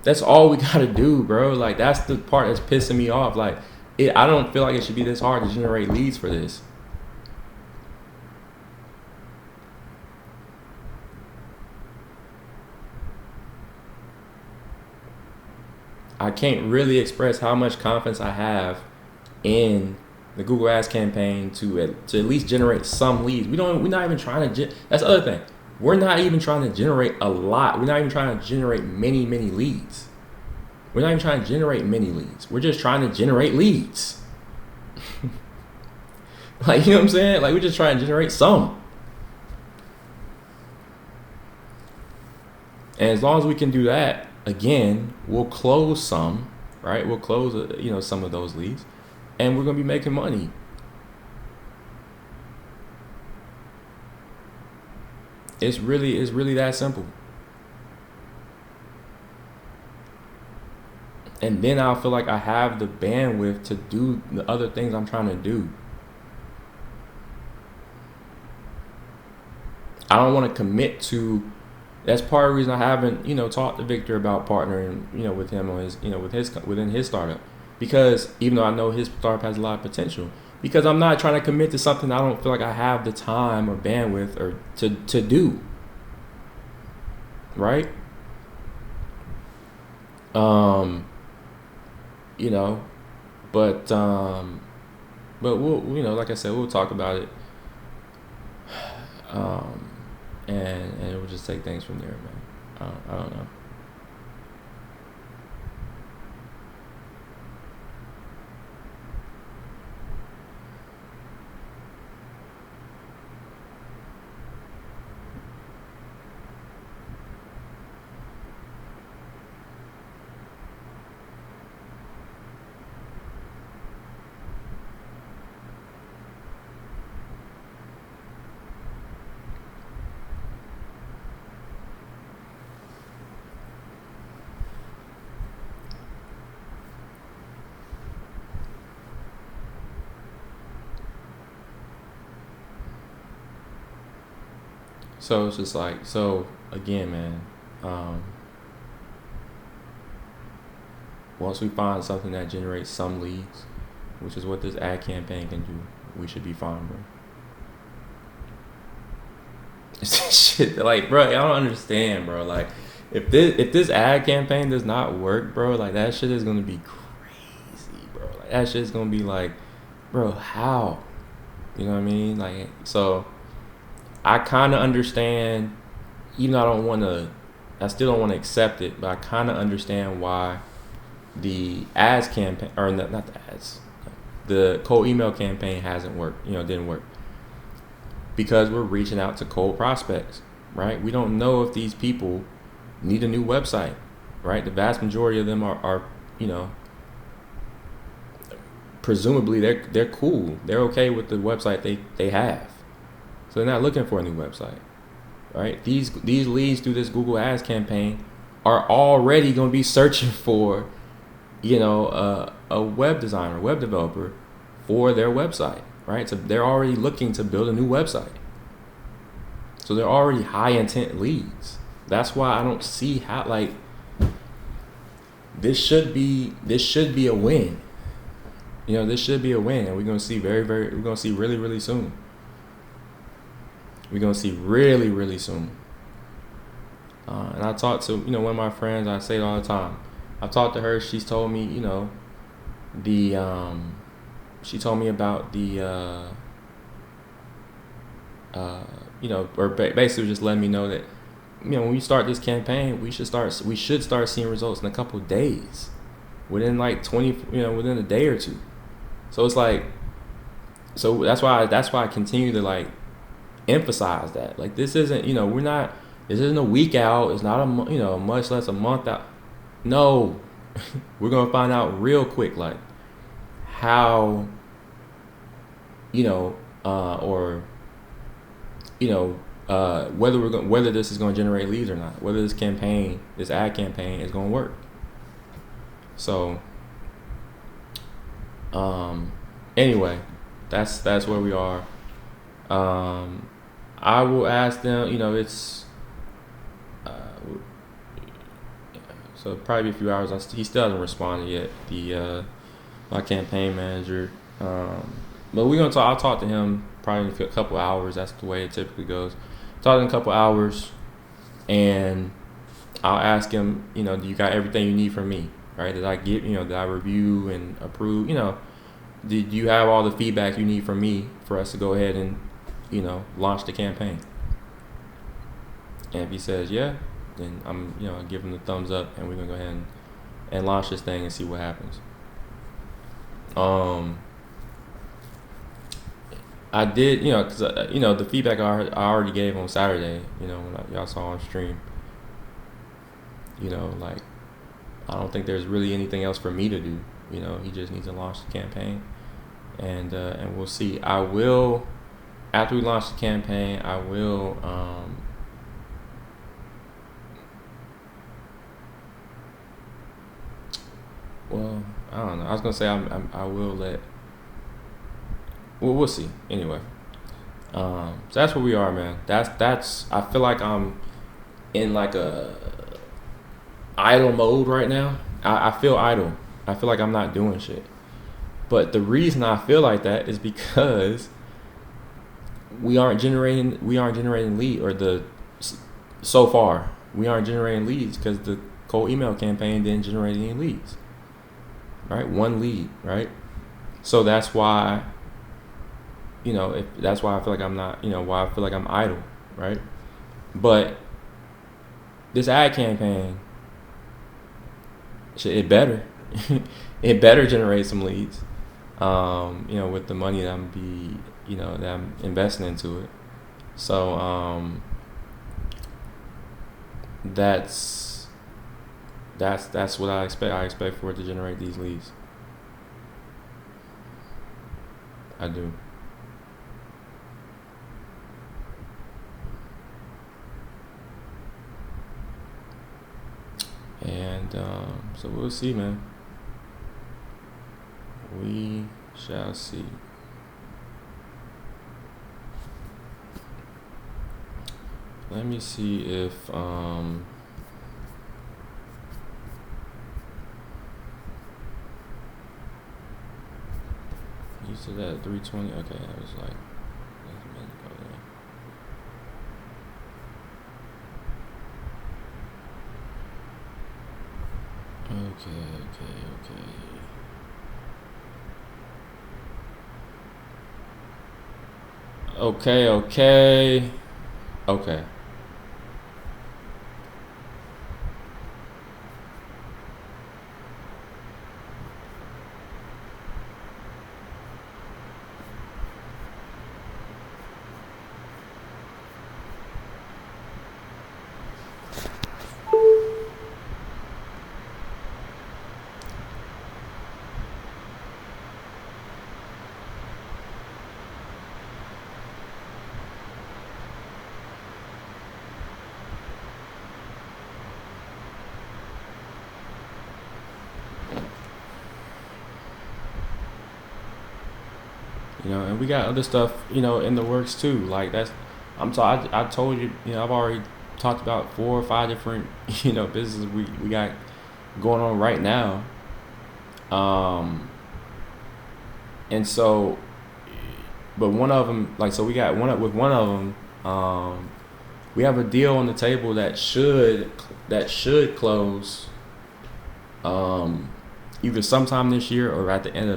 That's all we gotta do, bro. Like, that's the part that's pissing me off. Like, I don't feel like it should be this hard to generate leads for this. I can't really express how much confidence I have in the Google Ads campaign to at least generate some leads. We're not even trying to. That's the other thing. We're not even trying to generate a lot. We're not even trying to generate many leads. We're not even trying to generate many leads. We're just trying to generate leads. Like, you know what I'm saying? Like, we're just trying to generate some. And as long as we can do that, again, we'll close some, right? We'll close, some of those leads, and we're going to be making money. It's really that simple. And then I'll feel like I have the bandwidth to do the other things I'm trying to do. I don't want to commit to. That's part of the reason I haven't, talked to Victor about partnering, with him on his, within his startup, because even though I know his startup has a lot of potential, because I'm not trying to commit to something I don't feel like I have the time or bandwidth or to do. Right? But we'll, like I said, we'll talk about it. And we'll just take things from there, man. I don't know. So it's just like, so again, man, once we find something that generates some leads, which is what this ad campaign can do, we should be fine, bro. Shit, like, bro, I don't understand, bro. Like, if this ad campaign does not work, bro, like that shit is gonna be crazy, bro. Like that shit is gonna be like, bro, how? You know what I mean? Like, so I kind of understand, even though I still don't want to accept it, but I kind of understand why the ads campaign, or not the ads, the cold email campaign hasn't worked, didn't work. Because we're reaching out to cold prospects, right? We don't know if these people need a new website, right? The vast majority of them are presumably they're cool. They're okay with the website they have. So they're not looking for a new website, right? These leads through this Google Ads campaign are already going to be searching for, a web designer, web developer for their website, right? So they're already looking to build a new website. So they're already high intent leads. That's why I don't see how, like, this should be a win. This should be a win, and we're gonna see we're gonna see really, really soon. We're gonna see really, really soon. And I talked to one of my friends. I say it all the time. I talked to her. She's told me she told me about the or basically just letting me know that when we start this campaign, we should start seeing results in a couple of days, within like 20, within a day or two. So it's like, so that's why I continue to like emphasize that, like, this isn't this isn't a week out. It's not much less a month out. No, we're gonna find out real quick, like, how whether this is going to generate leads or not, whether this ad campaign is going to work. So anyway, that's where we are. I will ask them, it's so probably a few hours. He still hasn't responded yet, my campaign manager, but we're gonna talk. I'll talk to him probably in a couple hours. That's the way it typically goes. Talk in a couple hours, and I'll ask him, do you got everything you need from me, right? Did I did I review and approve? Did you have all the feedback you need from me for us to go ahead and, launch the campaign? And if he says yeah, then I'm, give him the thumbs up, and we're gonna go ahead and launch this thing and see what happens. I did, because the feedback I already gave on Saturday, when y'all saw on stream. Like, I don't think there's really anything else for me to do. He just needs to launch the campaign, and we'll see. I will, after we launch the campaign, I will well, I don't know. I was gonna say I will let. Well, we'll see. Anyway, so that's where we are, man. That's. I feel like I'm in like a idle mode right now. I feel idle. I feel like I'm not doing shit. But the reason I feel like that is because we aren't generating lead, or so far we aren't generating leads because the cold email campaign didn't generate any leads. Right, one lead. Right, so that's why. That's why I feel like I'm not, why I feel like I'm idle, right? But this ad campaign, it better generate some leads, with the money that that I'm investing into it. So that's what I expect. I expect for it to generate these leads. I do. And so we'll see, man. We shall see. Let me see if you said that at 3:20. Okay, that was like a minute ago then. Okay. And we got other stuff, in the works too. Like I told you, I've already talked about 4 or 5 different, businesses we got going on right now. And so, but one of them, like, so we got with one of them, we have a deal on the table that should close, either sometime this year or at the end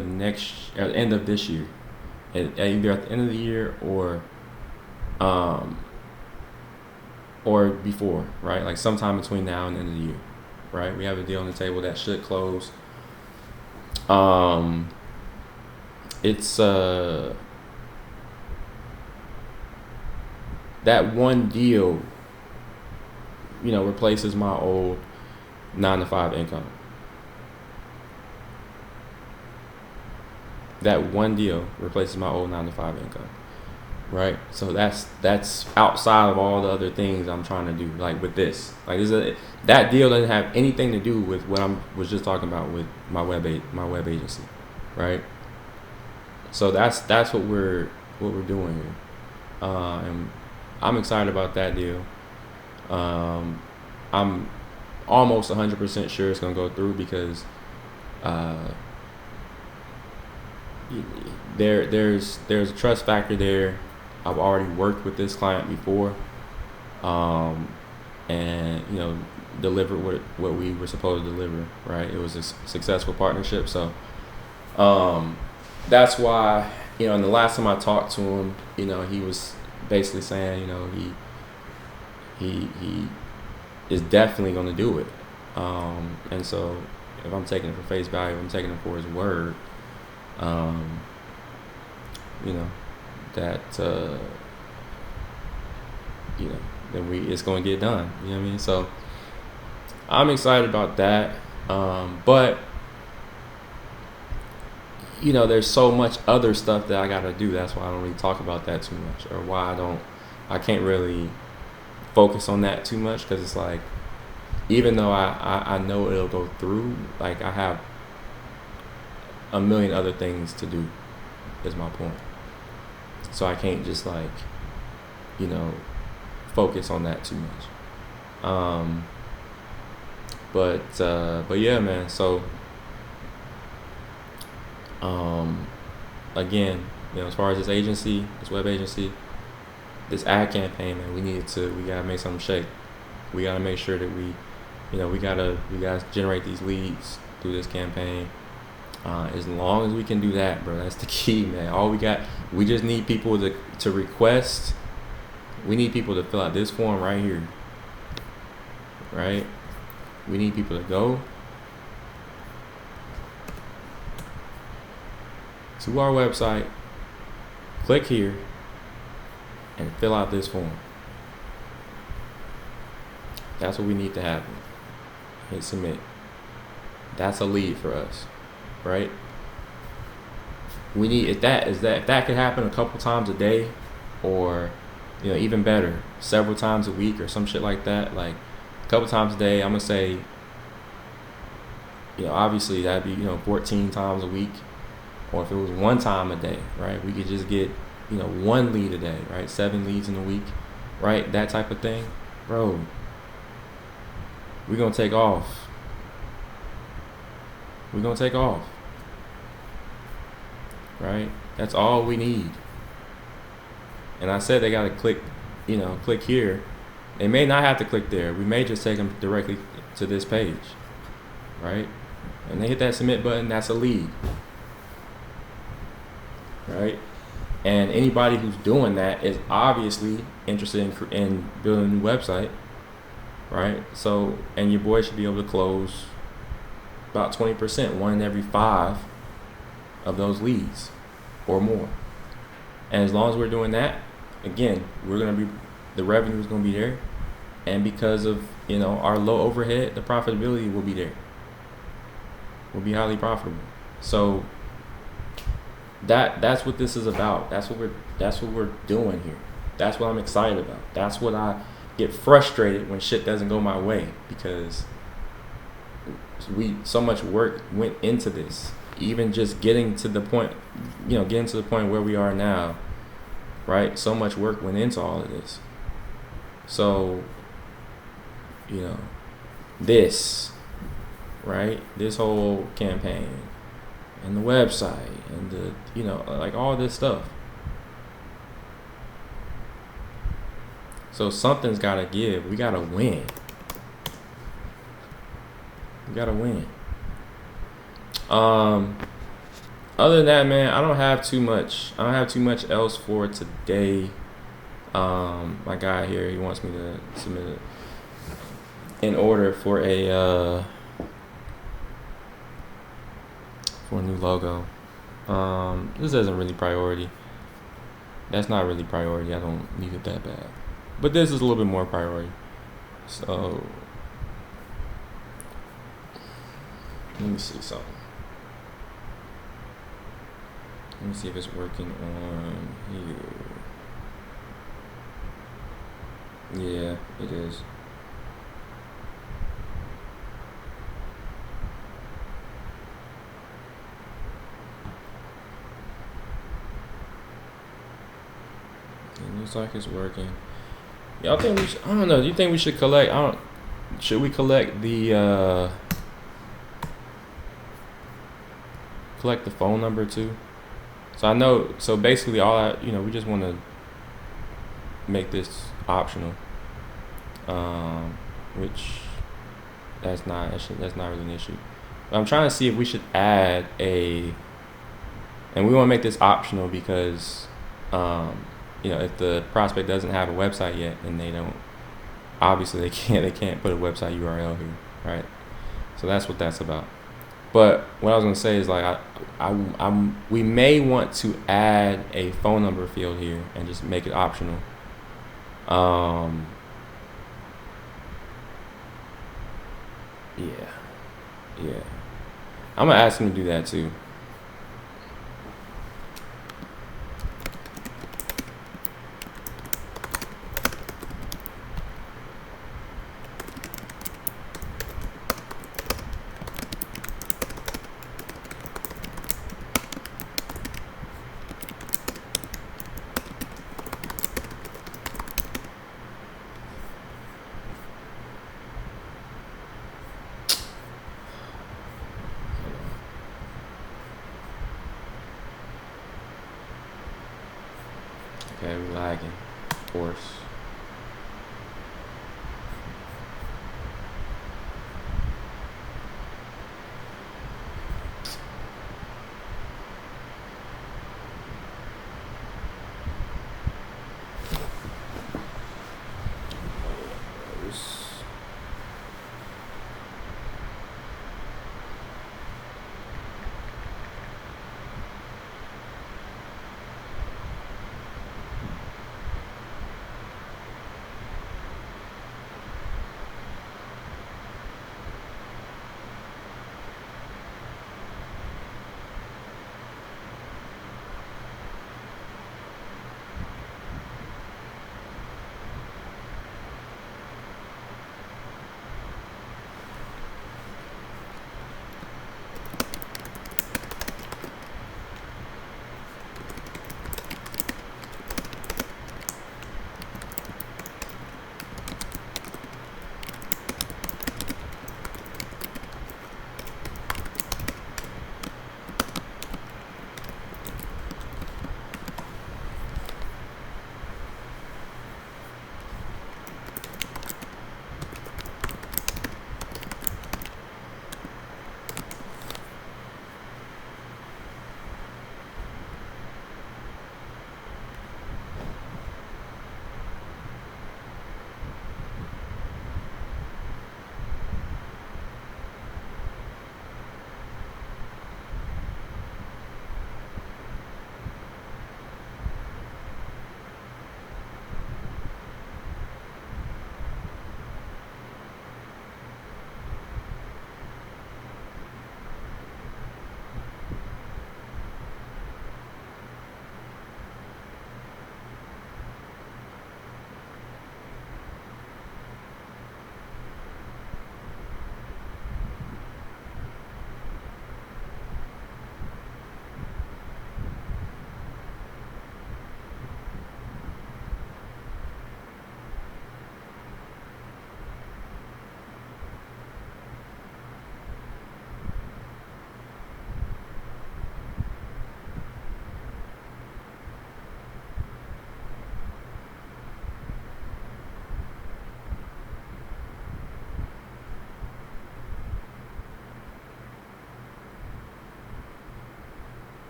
of this year. Either at the end of the year or before, right? Like sometime between now and the end of the year, right? We have a deal on the table that should close. It's that one deal, replaces my old 9 to 5 income. That one deal replaces my old 9 to 5 income, right? So that's outside of all the other things I'm trying to do. Like with this, that deal doesn't have anything to do with what I was just talking about with my web agency, right? So that's what we're doing here, and I'm excited about that deal. I'm almost 100% sure it's gonna go through because there's a trust factor there. I've already worked with this client before, and delivered what we were supposed to deliver. Right, it was a successful partnership. So that's why and the last time I talked to him, he was basically saying he is definitely going to do it. And so if I'm taking it for face value, I'm taking it for his word. That then it's going to get done. You know what I mean? So I'm excited about that. But there's so much other stuff that I got to do. That's why I don't really talk about that too much, or why I can't really focus on that too much, because it's like, even though I know it'll go through, like I have a million other things to do, is my point. So I can't just focus on that too much. But yeah, man. So again, as far as this agency, this web agency, this ad campaign, man, we gotta make something shake. We gotta make sure that we gotta generate these leads through this campaign. As long as we can do that, bro, that's the key, man. We just need people to request. We need people to fill out this form right here, right? We need people to go to our website, click here, and fill out this form. That's what we need to happen. Hit submit. That's a lead for us, right? We need if that could happen a couple times a day, or even better, several times a week or some shit like that. Like a couple times a day, I'm gonna say, obviously that'd be 14 times a week. Or if it was one time a day, right? We could just get, 1 lead a day, right? 7 leads in a week, right? That type of thing, bro. We're gonna take off. We're gonna take off, right? That's all we need. And I said they gotta click, click here. They may not have to click there. We may just take them directly to this page, right? And they hit that submit button. That's a lead, right? And anybody who's doing that is obviously interested in building a new website, right? So, and your boy should be able to close about 20%, 1 in every 5 of those leads or more. And as long as we're doing that, again, the revenue is gonna be there, and because of our low overhead, the profitability will be there. Will be highly profitable. So that's what this is about. That's what we're doing here. That's what I'm excited about. That's what I get frustrated when shit doesn't go my way, because so much work went into this. Even just getting to the point where we are now, right? So much work went into all of this. So, this, right? This whole campaign and the website and like all this stuff. So something's got to give. We got to win. We got to win. Other than that, man, I don't have too much else for today. My guy here, he wants me to submit it in order for a new logo. This isn't really priority. That's not really priority. I don't need it that bad. But this is a little bit more priority. So let me see something. Let me see if it's working on here. Yeah, it is. It looks like it's working. Y'all think we should, I don't know, do you think we should collect, should we collect the phone number too? So basically we just want to make this optional, which that's not really an issue. But I'm trying to see if we should add and we want to make this optional because, if the prospect doesn't have a website yet, and they can't put a website URL here, right? So that's what that's about. But what I was gonna say is like we may want to add a phone number field here and just make it optional. Yeah. I'm gonna ask him to do that too. Okay, we're lagging, of course.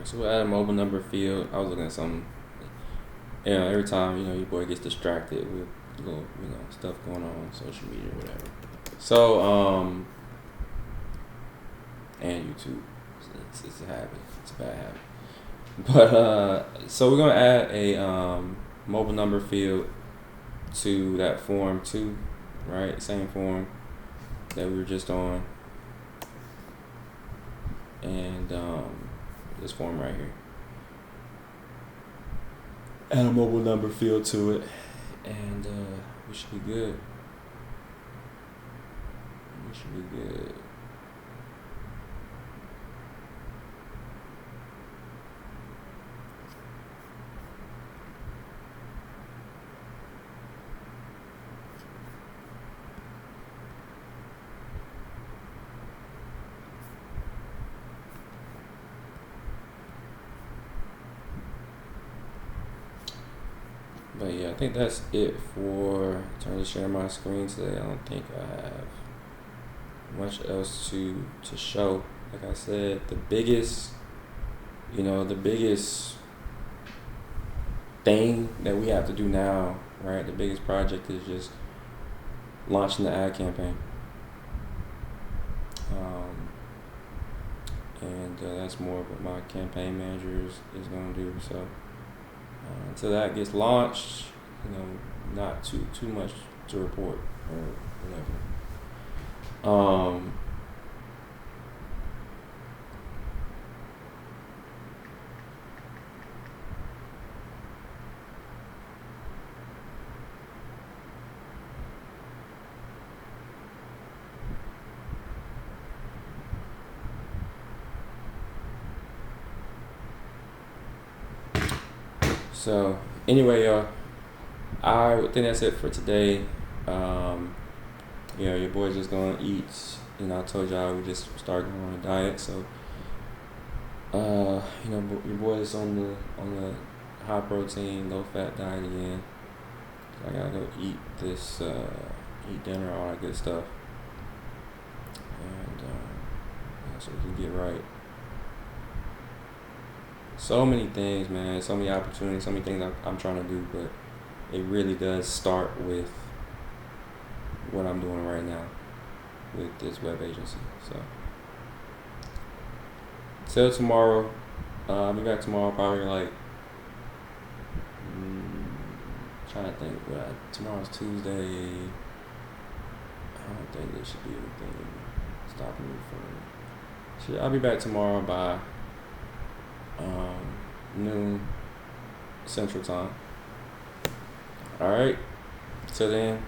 So we'll add a mobile number field. I was looking at something. Every time, your boy gets distracted with little, stuff going on social media, whatever. So, and YouTube. It's a habit. It's a bad habit. But, so we're going to add a mobile number field to that form too, right? Same form that we were just on. And this form right here. Add a mobile number field to it, and we should be good. We should be good. But yeah, I think that's it for trying to share my screen today. I don't think I have much else to show. Like I said, the biggest thing that we have to do now, right? The biggest project is just launching the ad campaign. And that's more of what my campaign manager is going to do. So until that gets launched, not too much to report or whatever. So anyway, y'all, I think that's it for today. Your boy's just gonna eat. I told y'all we just started going on a diet, so your boy is on the high protein, low fat diet again. So I gotta go eat this, eat dinner, all that good stuff, and so we can get right. So many things, man. So many opportunities. So many things I'm trying to do, but it really does start with what I'm doing right now with this web agency. So till tomorrow. I'll be back tomorrow, probably like trying to think. Tomorrow's Tuesday. I don't think there should be anything stopping me from. I'll be back tomorrow by noon Central Time. All right. Till then.